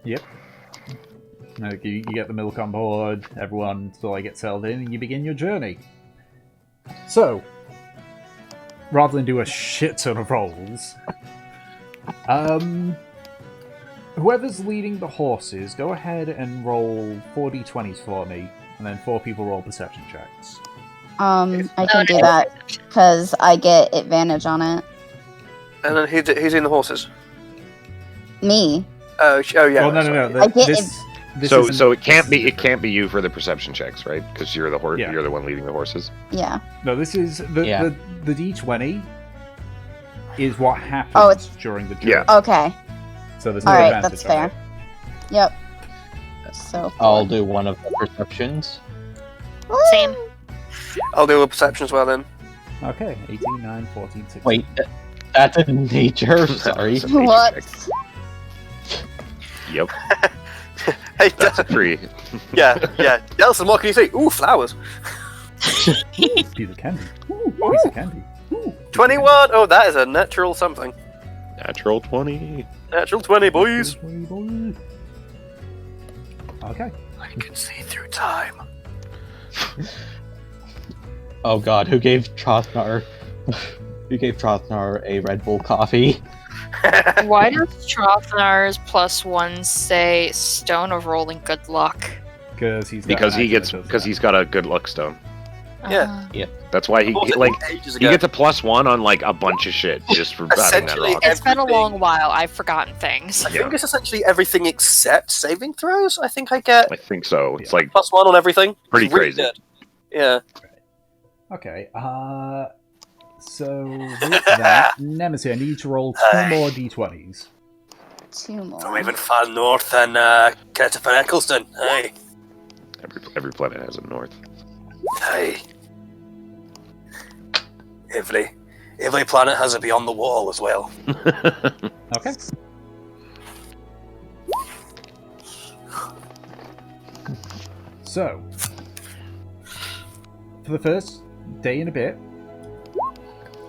Yep. You get the milk on board, everyone sort of gets settled in, and you begin your journey. So, rather than do a shit ton of rolls, whoever's leading the horses, go ahead and roll 4d20s for me, and then 4 people roll perception checks. I can do that because I get advantage on it. And then who's in the horses? Me. Oh yeah. Well, no. I get This So isn't- it can't be you for the perception checks, right? Because you're the horse. Yeah. You're the one leading the horses. Yeah. No, this is the Yeah. the D20 is what happens Oh, it's- during the journey. Yeah. Okay. So there's no All right, advantage that's on fair. it. Yep. So. I'll do one of the perceptions. Same. I'll do a perception as well then. Okay, 18, 9, 14, 16. Wait, that's a nature. Sorry. That's a nature What? check. Yep, Hey, that's a tree. yeah. Nelson, what can you see? Ooh, flowers. Piece of candy. Ooh, piece of candy. Ooh, 21. Oh, that is a natural something. Natural 20. Natural 20, boys. Okay. I can see through time. Oh god, who gave Trothnar a Red Bull coffee? Why does Trothnar's +1 say Stone of Rolling Good Luck? Because he's Because he's got a good luck stone. Yeah. That's why he Ages he ago. gets a +1 on like a bunch of shit just for having that Essentially, rock. It's been a Everything. long while. I've forgotten things. I think it's essentially everything except saving throws. I think I get I think so. It's Yeah. like +1 on everything. Pretty It's really crazy. good. Yeah. Okay, so with that, Nemesis, I need you to roll 2 more d20s. 2 more. From even far north than Ketchup and Eccleston. Hey. every planet has a north. Hey. Every planet has a beyond the wall as well. Okay. So, for the first day and a bit,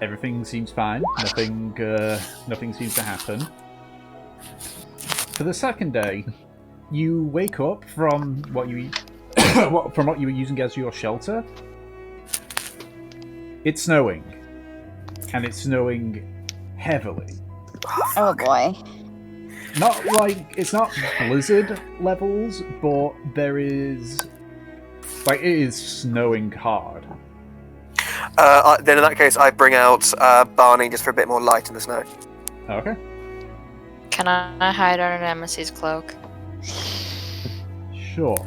everything seems fine. Nothing seems to happen. For the second day, you wake up from what you from what you were using as your shelter. It's snowing, and it's snowing heavily. Oh boy. Not like it's not blizzard levels, but there is it is snowing hard. Then in that case, I bring out Barney just for a bit more light in the snow. Okay. Can I hide under Nemesis's cloak? Sure.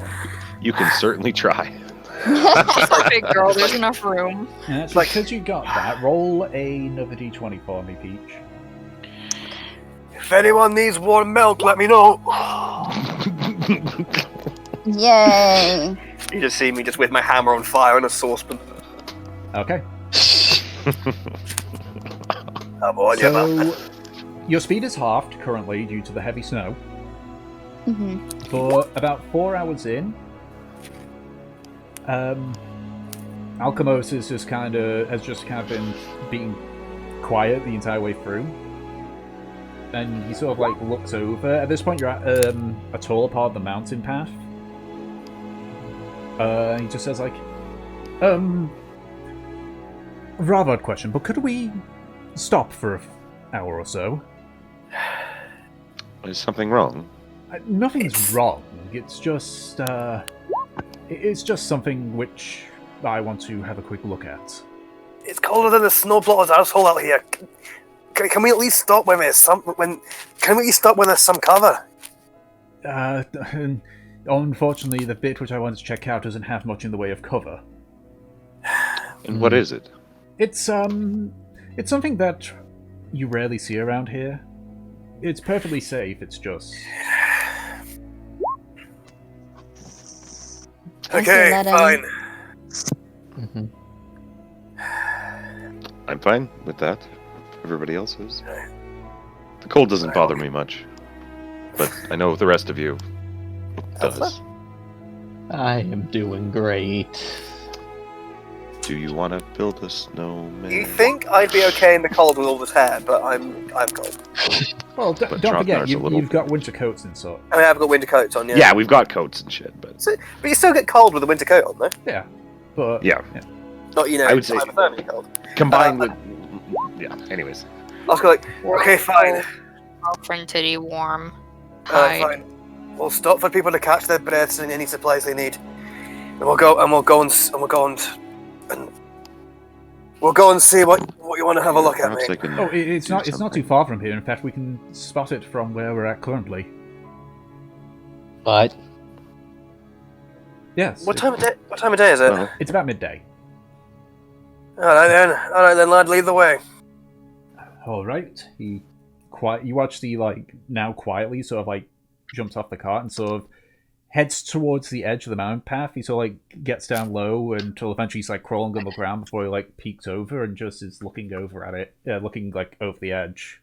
You can certainly try. It's a big girl. There's enough room. And actually, because you got that, roll another d20 for me, Peach. If anyone needs warm milk, let me know. Yay. You just see me just with my hammer on fire and a saucepan. Okay. I'm on you, man. So, your speed is halved currently due to the heavy snow. hmm But about 4 hours in, Alchemos has just kind of been being quiet the entire way through, and he sort of like looks over. At this point, you're at a taller part of the mountain path. He just says like, rather odd question, but could we stop for an hour or so? Is something wrong? Nothing's wrong. It's just something which I want to have a quick look at. It's colder than the snowblotter's asshole out here. Can we at least stop when there's some when there's some cover? Unfortunately, the bit which I wanted to check out doesn't have much in the way of cover. And what is it? It's something that you rarely see around here. It's perfectly safe. It's just Okay, let him- fine. Mhm. I'm fine with that. Everybody else is. The cold doesn't bother me much, but I know the rest of you it does. I am doing great. Do you want to build a snowman? You think I'd be okay in the cold with all this hair, but I'm cold. Well, But don't forget, Trothnar's a little you've got winter coats and so. I mean, I've got winter coats on, yeah. Yeah, we've got coats and shit, but But you still get cold with a winter coat on, though. Yeah, but yeah, Not, I would say- hypothermically cold. combined with yeah. Anyways, I was like, okay, fine. Girlfriend titty warm. Fine. Hide. We'll stop for people to catch their breaths and any supplies they need. And we'll go and see what you want to have a look at, perhaps mate. I can. oh, it's do not too something. far from here. In fact, we can spot it from where we're at currently. But Yes. What time of day is it? Well, It's about midday. All right then, lad, lead the way. All right. You watch the now quietly sort of jumps off the cart and sort of heads towards the edge of the mountain path. He sort of gets down low until eventually he's crawling on the ground before he peeks over and just is looking over at it, looking over the edge.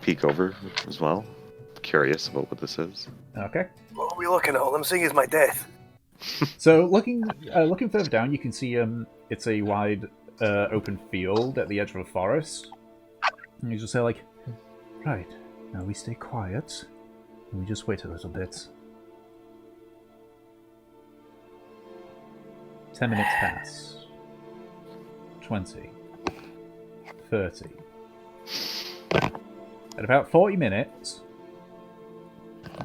peek over as well. Curious about what this is. Okay. What are we looking at? All I'm seeing is my death. So looking further down, you can see it's a wide open field at the edge of a forest. And you just say right, now we stay quiet and we just wait a little bit. 10 minutes pass. 20. 30. At about 40 minutes.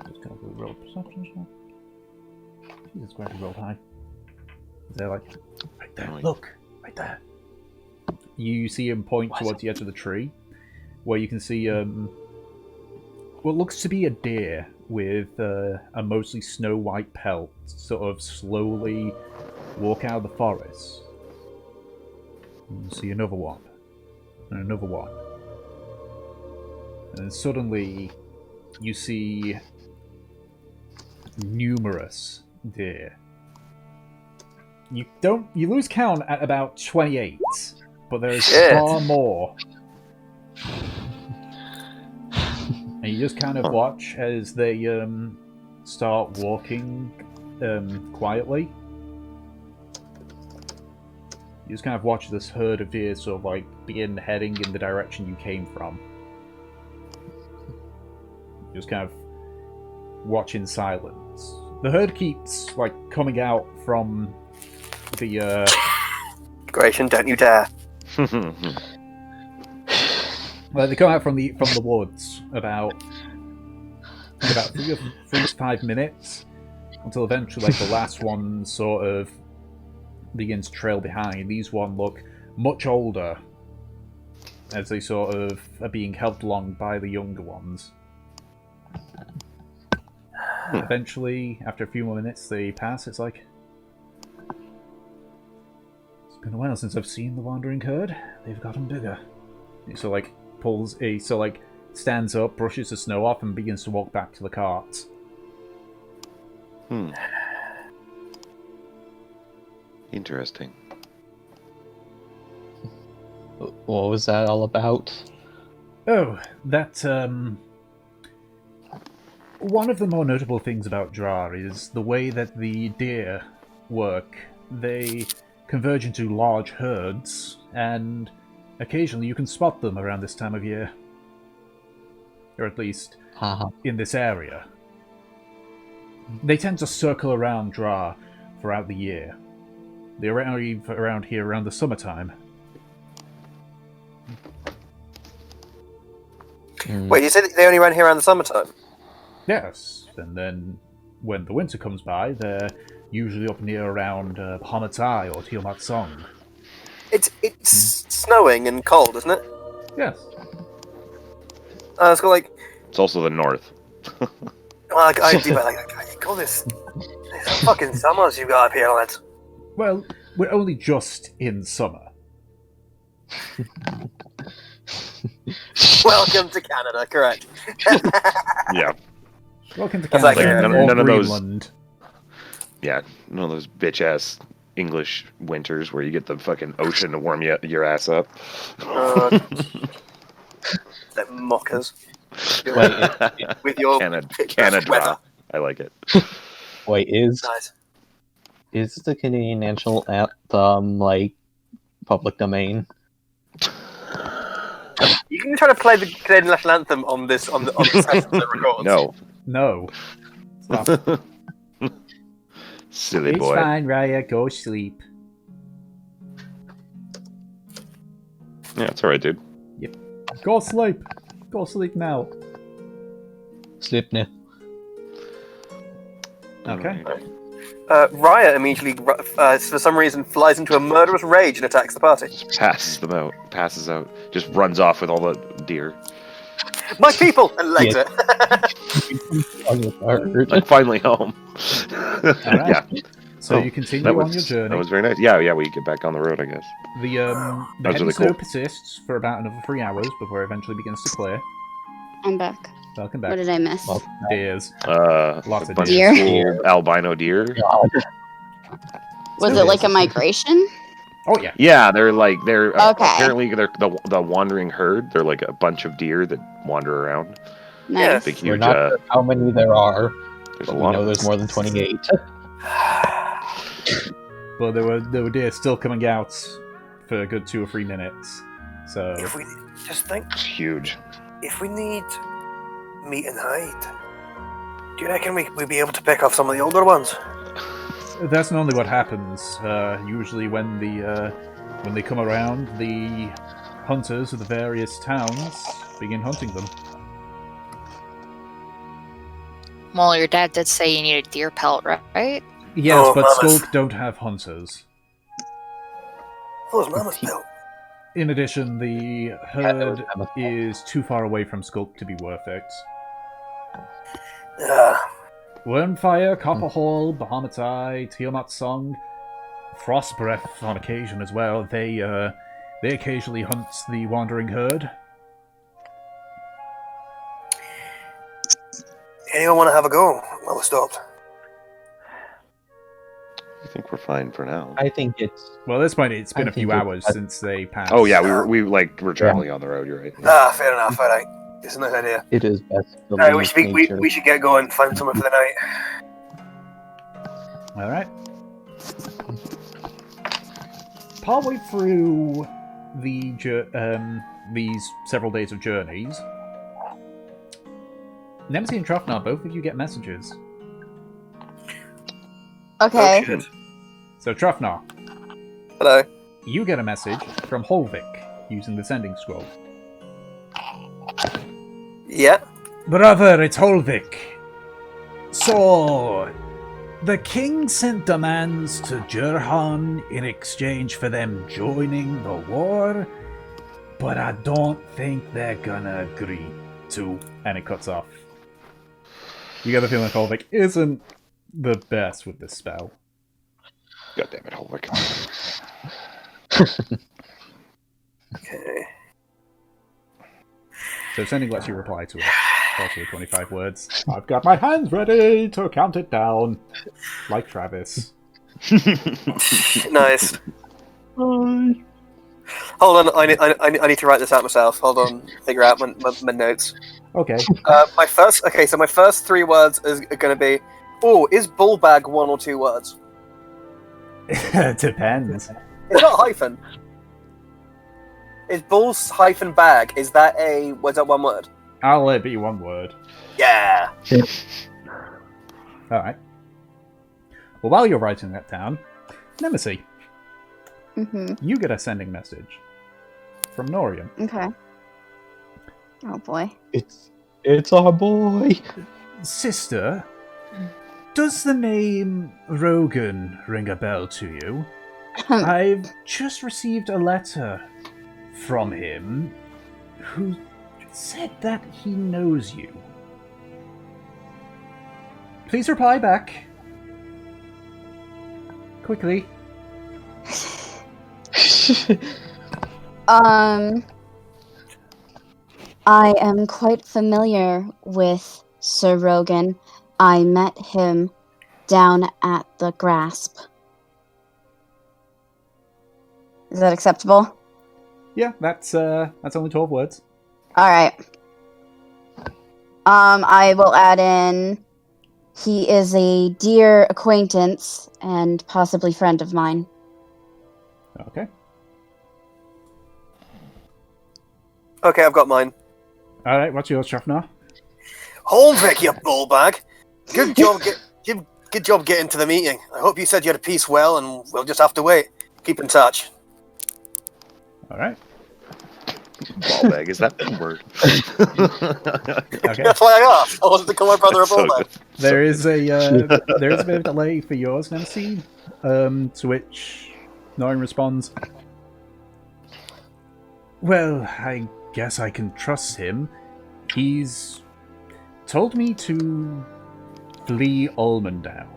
Just gonna roll perception check. Jesus Christ, he rolled high. They're right there, Right. look, right there. You see him point towards the edge of the tree, where you can see what looks to be a deer with a mostly snow white pelt, sort of slowly walk out of the forest. You see another one, and another one. And then suddenly, you see numerous deer. You lose count at about 28, but there is Shit. far more. And you just kind of watch as they start walking quietly. You just kind of watch this herd of deer sort of begin heading in the direction you came from. You just kind of watch in silence. The herd keeps coming out from the Gratian, don't you dare. well, they come out from the woods about 3 to 5 minutes until eventually the last one sort of begins to trail behind. These one look much older as they sort of are being helped along by the younger ones. Eventually, after a few more minutes, they pass. It's it's been a while since I've seen the wandering herd. They've gotten bigger. So stands up, brushes the snow off, and begins to walk back to the cart. Interesting. What was that all about? Oh, that one of the more notable things about Dra is the way that the deer work. They converge into large herds, and occasionally you can spot them around this time of year. Or at least in this area. They tend to circle around Dra throughout the year. They arrive around here around the summertime. Wait, you said they only ran here around the summertime? Yes, and then when the winter comes by, they're usually up near around Hamatai or Tiamat Song. It's snowing and cold, isn't it? Yes. It's got It's also the north. I do call this fucking summers you got up here, lads. Well, we're only just in summer. Welcome to Canada, correct? Yeah. Welcome to That's Canada like or none of those- Greenland. Yeah, none of those bitch ass English winters where you get the fucking ocean to warm your ass up. They're mockers. Wait, With your Canada, pitch weather. Canada. I like it. wait, Nice. is the Canadian national anthem like public domain? You can try to play the Canadian national anthem on the session that records. No. No. Stop. Silly It's boy. fine, Raya. Go sleep. Yeah, it's alright, dude. Go sleep. Go sleep now. Sleep now. Okay. Raya immediately, for some reason, flies into a murderous rage and attacks the party. Just passes out. Just runs off with all the deer. My people! And legs it. I'm finally home. Alright. Yeah. So Oh, you continue that on was, your journey. That was very nice. Yeah, we get back on the road, I guess. The That was heavy really snow cool. persists for about another 3 hours before it eventually begins to clear. I'm back. Welcome What back. did I miss? Well, Deers. A Lots of bunch deer. of cool albino deer. Was it like a migration? Oh yeah. Yeah, they're Okay. apparently they're the wandering herd. They're like a bunch of deer that wander around. Nice. Big We're huge. not sure how many there are, There's but a we lot know of there's them. more than 28. Well, there were deer still coming out for a good 2 or 3 minutes. So If we just think, It's huge. if we need meat and hide, do you reckon we'd be able to pick off some of the older ones? that's normally what happens. Usually when they come around, the hunters of the various towns begin hunting them. Well, your dad did say you need a deer pelt, right? Yes, Oh, but mamas. Skulk don't have hunters. Those mammoth built. In addition, the there was herd mammoth. is too far away from Skulk to be worth it. Wormfire, Copperhall, Bahamut's Eye, Tiamat's Song, Frostbreath on occasion as well. They occasionally hunt the wandering herd. Anyone want to have a go? Well, we're stopped. I think we're fine for now. I think it's Well, at this point, it's been I a few think hours it's- since they passed. Oh yeah, we're traveling on the road. You're right. Fair enough. All right. It's a nice idea. it is best to Alright, leave nature. we should get going. Find somewhere for the night. All right. Partway through these several days of journeys, Nemesis and Trofnar, both of you get messages. Okay. Oh, shit. So Trofnar, Hello. you get a message from Holvik using the sending scroll. Yeah. Brother, it's Holvik. So, the king sent demands to Jurhan in exchange for them joining the war, but I don't think they're gonna agree to. And it cuts off. You get the feeling Holvik isn't the best with this spell. God damn it, Holwick. Okay. So sending lets you reply to it. Also 25 words. I've got my hands ready to count it down. Like Travis. Nice. Hold on, I need to write this out myself. Hold on, figure out my notes. Okay. My first 3 words is going to be, is bullbag 1 or 2 words? Depends. It's not a hyphen. Is bulls hyphen bag, was that 1 word? I'll let it be 1 word. Yeah. Alright. Well, while you're writing that down, Nemesis, you get a sending message from Norian. Okay. Oh boy. It's our boy. Sister, does the name Rogan ring a bell to you? I've just received a letter from him who said that he knows you. Please reply back. Quickly. I am quite familiar with Sir Rogan. I met him down at the grasp. Is that acceptable? Yeah, that's only 12 words. All right. I will add in. He is a dear acquaintance and possibly friend of mine. Okay. Okay, I've got mine. All right, what's yours, Shrafnar? Hold Vic, you bullbag. Good job, good job getting to the meeting. I hope you said you had a piece well, and we'll just have to wait. Keep in touch. All right. Ball bag, is that the word? Okay. That's why I asked. I wanted to call my brother a So bullbag. good. There is a bit of delay for yours, Nemesis. To which Norrin responds, "Well, I guess I can trust him. He's told me to flee Ulmendale.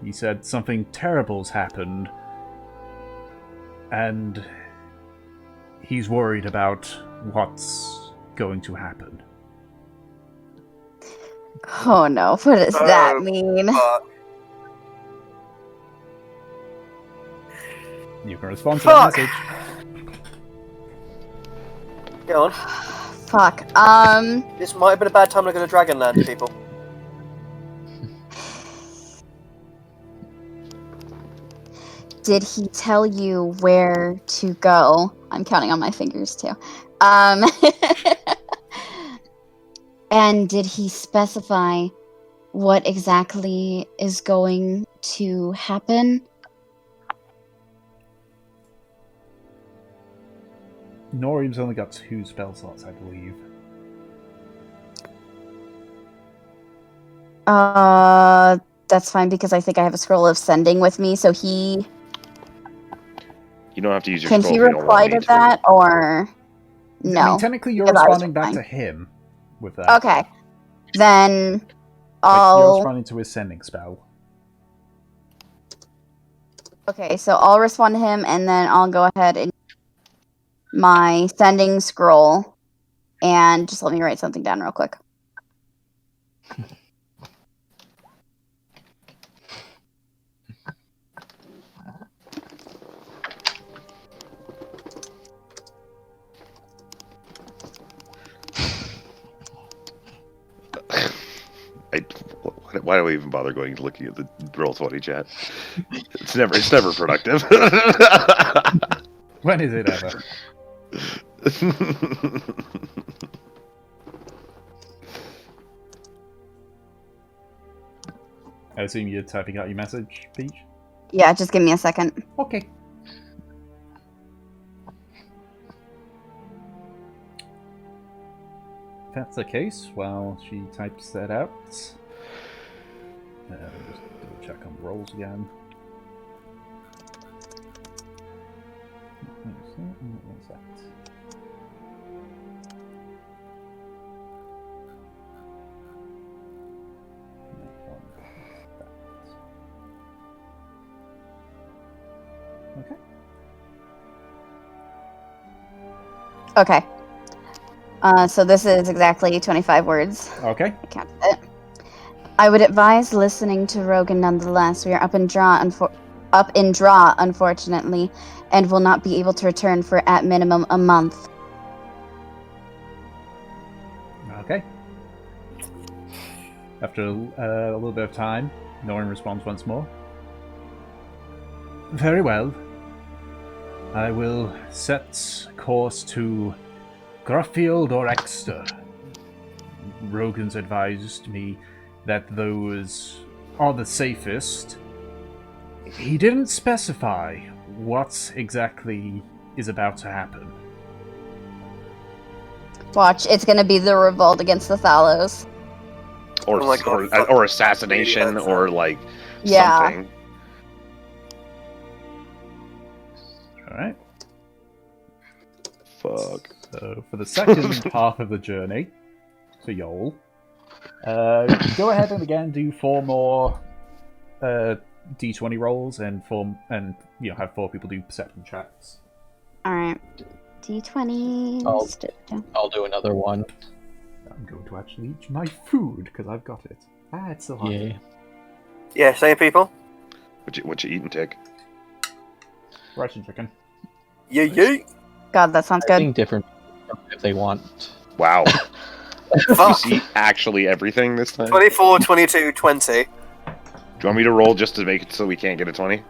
He said something terrible's happened, and he's worried about what's going to happen." Oh no, what does that mean? You can respond to that Fuck. message. Go on. Fuck. This might have been a bad time to go to Dragonland, people. Did he tell you where to go? I'm counting on my fingers too. And did he specify what exactly is going to happen? Norim's only got 2 spell slots, I believe. That's fine because I think I have a scroll of sending with me, so he... You don't have to use your Can scroll he if you don't reply want to me to. that, or... No. I mean, technically you're because I was responding back to replying. him with that. Okay. Then Like, you're I'll... responding to his sending spell. Okay, so I'll respond to him, and then I'll go ahead and my sending scroll, and just let me write something down real quick. Why do we even bother looking at the Roll20 chat? It's never productive. When is it ever? I assume you're typing out your message, Peach? Yeah, just give me a second. Okay. If that's the case, while she types that out, just double check on the rolls again. What was that? Okay. Okay. So this is exactly 25 words. Okay. I counted it. I would advise listening to Rogan nonetheless. We are up in Dra, unfortunately, and will not be able to return for at minimum a month. Okay. After a little bit of time, Norrin responds once more. Very well. I will set course to Gruffield or Exeter. Rogan's advised me that those are the safest. He didn't specify what exactly is about to happen. Watch, it's gonna be the revolt against the Thalos. or, Oh my God, fuck. or assassination, Yeah, or like Yeah. something. Alright. Fuck. So, for the second half of the journey, for Yol, go ahead and again do 4 more d20 rolls and have 4 people do perception checks. Alright. D20. I'll do another one. I'm going to actually eat my food because I've got it. It's still hot. Yeah. Yeah, same people. What you eating, Tick? Rice and chicken. Yeah. God, that sounds I good. think different if they want. Wow. You Fuck. see actually everything this time? 24, 22, 20. Do you want me to roll just to make it so we can't get a 20?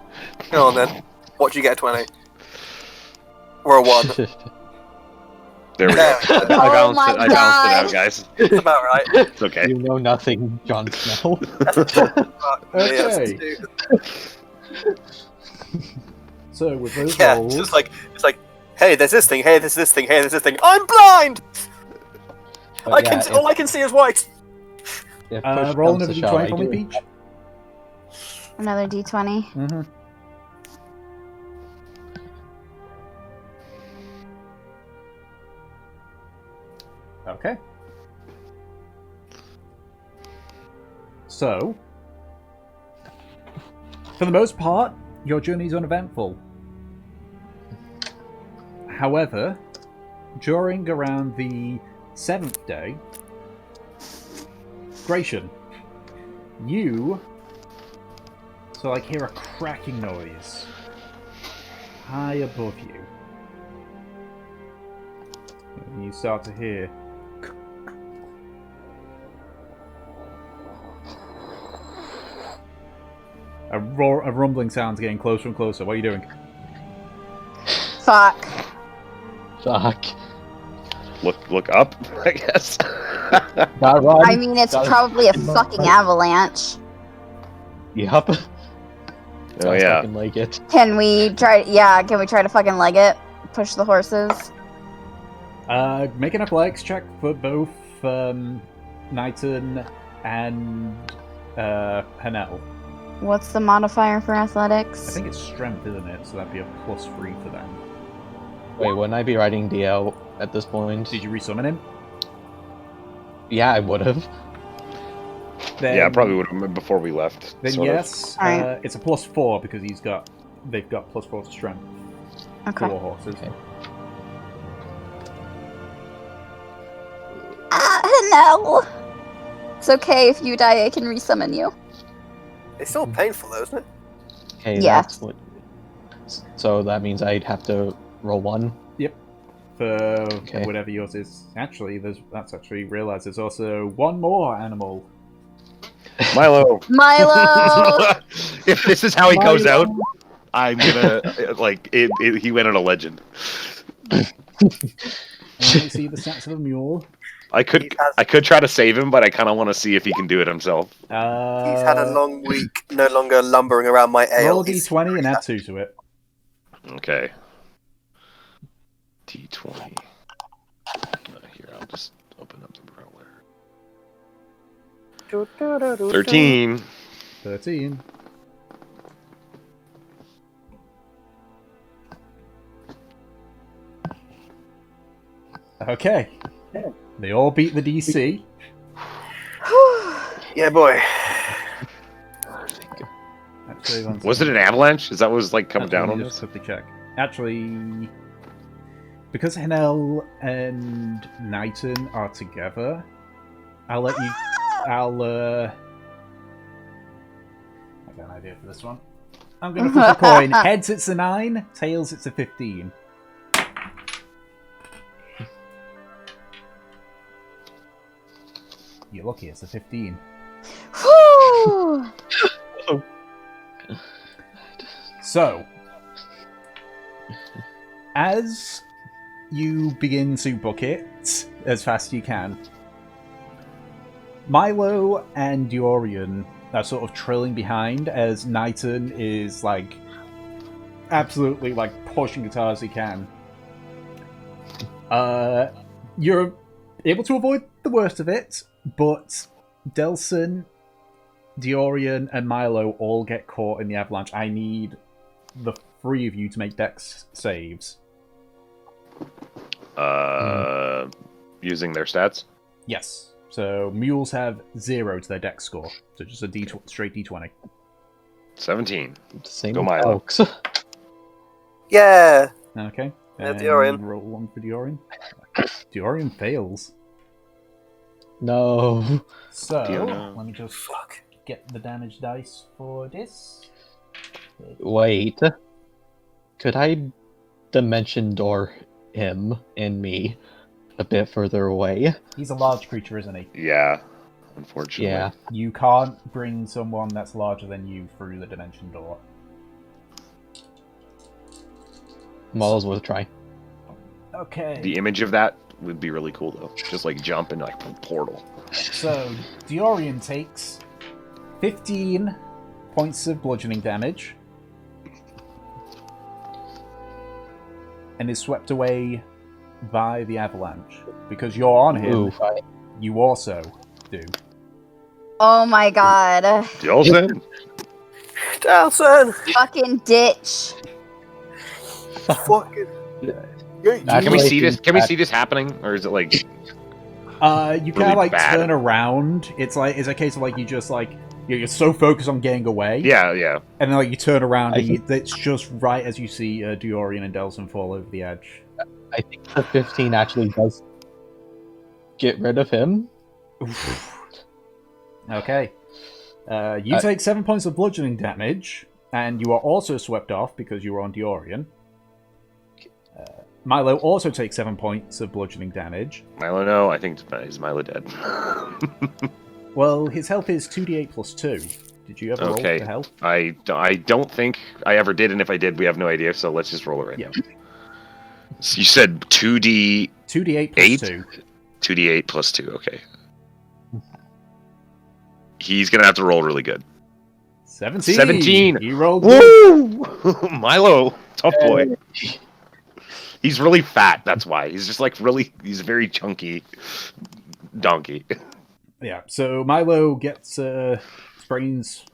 Go on then. Watch you get a 20. Or a 1. There we go. There. I balanced my it. I balanced it God. out, guys. That's about right. It's okay. You know nothing, Jon Snow. Fuck me, that's Okay. stupid. So with those Yeah, rolls, it's like, hey, there's this thing, hey, there's this thing, hey, there's this thing. I'm blind! But yeah, All I can see is white! if push roll comes another to shove, I d20 for me, do- Peach. Another d20. Mm-hmm. Okay. So, for the most part, your journey is uneventful. However, during around the 7th day, Gratian, you hear a cracking noise high above you. And you start to hear a rumbling sound's getting closer and closer. What are you doing? Fuck. Fuck. Look up, I guess. Gotta run. I mean, it's Gotta- probably a fucking avalanche. Yup. Oh yeah. Fucking like it. Can we try? Yeah, can we try to fucking leg it? Push the horses. Make an athletics check for both Knighton and Hanel. What's the modifier for I athletics? think it's strength, isn't it? So that'd be a +3 for them. Wait, wouldn't I be riding DL at this point? Did you resummon him? Yeah, I would have. Then, Yeah, I probably would have before we left. Then sort of. Alright. yes, it's a +4 because they've got +4 to strength. Okay. 4 horses. Okay. No. It's okay if you die. I can resummon you. It's still painful though, isn't it? Okay, Yeah. that's what. So that means I'd have to roll 1. For Okay. whatever yours is. Actually, that's actually realised there's also one more animal. Milo. Milo. If this is how he goes Milo. out, I'm gonna he went on a legend. And you see the stats of a mule. I could try to save him, but I kind of want to see if he can do it himself. He's had a long week, no longer lumbering around my ale. Roll a d20 and add 2 to it. Okay. D20. Here, I'll just open up the browser. 13. 13. Okay. They all beat the DC. Yeah, boy. Actually, one Was it second. an avalanche? Is that what was like coming Actually, down let on me us? just quickly check. Actually, because Henel and Knighton are together, I'll let you. I'll. I got an idea for this one. I'm gonna flip a coin. Heads, it's a 9. Tails, it's a 15. You're lucky. It's a 15. Whew. So, as you begin to book it as fast as you can, Milo and Dorian are sort of trailing behind as Knighton is absolutely pushing as hard as he can. You're able to avoid the worst of it, but Delson, Dorian, and Milo all get caught in the avalanche. I need the 3 of you to make dex saves. Using their stats. Yes. So mules have 0 to their dex score, so just a straight d20. 17. Same Go with Milo. folks. Yeah. Okay. Yeah, And Dorian. roll 1 for Dorian. Dorian fails. No. So, Dear no. let me just Fuck. get the damage dice for this. Wait. Could I dimension door him and me a bit further away? He's a large creature, isn't he? Yeah, unfortunately. Yeah. You can't bring someone that's larger than you through the dimension door. Might as well try. Okay. The image of that would be really cool, though. Just like jump and like portal. So, Diorian takes 15 points of bludgeoning damage and is swept away by the avalanche. Because you're on him, Ooh, fine. you also do. Oh my god. Delson? Delson! Fucking ditch. Fucking. Can we see this? Can we see this happening, or is it like? You kind Really of like bad. turn around. It's a case of like you just like you're so focused on getting away. Yeah, yeah. And then like you turn around I and it's just right as you see Diorian and Delson fall over the edge. I think the 15 actually does get rid of him. Okay. You take 7 points of bludgeoning damage, and you are also swept off because you were on Diorian. Milo also takes 7 points of bludgeoning damage. Milo, no. I think is Milo dead. Well, his health is 2d8 plus 2. Did you ever roll Okay. for health? I don't think I ever did, and if I did, we have no idea. So let's just roll it right Yeah. now. So you said 2d 2d8 plus 8? 2. 2d8 plus 2. Okay. He's gonna have to roll really good. 17! 17! You rolled good. Woo! Milo, tough boy. He's really fat. That's why he's just like really. He's a very chunky donkey. Yeah, so Milo gets sprains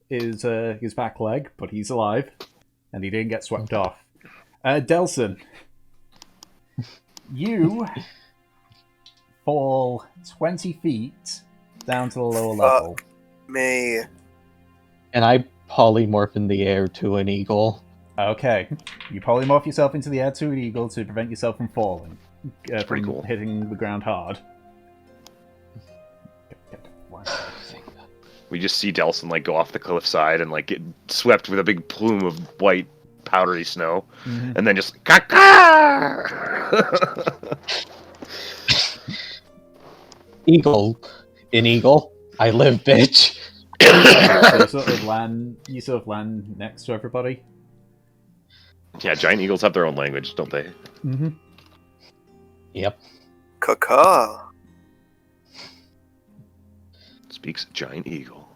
his back leg, but he's alive, and he didn't get swept off. Delson, you fall 20 feet down to the lower level. Me. And I polymorph in the air to an eagle. Okay, you polymorph yourself into the air to an eagle to prevent yourself from falling, Pretty from cool. hitting the ground hard. We just see Delson like go off the cliffside and like get swept with a big plume of white powdery snow, and then just Eagle. An eagle. I live, bitch. So you sort of land next to everybody. Yeah, giant eagles have their own language, don't they? Mm-hmm. Yep. Caca. Speaks a giant eagle.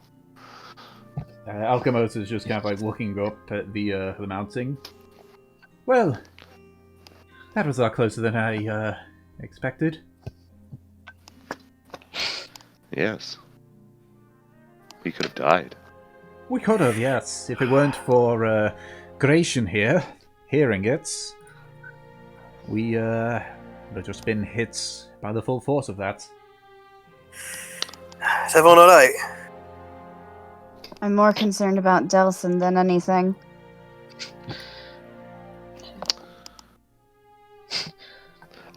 Alchemos is just kind of like looking up at the mounting. Well, that was a lot closer than I expected. Yes. We could have died. We could have, yes, if it weren't for Gratian here, hearing it. We would have just been hit by the full force of that. Is everyone alright? I'm more concerned about Delson than anything.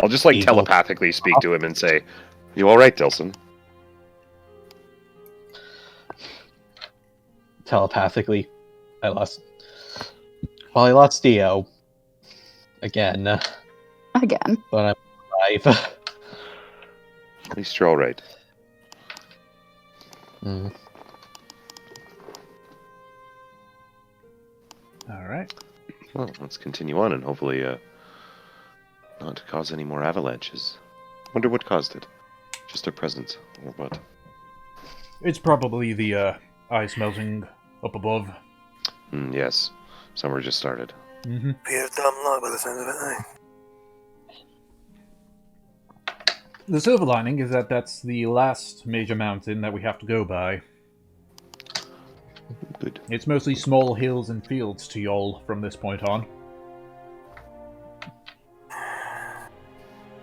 I'll just like Eagle. telepathically speak to him and say, "You all right, Delson?" Telepathically, I lost. Well, I lost Dio. Again. Again. But I'm alive. At least you're all right. Mm. Alright. Well, let's continue on and hopefully not to cause any more avalanches. Wonder what caused it. Just their presence, or what? It's probably the ice melting up above. Yes, summer just started. Mm-hmm. Pure dumb luck by the sound of it, eh? The silver lining is that that's the last major mountain that we have to go by. Good. It's mostly small hills and fields to y'all from this point on.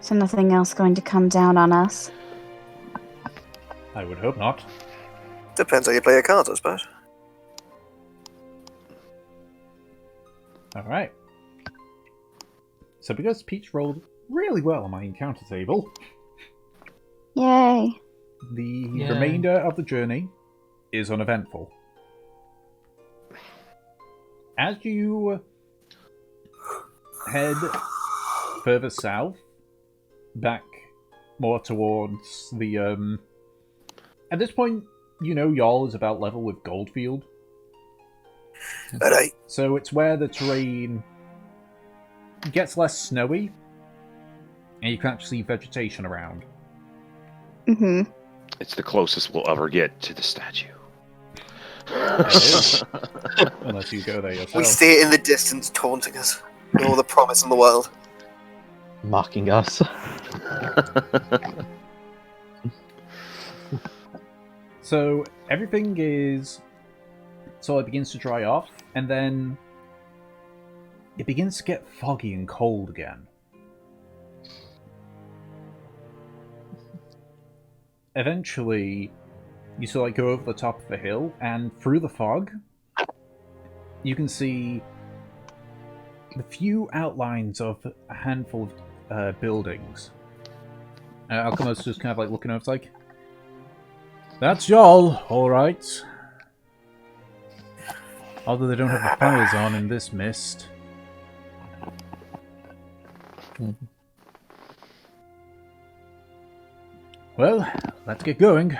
So nothing else going to come down on us. I would hope not. Depends how you play your cards, I suppose. Alright. So because Peach rolled really well on my encounter table, Yay. the Yay. remainder of the journey is uneventful. As you head further south, back more towards the at this point, you know Y'all is about level with Goldfield. Alright. So it's where the terrain gets less snowy, and you can actually see vegetation around. Mm-hmm. It's the closest we'll ever get to the statue. It is. Unless you go there We yourself. see it in the distance, taunting us with all the promise in the world. Mocking us. So everything sort of begins to dry off, and then it begins to get foggy and cold again. Eventually, you sort of go over the top of the hill, and through the fog, you can see the few outlines of a handful of buildings. Alchemist's just kind of like looking over, it's like, that's y'all, alright. Although they don't have the fires on in this mist. Well, let's get going.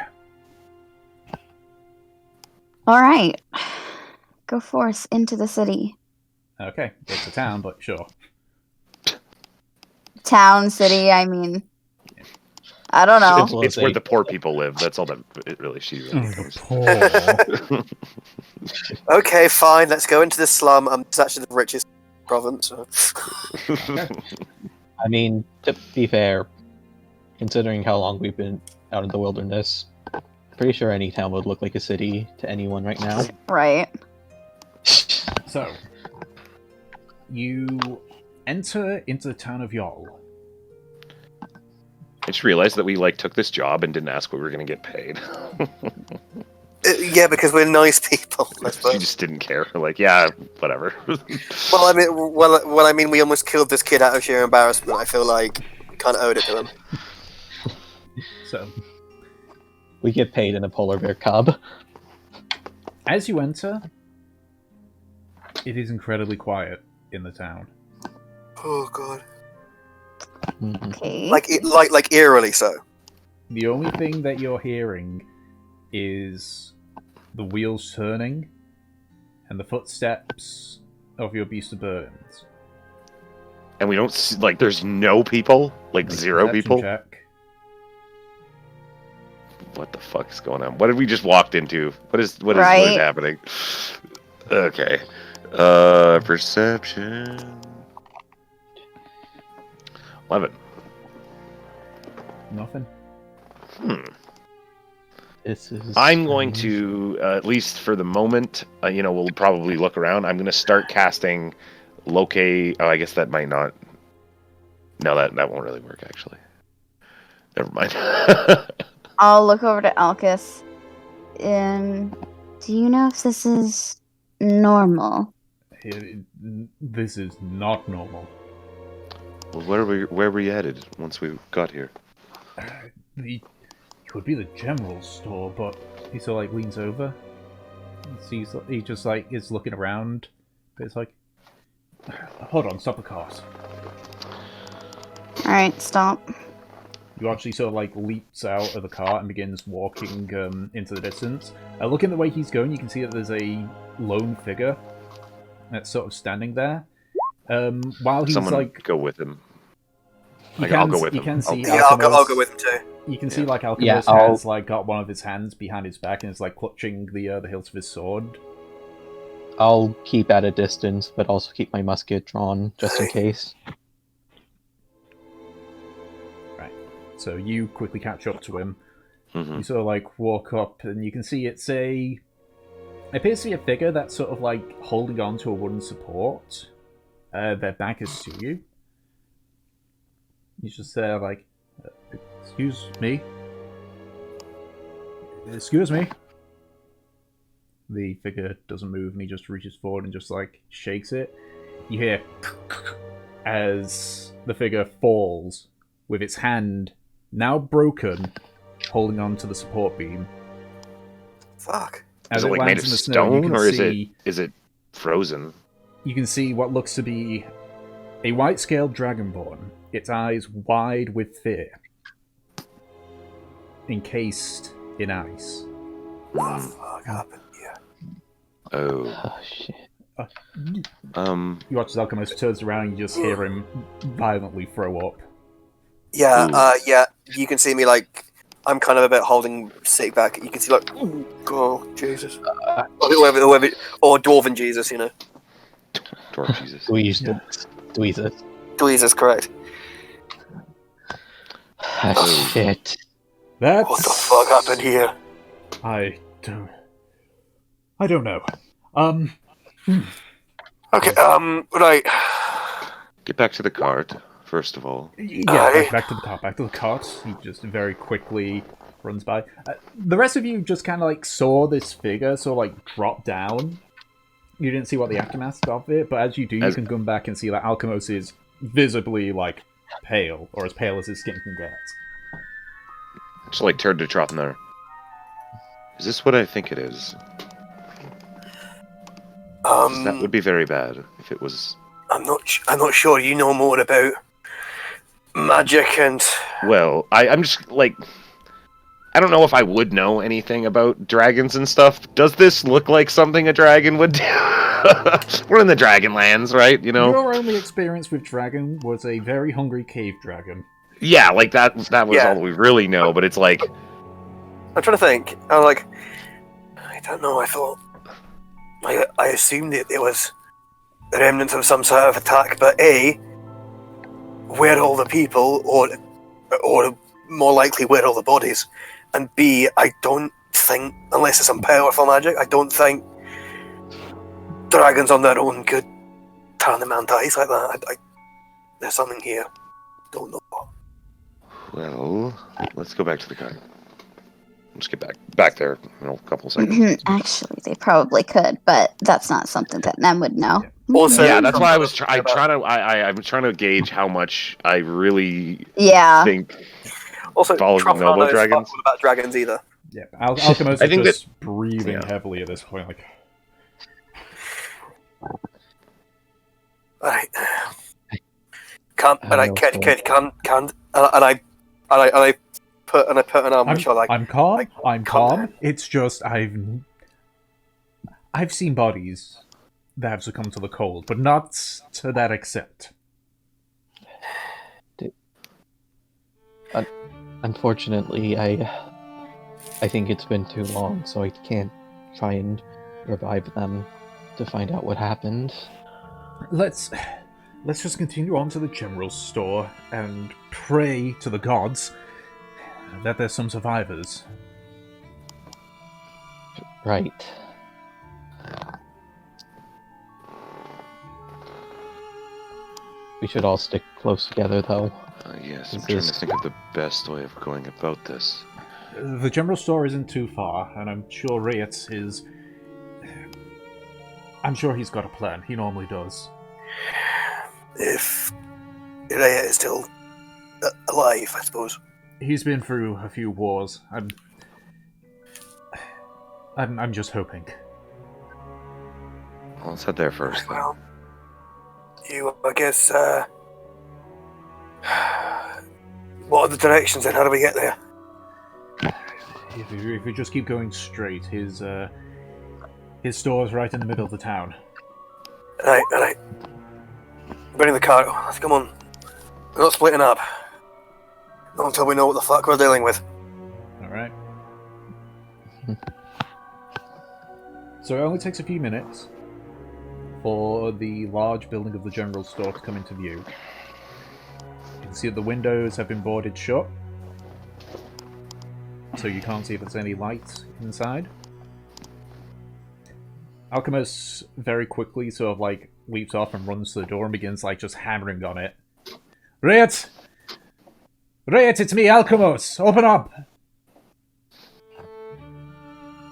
All right. Go forth into the city. Okay, it's a town, but sure. Town, city, I mean... I don't know. It's where the poor people live. That's all that she really knows. Poor. Okay, fine, let's go into the slum. It's actually the richest province. So. I mean, to be fair, considering how long we've been out in the wilderness, pretty sure any town would look like a city to anyone right now. Right. So, you enter into the town of Y'all. I just realized that we took this job and didn't ask what we were going to get paid. Yeah, because we're nice people, I She suppose. just didn't care. Yeah, whatever. Well, I mean, we almost killed this kid out of sheer embarrassment. I feel like we kind of owed it to him. So, We get paid in a polar bear cub. as you enter, it is incredibly quiet in the town. Oh god. Okay. Like eerily so. The only thing that you're hearing is the wheels turning and the footsteps of your beast of burdens. And we don't see, there's no people? Zero Perception people? check. What the fuck is going on? What did we just walked into? What is Right. happening? Okay. Perception. 11. Nothing. This is I'm going strange. to, at least for the moment, we'll probably look around. I'm going to start casting locate. Oh, I guess that might not. No, that won't really work, actually. Never mind. I'll look over to Alcus. Do you know if this is normal? This is not normal. Well, where were you headed once we got here? It would be the general store, but he sort of leans over. Sees he just is looking around. But it's like, hold on, stop the cars. All right, stop. You actually sort of leaps out of the car and begins walking into the distance. Looking the way he's going, you can see that there's a lone figure that's sort of standing there. While he's Someone go with him. you I'll can, go with you him. can see Yeah, I'll Alchemist, go with him too. You can see Yeah. Alchemist Yeah, has got one of his hands behind his back and is clutching the hilt of his sword. I'll keep at a distance, but also keep my musket drawn just in case. Right. So you quickly catch up to him. Mhm. You sort of walk up and you can see it appears to be a figure that's sort of holding on to a wooden support. Their back is to you. He's just there excuse me. Excuse me. The figure doesn't move and he just reaches forward and just shakes it. You hear as the figure falls with its hand now broken holding on to the support beam. Fuck. As Is it like made lands of in the snow, you stone, can or is see it frozen? you can see what looks to be a white-scaled dragonborn, its eyes wide with fear, encased in ice. What the fuck happened here? Oh. Oh shit. You watch as Alchemist turns around and you just hear him violently throw up. Yeah, yeah. You can see me like I'm kind of a bit holding sitting back. You can see like, oh Jesus, whoever, or Dwarven Jesus, you know. Dwarf Jesus. Dweezes, correct. Ah, shit. That's... What the fuck happened here? I don't know. Okay, right. Get back to the cart, first of all. Yeah, back to the cart. He just very quickly runs by. The rest of you just kind of like saw this figure drop down. You didn't see what the aftermath of it, but as you do, you can come back and see that Alchemos is visibly pale, or as pale as his skin can get. Just turn to Trot in there. Is this what I think it is? 'Cause that would be very bad if it was. I'm not sure. You know more about magic and. Well, I'm just I don't know if I would know anything about dragons and stuff. Does this look like something a dragon would do? We're in the Dragonlands, right? You know. Your only experience with dragon was a very hungry cave dragon. Yeah, that was all we really know. But it's I'm trying to think. I don't know. I thought. I assumed it was the remnants of some sort of attack, but A, where are all the people, or more likely, where are all the bodies? And B, I don't think, unless it's some powerful magic, I don't think dragons on their own could turn a man to ice like that. There's something here. Don't know what. Well, let's go back to the car. Let's get back there in a couple of seconds. Actually, they probably could, but that's not something that Nem would know. Also, Yeah, that's why I'm trying to gauge how much I really think. Also, following Truff noble knows dragons. fuck about dragons either. Yeah, Alchemos I is think just breathing heavily at this point. Alright. Can't, and I can't, and I put an arm, which I'm calm. I'm calm. It's just I've seen bodies that have succumbed to the cold, but not to that extent. Unfortunately, I think it's been too long, so I can't try and revive them to find out what happened. Let's just continue on to the general store and pray to the gods that there's some survivors. Right. We should all stick close together, though. Yes, I'm trying to think of the best way of going about this. The general store isn't too far, and I'm sure Riot is... I'm sure he's got a plan. He normally does. If Riot is still alive, I suppose. He's been through a few wars. I'm just hoping. Well, let's head there first, then. Well, I guess, what are the directions and how do we get there? If we just keep going straight, his store's right in the middle of the town. Right. Bring the car. Let's come on. We're not splitting up. Not until we know what the fuck we're dealing with. Alright. So it only takes a few minutes for the large building of the general store to come into view. You can see that the windows have been boarded shut, so you can't see if there's any light inside. Alchemist very quickly leaps off and runs to the door and begins just hammering on it. Riot! Riot, it's me, Alchemos! Open up!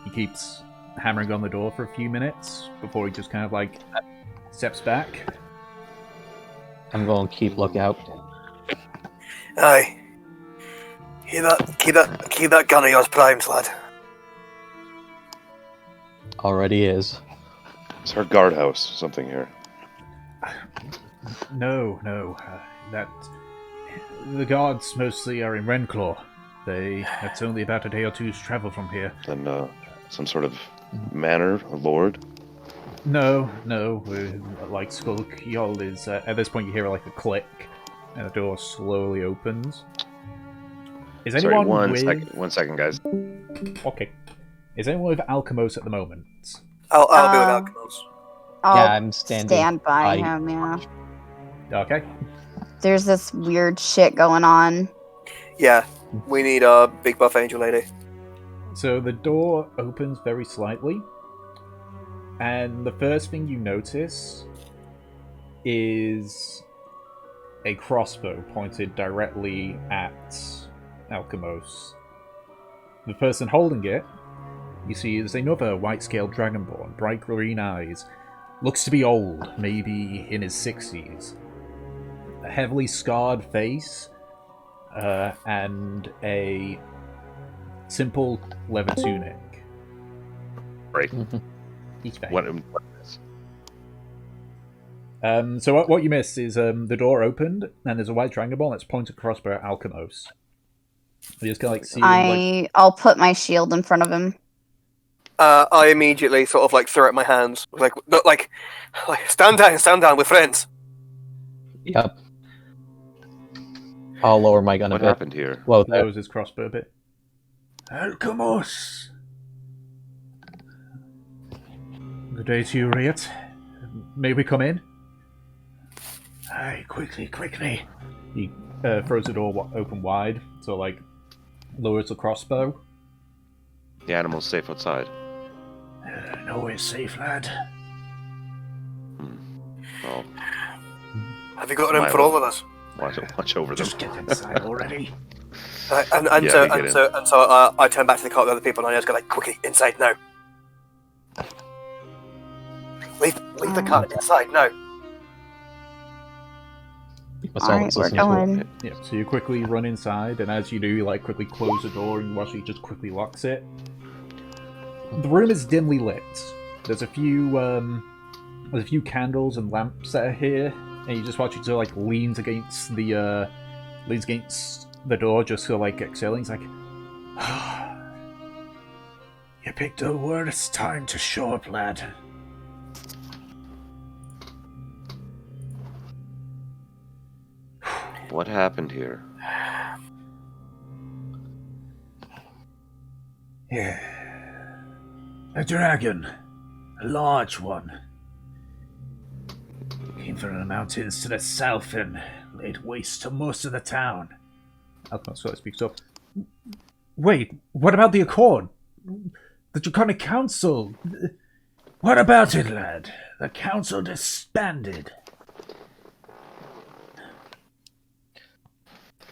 He keeps hammering on the door for a few minutes before he just kind of steps back. I'm going to keep lookout. Aye. Keep that gun of yours primed, lad. Already is. It's our guardhouse, something here. No. That the guards mostly are in Renclaw. That's only about a day or two's travel from here. Then, some sort of manor, a lord? No. Like Skulk, y'all is at this point you hear like a click, and the door slowly opens. Is Sorry, anyone one with... second, guys. Okay. Is anyone with Alchemos at the moment? I'll be with Alchemos. I'll I'm standing stand by by- him, yeah. Okay. There's this weird shit going on. Yeah, we need a big buff angel lady. So the door opens very slightly, and the first thing you notice is a crossbow pointed directly at Alchemos. The person holding it, you see, is another white-scaled dragonborn, bright green eyes. Looks to be old, maybe in his 60s. A heavily scarred face, and a simple leather tunic. Right. Each day. What So what you missed is the door opened, and there's a white dragonborn that's pointed crossbow at Alchemos. You just can see him, I'll put my shield in front of him. I immediately sort of like throw up my hands, like stand down, we're friends. Yep. I'll lower my gun a What bit. happened here? Well, lowers his crossbow a bit. Alchemos! Good day to you, Riot. May we come in? Aye, quickly. He throws the door open wide, so lowers the crossbow. The animal's safe outside. Nowhere's safe, lad. Well, Have you got room for all of us? watch over them. Just get inside already. So I turn back to the cart with other people, and I just go quickly inside now. Leave the cart inside now. Alright, we're going. Yeah, so you quickly run inside, and as you do, you quickly close the door, and watch he just quickly locks it. The room is dimly lit. There's a few candles and lamps that are here, and you just watch it leans against the door, just exhaling. He's like, you picked a worst time to show up, lad. What happened here? Yeah. A dragon. A large one. Came from the mountains to the south and laid waste to most of the town. Alchemist sort of speaks up. Wait, what about the Accord? The Draconic Council? What about it, lad? The council disbanded.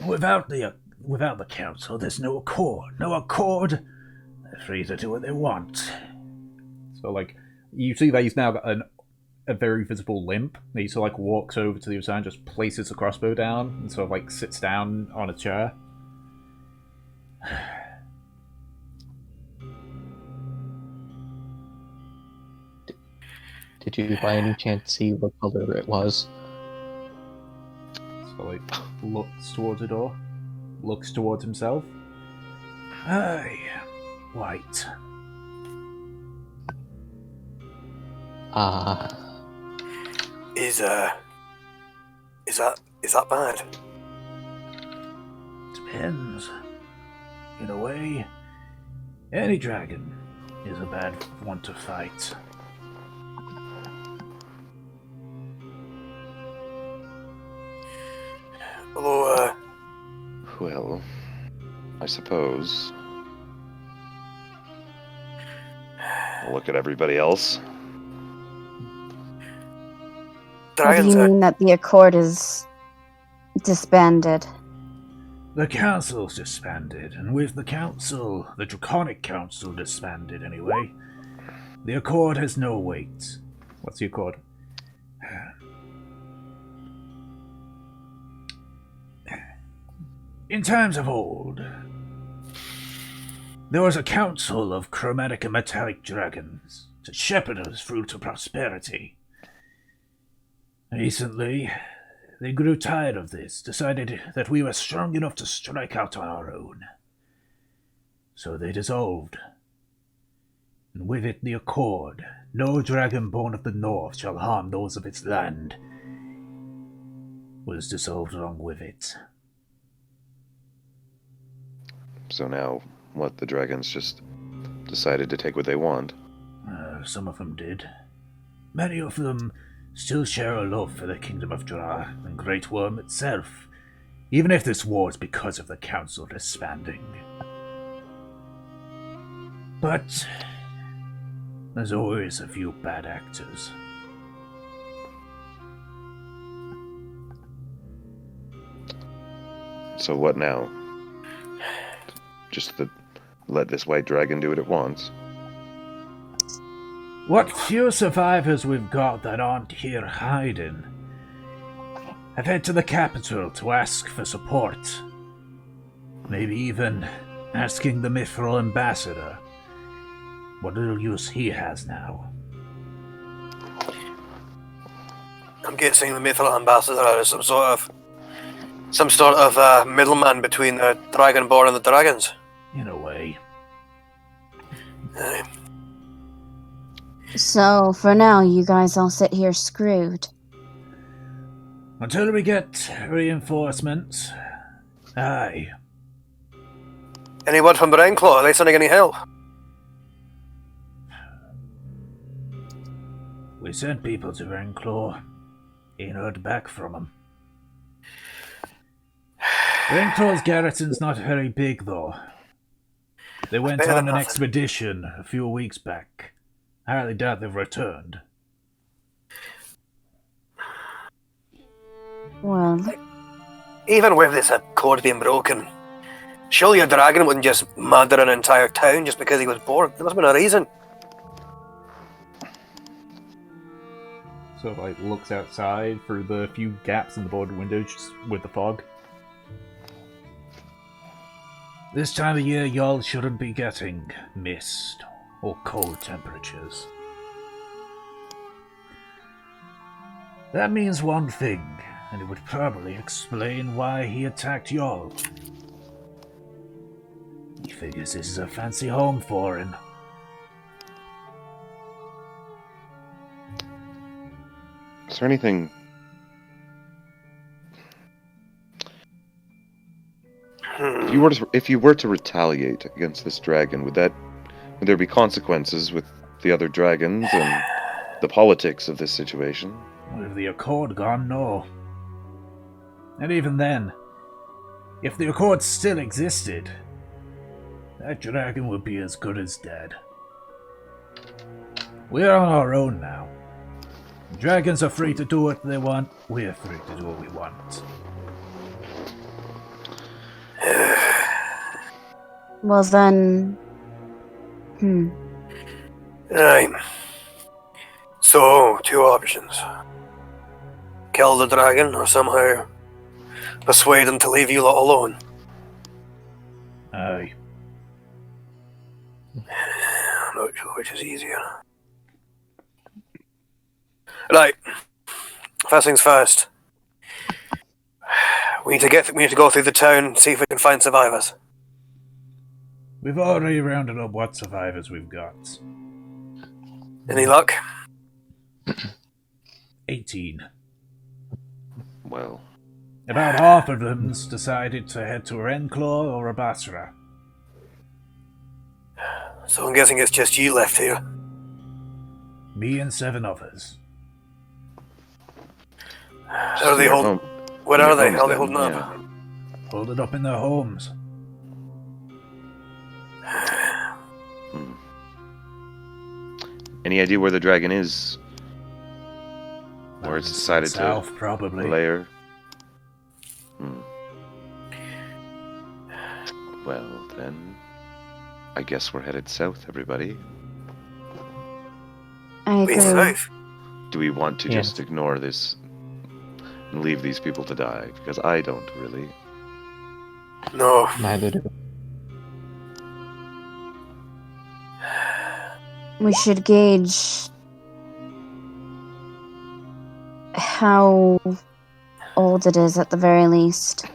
Without the council, there's no accord. No accord. They're free to do what they want. So, you see that he's now got a very visible limp. He sort of walks over to the other side and just places the crossbow down and sort of sits down on a chair. Did you by any chance see what color it was? So looks towards the door, looks towards himself. Aye, white. Is that bad? Depends. In a way, any dragon is a bad one to fight. Although, Well, I suppose. I'll look at everybody else. What do dragons you are... mean that the Accord is disbanded? The council's disbanded, and with the council, the Draconic Council disbanded anyway. The Accord has no weight. What's the Accord? In times of old, there was a council of chromatic and metallic dragons to shepherd us through to prosperity. Recently, they grew tired of this, decided that we were strong enough to strike out on our own. So they dissolved. And with it the accord, no dragon born of the north shall harm those of its land, was dissolved along with it. So now, what, the dragons just decided to take what they want? Some of them did. Many of them still share a love for the Kingdom of Dra and Great Worm itself, even if this war is because of the Council disbanding. But there's always a few bad actors. So what now? Just let this white dragon do what it wants? What few survivors we've got that aren't here hiding have head to the capital to ask for support. Maybe even asking the Mithril ambassador what little use he has now. I'm guessing the Mithril ambassador is some sort of middleman between the Dragonborn and the dragons. In a way. So, for now, you guys all sit here screwed. Until we get reinforcements. Aye. Any word from Brainclaw? Are they sending any help? We sent people to Brainclaw. Ain't heard back from them. Brainclaw's garrison's not very big, though. They went Better than on an nothing. expedition a few weeks back. I highly doubt they've returned. Well, Even with this accord being broken, surely a dragon wouldn't just murder an entire town just because he was bored. There must have been a reason. So it looks outside for the few gaps in the board window just with the fog. This time of year, y'all shouldn't be getting mist or cold temperatures. That means one thing, and it would probably explain why he attacked y'all. He figures this is a fancy home for him. Is there anything... If you were to retaliate against this dragon, would there be consequences with the other dragons and the politics of this situation? With the Accord gone, no. And even then, if the Accord still existed, that dragon would be as good as dead. We're on our own now. Dragons are free to do what they want, we're free to do what we want. well then... Right. So, two options. Kill the dragon or somehow persuade him to leave you lot alone. Aye. I'm not sure which is easier. Right. First things first. We need to go through the town, see if we can find survivors. We've already rounded up what survivors we've got. Any luck? 18. Well, About half of them's decided to head to Renclaw or Abasra. So I'm guessing it's just you left here. Me and 7 others. How are they holding? Where are they? How are they holding up? Yeah. Holding up in their homes. Any idea where the dragon is? Or it's decided South, to probably. lair? Well, then, I guess we're headed south, everybody. I Wait, agree. south. Do we want to Yeah. just ignore this and leave these people to die? Because I don't really. No. Neither do We should gauge how old it is at the very least.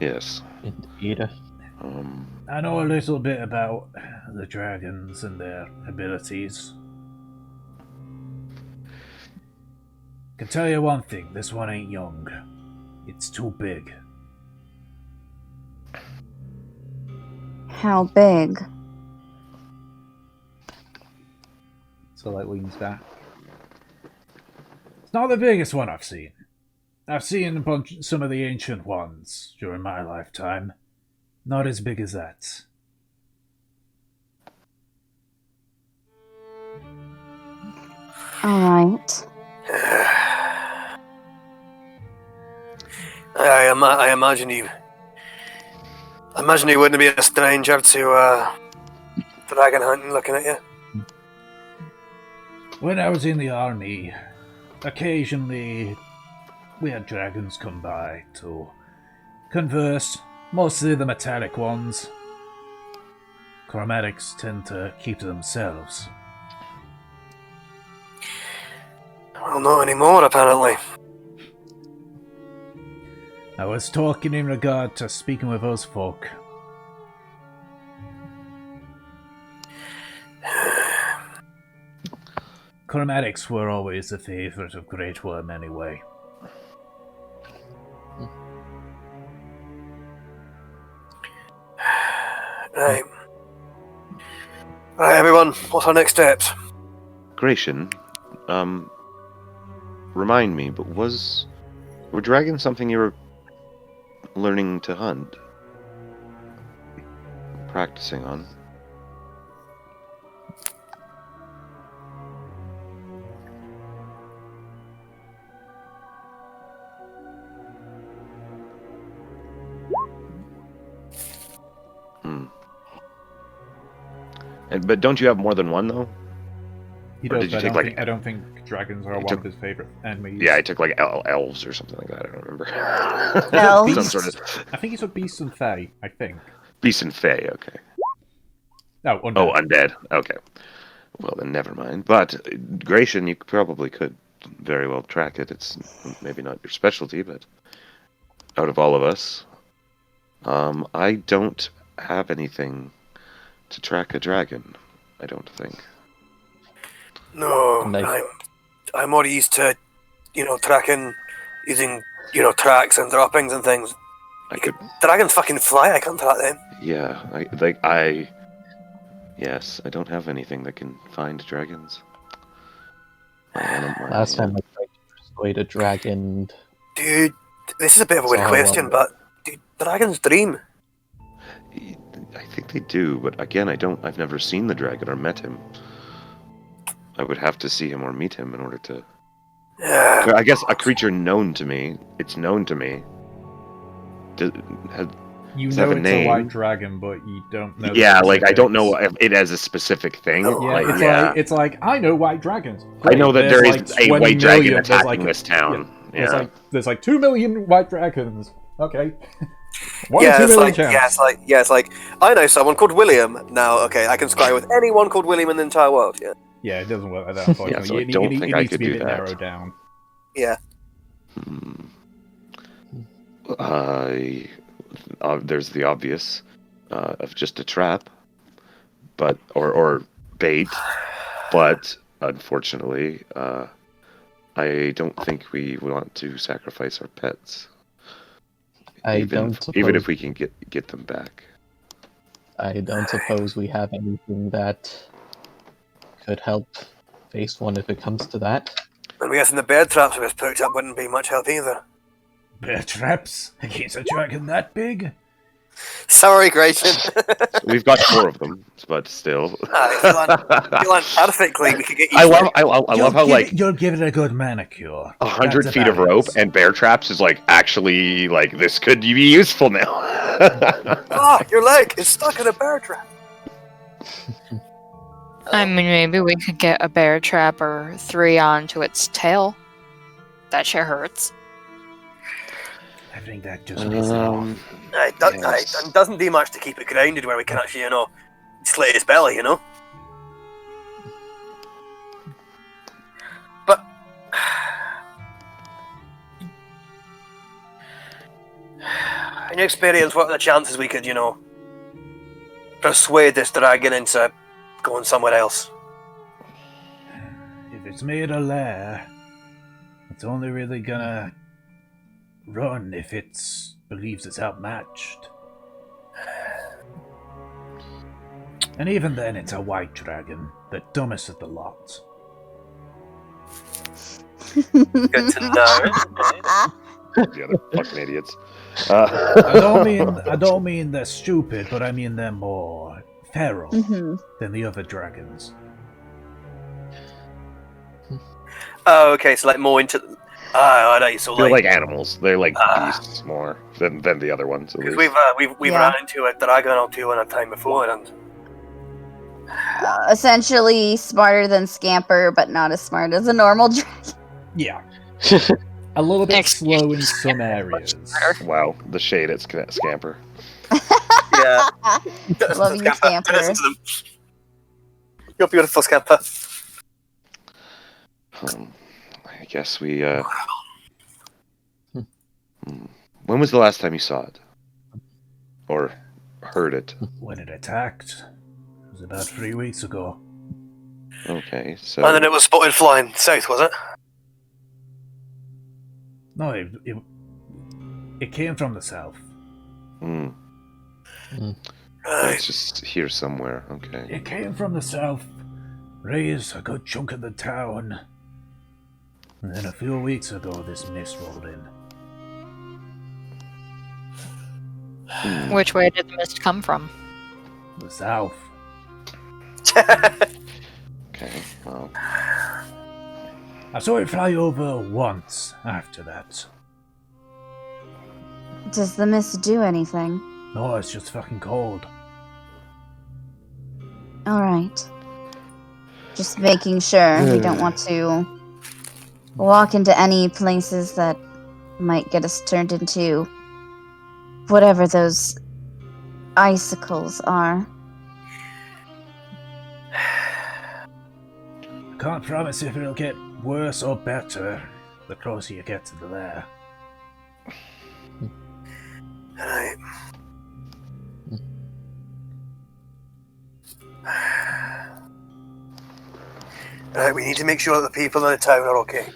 Yes. indeed. I know a little bit about the dragons and their abilities. Can tell you one thing, this one ain't young. It's too big. How big? So leans back. It's not the biggest one I've seen. I've seen some of the ancient ones during my lifetime. Not as big as that. Alright. I imagine you. I imagine you wouldn't be a stranger to dragon hunting. Looking at you. When I was in the army, occasionally we had dragons come by to converse, mostly the metallic ones. Chromatics tend to keep to themselves. Well, not anymore, apparently. I was talking in regard to speaking with us folk. Chromatics were always a favourite of Great Worm anyway. Right. Right, everyone. What's our next steps? Gratian, remind me, but were dragons something you were learning to hunt? Practicing on? But don't you have more than one, though? He Or does, did you but take, I don't think dragons are You one took- of his favourite enemies. Yeah, I took like elves or something like that. I don't remember. Elves? Some sort of I think he took beasts and fae, I think. beast and fae. Okay. No, undead. Oh, undead. Okay. Well, then never mind. But Gratian, you probably could very well track it. It's maybe not your specialty, but out of all of us, I don't have anything to track a dragon. I don't think. No, Nice. I'm more used to, tracking using, tracks and droppings and things. I could. Dragons fucking fly. I can't track them. Yeah, Yes, I don't have anything that can find dragons. Last time I tried to persuade a dragon. Dude, this is a bit of a weird So, question, but do dragons dream? I think they do, but again, I've never seen the dragon or met him. I would have to see him or meet him in order to. Yeah. I guess a creature known to me. It's known to me. You Does it know have a it's a name? white dragon, but you don't know. the Yeah, like I don't know specifics. if it as a specific thing. Oh, Yeah, Like, it's like I know white dragons. I Great, know that there's there is like a 20 white dragon million, there's attacking like- this town. Yeah. There's like 2 million white dragons. Okay. One Yeah, in 2 it's million like, chance. it's like, I know someone called William. Now, okay, I can scry with anyone called William in the entire world. Yeah. Yeah, it doesn't work like that. Unfortunately, so I it, don't it, think it I needs to could be a do bit that. narrowed down. Yeah. There's the obvious of just a trap, but or bait, but unfortunately, I don't think we want to sacrifice our pets. Even if we can get them back. I don't suppose we have anything that could help face one if it comes to that. I'm guessing the bear traps we just picked up wouldn't be much help either. Bear traps against a dragon that big? Sorry, Grayson. We've got 4 of them, but still. If you land perfectly, we could get you. I love how like you'll give it a good manicure. 100 That's feet of about rope it. and bear traps is like actually like this could be useful now. Ah, your leg is stuck in a bear trap. I mean, maybe we could get a bear trap or 3 onto its tail. That shit hurts. I think that just pisses it off. It doesn't do much to keep it grounded where we can actually, slit its belly, But in your experience, what are the chances we could, persuade this dragon into going somewhere else? If it's made a lair, it's only really gonna run if it believes it's outmatched. And even then, it's a white dragon, the dumbest of the lot. Good to know. The other fucking idiots. I don't mean they're stupid, but I mean they're more feral than the other dragons. Oh, okay, so like more into... alright, so They're like animals. They're like beasts more than the other ones. At Because least. we've run into a dragon or two in a time before, and... Essentially smarter than Scamper, but not as smart as a normal dragon. Yeah. A little bit slow in some areas. Wow, the shade at Scamper. Yeah. Love you, Scamper. Listen to them. You're beautiful, Scamper. I guess we. When was the last time you saw it, or heard it? When it attacked, it was about 3 weeks ago. Okay, so. And then it was spotted flying south, was it? No, it came from the south. It's just here somewhere. Okay. It came from the south, raised a good chunk of the town, and then a few weeks ago this mist rolled in. Which way did the mist come from? The south. Okay, well. I saw it fly over once after that. Does the mist do anything? No, it's just fucking cold. Alright. Just making sure we don't want to walk into any places that might get us turned into whatever those icicles are. I can't promise if it'll get worse or better the closer you get to the lair. Right. Right, we need to make sure that the people in the town are okay.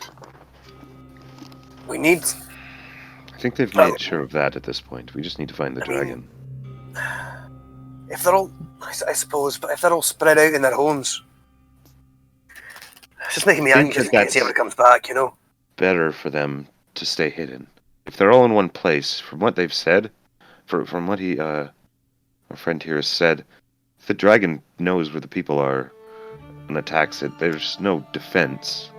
We need... I think they've made sure of that at this point. We just need to find the dragon. If they're all... I suppose, but if they're all spread out in their homes... It's just making me anxious in case he ever comes back, Better for them to stay hidden. If they're all in one place, from what they've said, from what our friend here has said, if the dragon knows where the people are and attacks it, there's no defense.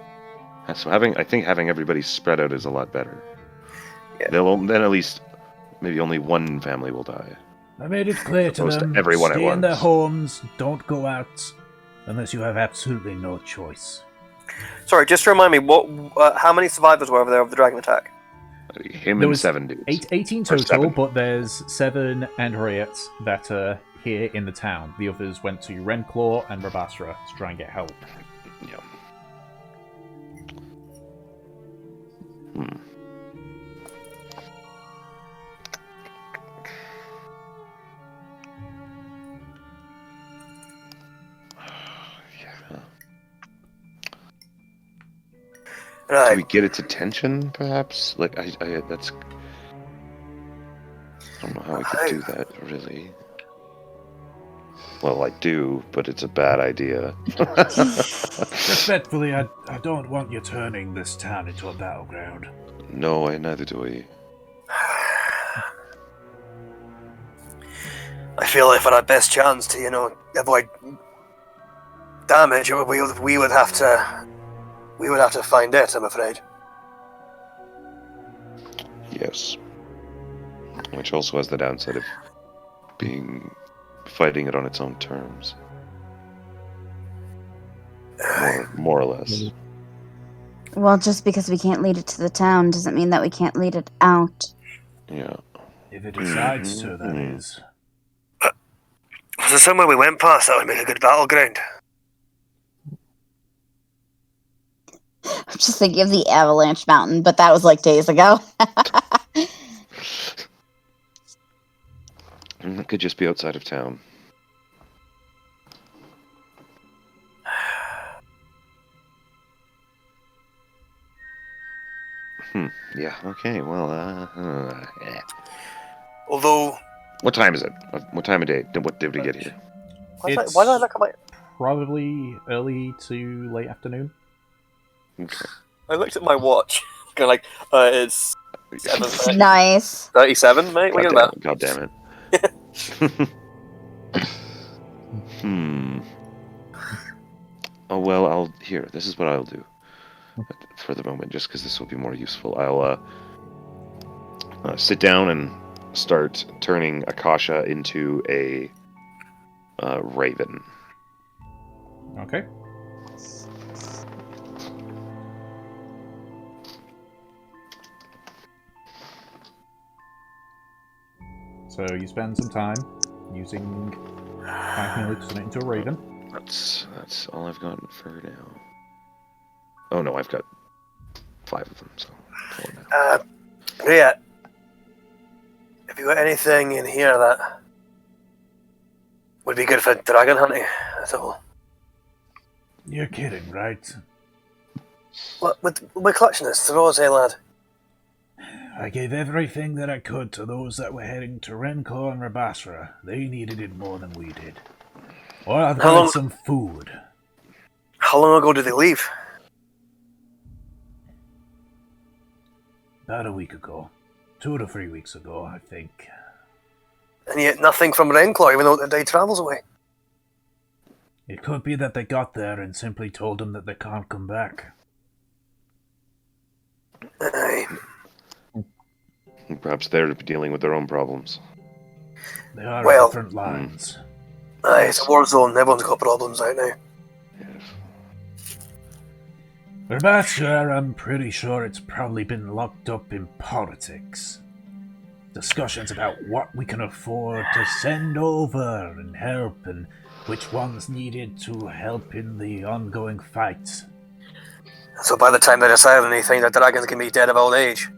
So I think having everybody spread out is a lot better. Yeah. Then at least maybe only one family will die. I made it clear to them, everyone stay at in their once. homes, don't go out, unless you have absolutely no choice. Sorry, just to remind me, how many survivors were over there of the dragon attack? Him There and was 7 dudes. 18 Or total, 7. but there's 7 Andriots that are here in the town. The others went to Renclaw and Rabasra to try and get help. Yeah. Right. Can we get its attention, perhaps? Like, I don't know how I could do that, really. Well, I do, but it's a bad idea. Respectfully, I don't want you turning this town into a battleground. No, neither do we. I feel like for our best chance to, avoid damage, we would have to find it, I'm afraid. Yes. Which also has the downside of fighting it on its own terms. More or less. Well, just because we can't lead it to the town doesn't mean that we can't lead it out. Yeah. If it decides to, that is. Was there somewhere we went past that would make a good battleground? I'm just thinking of the Avalanche Mountain, but that was like days ago. It could just be outside of town. Yeah, okay, well, yeah. Although, What time is it? What time of day? What did we get here? why It's did I look at my? probably early to late afternoon. Okay. I looked at my watch. Kind of like, it's 7:30. Nice. 37, mate. Look at that. God damn it. Oh well, this is what I'll do for the moment, just because this will be more useful. I'll sit down and start turning Akasha into a raven. Okay. So you spend some time using 5 minutes to turn it into a raven. That's all I've got for now. Oh no, I've got 5 of them, so 4 now. Yeah. Have you got anything in here that would be good for dragon hunting at all? You're kidding, right? What, we're clutching this, Rose, lad. I gave everything that I could to those that were heading to Rencor and Rabasra. They needed it more than we did. Well, I've got some food. How long ago did they leave? About a week ago. 2 to 3 weeks ago, I think. And yet nothing from Rencor, even though the day travels away. It could be that they got there and simply told them that they can't come back. Aye. Perhaps they're dealing with their own problems. They are Well, different lines. Aye, it's a war zone. Everyone's got problems right now. Yes. Rabasra, I'm pretty sure it's probably been locked up in politics. Discussions about what we can afford to send over and help, and which ones needed to help in the ongoing fight. So by the time they decide anything, the dragons can be dead of old age.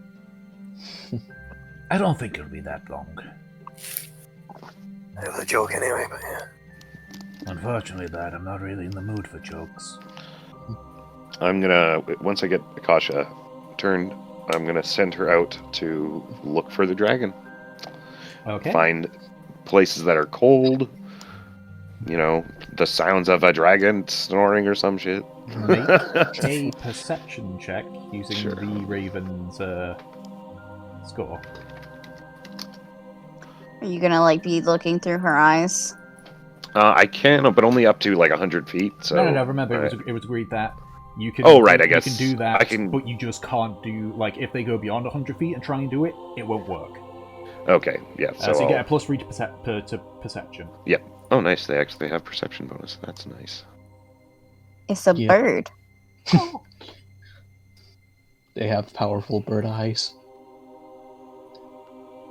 I don't think it'll be that long. It was a joke anyway, but yeah. Unfortunately, Dad, I'm not really in the mood for jokes. I'm gonna, once I get Akasha turned, I'm gonna send her out to look for the dragon. Okay. Find places that are cold. You know, the sounds of a dragon snoring or some shit. Make a perception check using the Raven's score. Are you gonna be looking through her eyes? I can, but only up to 100 feet. So No. Remember, it was agreed that you can. Oh, right. I guess you can do that. I can, but you just can't do if they go beyond 100 feet and try and do it, it won't work. Okay, yeah. So you get a +3 to perception. Yep. Oh, nice. They actually have perception bonus. That's nice. It's a bird. They have powerful bird eyes.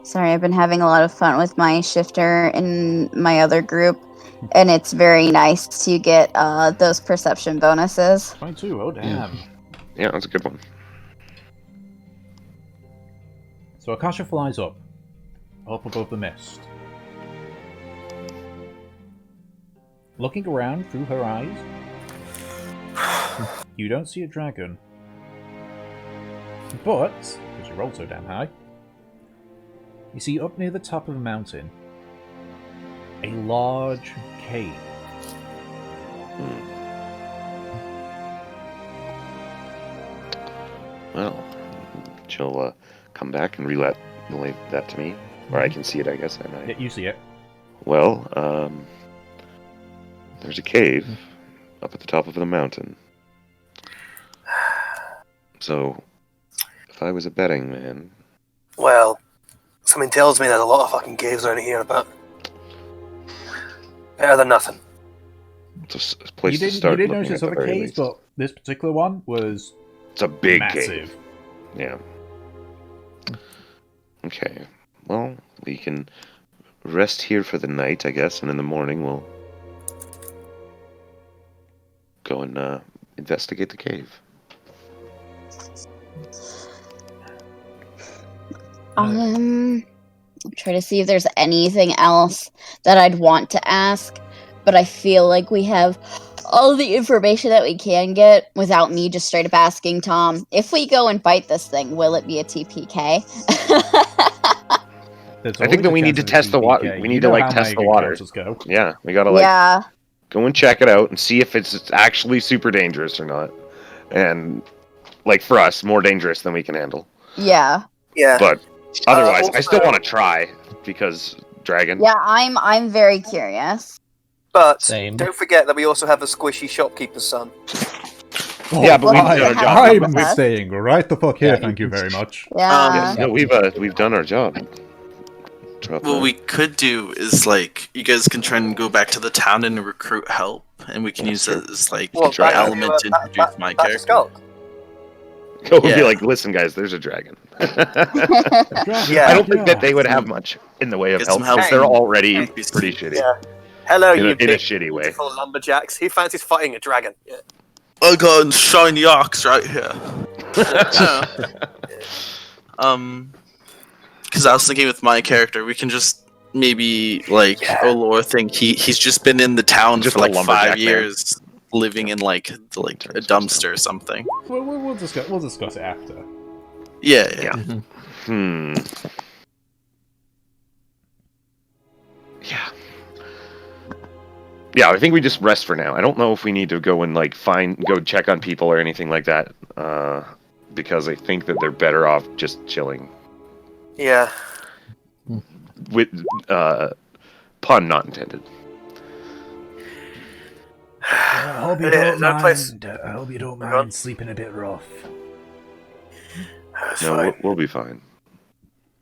Sorry, I've been having a lot of fun with my shifter in my other group, and it's very nice to get those perception bonuses. 22, oh damn. Yeah, that's a good one. So Akasha flies up above the mist. Looking around through her eyes, you don't see a dragon. But, because you rolled so damn high, you see up near the top of a mountain a large cave. Well, she'll come back and relay that to me. Or I can see it, I guess. Yeah, you see it. Well, there's a cave up at the top of the mountain. So, if I was a betting man... Well, something tells me there's a lot of fucking caves around here, but... better than nothing. It's a place to You start did looking notice at the other very caves, least. but this particular one was It's a big massive. cave. Yeah. Okay. Well, we can rest here for the night, I guess, and in the morning we'll go and investigate the cave. Try to see if there's anything else that I'd want to ask, but I feel like we have all the information that we can get without me just straight up asking Tom, if we go and fight this thing, will it be a TPK? I think that we need to test the water. We need to test the water. Go. Yeah, we gotta Yeah. go and check it out and see if it's actually super dangerous or not. And for us, more dangerous than we can handle. Yeah. Yeah. But otherwise, Also- I still want to try because dragon. Yeah, I'm very curious. But Same. don't forget that we also have a squishy shopkeeper's son. Yeah, but we've done our job. I'm staying right the fuck here, Yeah, thank you very much. Yeah. No, we've done our job. What we could do is you guys can try and go back to the town and recruit help, and we can use that as try element to introduce my character. Skull. Go and be Yeah. like, listen, guys, there's a dragon. Yeah. I don't think that they would have much in the way of Get help some help. because they're already NPC. pretty shitty. Yeah. Hello, In you a big, shitty way. beautiful lumberjacks. Who fancies fighting a dragon? Yeah. I got a shiny ox right here. Because I was thinking with my character, we can just maybe Olor think he's just been in the town Just for a lumberjack 5 man. years, living in a dumpster or something. We'll discuss it after. Yeah. Yeah, I think we just rest for now. I don't know if we need to go and go check on people or anything like that, because I think that they're better off just chilling. Yeah. With pun not intended. I hope you Yeah, don't that place- mind. I hope you don't Uh-huh. mind sleeping a bit rough. That's No, fine. we'll be fine.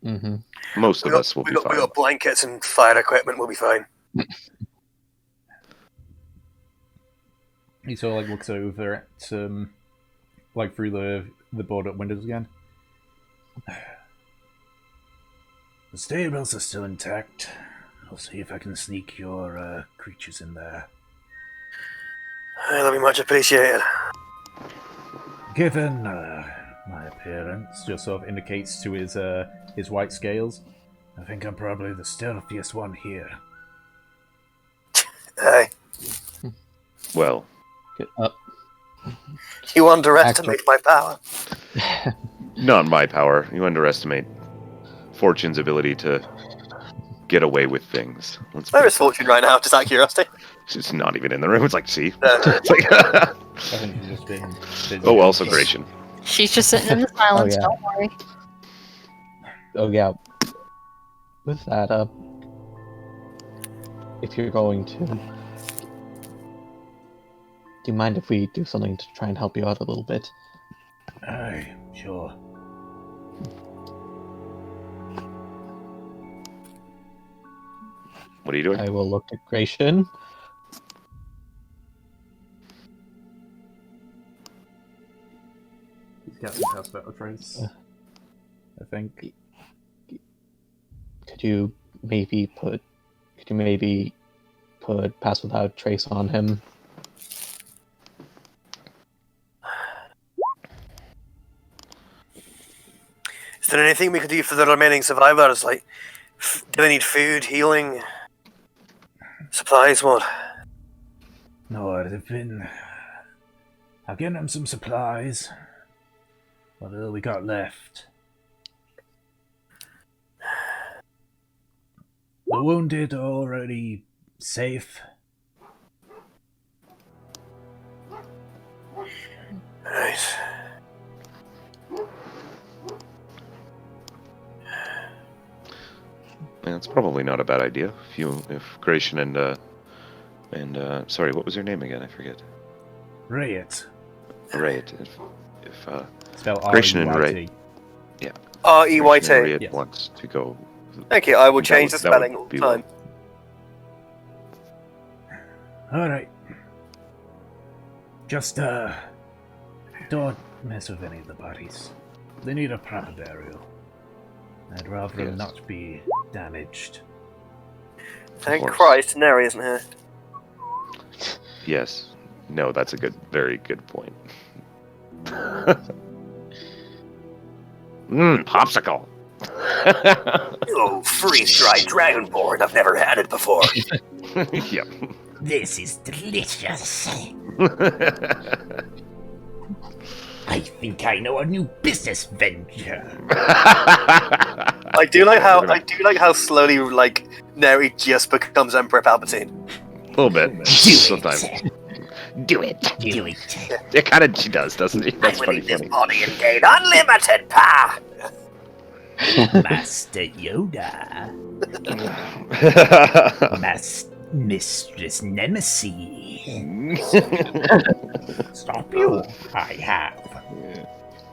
Mm-hmm. Most of us will we be got, fine. We got blankets and fire equipment. We'll be fine. He sort of looks over at through the board up windows again. The stables are still intact. I'll see if I can sneak your creatures in there. That'll be much appreciated. Given my appearance, just sort of indicates to his white scales. I think I'm probably the stealthiest one here. Hey, Well, Get up. you underestimate my power. not my power. You underestimate Fortune's ability to get away with things. Where is Fortune right now? Just out of curiosity. She's not even in the room. It's like, see? No. It's like, I think he's just been busy. oh, also Gratian. She's just sitting in the silence. yeah. Don't worry. Oh yeah. With that, if you're going to, do you mind if we do something to try and help you out a little bit? Aye, sure. What are you doing? I will look at Gratian. He's got some pass battle traits. I think. Could you maybe put pass without trace on him? Is there anything we could do for the remaining survivors? Do they need food, healing, supplies? What? No, I've given him some supplies. What little we got left. The wounded are already safe. Right. Yeah, it's probably not a bad idea. If Gratian and sorry, what was your name again? I forget. Riot. Rayet. If Spelled Gratian and R-E-Y-T. R-E-Y-T. Rayet Yes. wants to go. Thank you. I will That change would- the that would spelling all the be time. Alright. Just, don't mess with any of the bodies. They need a proper burial. I'd rather them Yes. not be damaged. Thank course. Christ, Neri isn't here. Yes. No, that's a very good point. Popsicle. Oh, freeze-dried dragonborn. I've never had it before. Yep. This is delicious. I think I know a new business venture. I do like how slowly like Neri just becomes Emperor Palpatine. A little bit. Sometimes. Do it. It kind of she does, doesn't he? That's funny. This body and gain unlimited power. Master Yoda. Mistress Nemesis. Stop you. I have.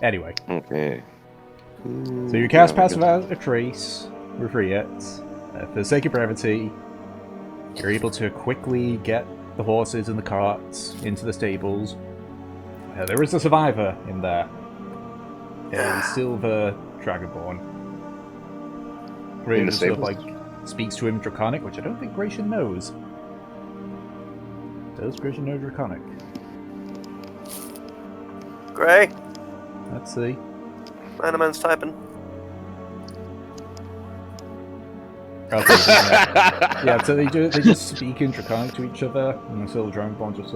Anyway. Okay. So you cast Pass Without a Trace with Riet. For the sake of brevity, you're able to quickly get the horses and the carts into the stables. There is a survivor in there. A silver dragonborn. In the Sort of stables? speaks to him Draconic, which I don't think Gratian knows. Does Gratian know Draconic? Gray, Let's see. Animan's typing. Yeah, so they just speak in Draconic to each other, and the silver dragonborn just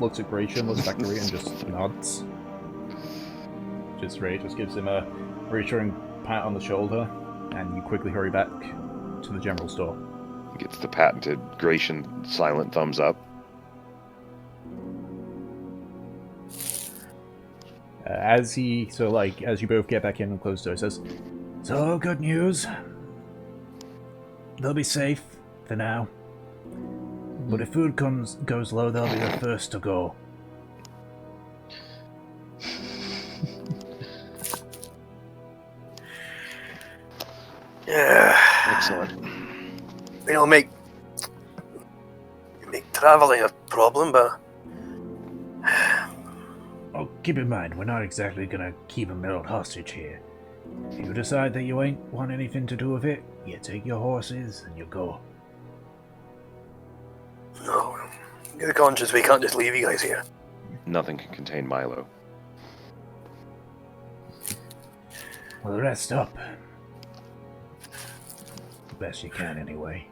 looks at Gratian, looks back to Ray, and just nods. Ray just gives him a reassuring pat on the shoulder, and you quickly hurry back to the general store. Gets the patented Gratian silent thumbs up. As you both get back in and close the door, he says, "So, good news. They'll be safe for now. But if food goes low, they'll be the first to go." Yeah. Excellent. It'll make traveling a problem, but Oh, keep in mind, we're not exactly gonna keep him held hostage here. If you decide that you ain't want anything to do with it, you take your horses and you go. no. Get a conscience, we can't just leave you guys here. Nothing can contain Milo. Well, rest up. The best you can, anyway.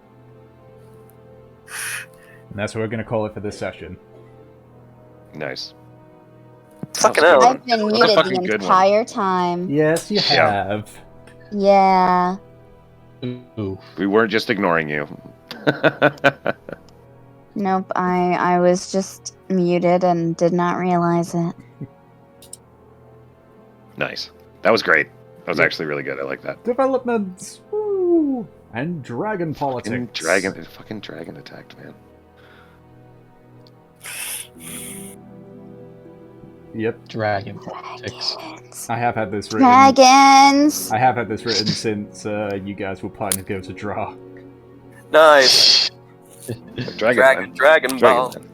And that's what we're gonna call it for this session. Nice. Fucking hell. I've been muted the fucking good one. entire time. Yes, you Yeah. have. Yeah. Ooh. We weren't just ignoring you. Nope, I was just muted and did not realize it. Nice. That was great. That was actually really good. I like that. Developments! Woo! And dragon politics. Fucking dragon attacked, man. Yep, Dragon politics. Dragons. I have had this written. Dragons! I have had this written since you guys were planning to go to Dra. Nice. Dragon Dragon Ball. Man.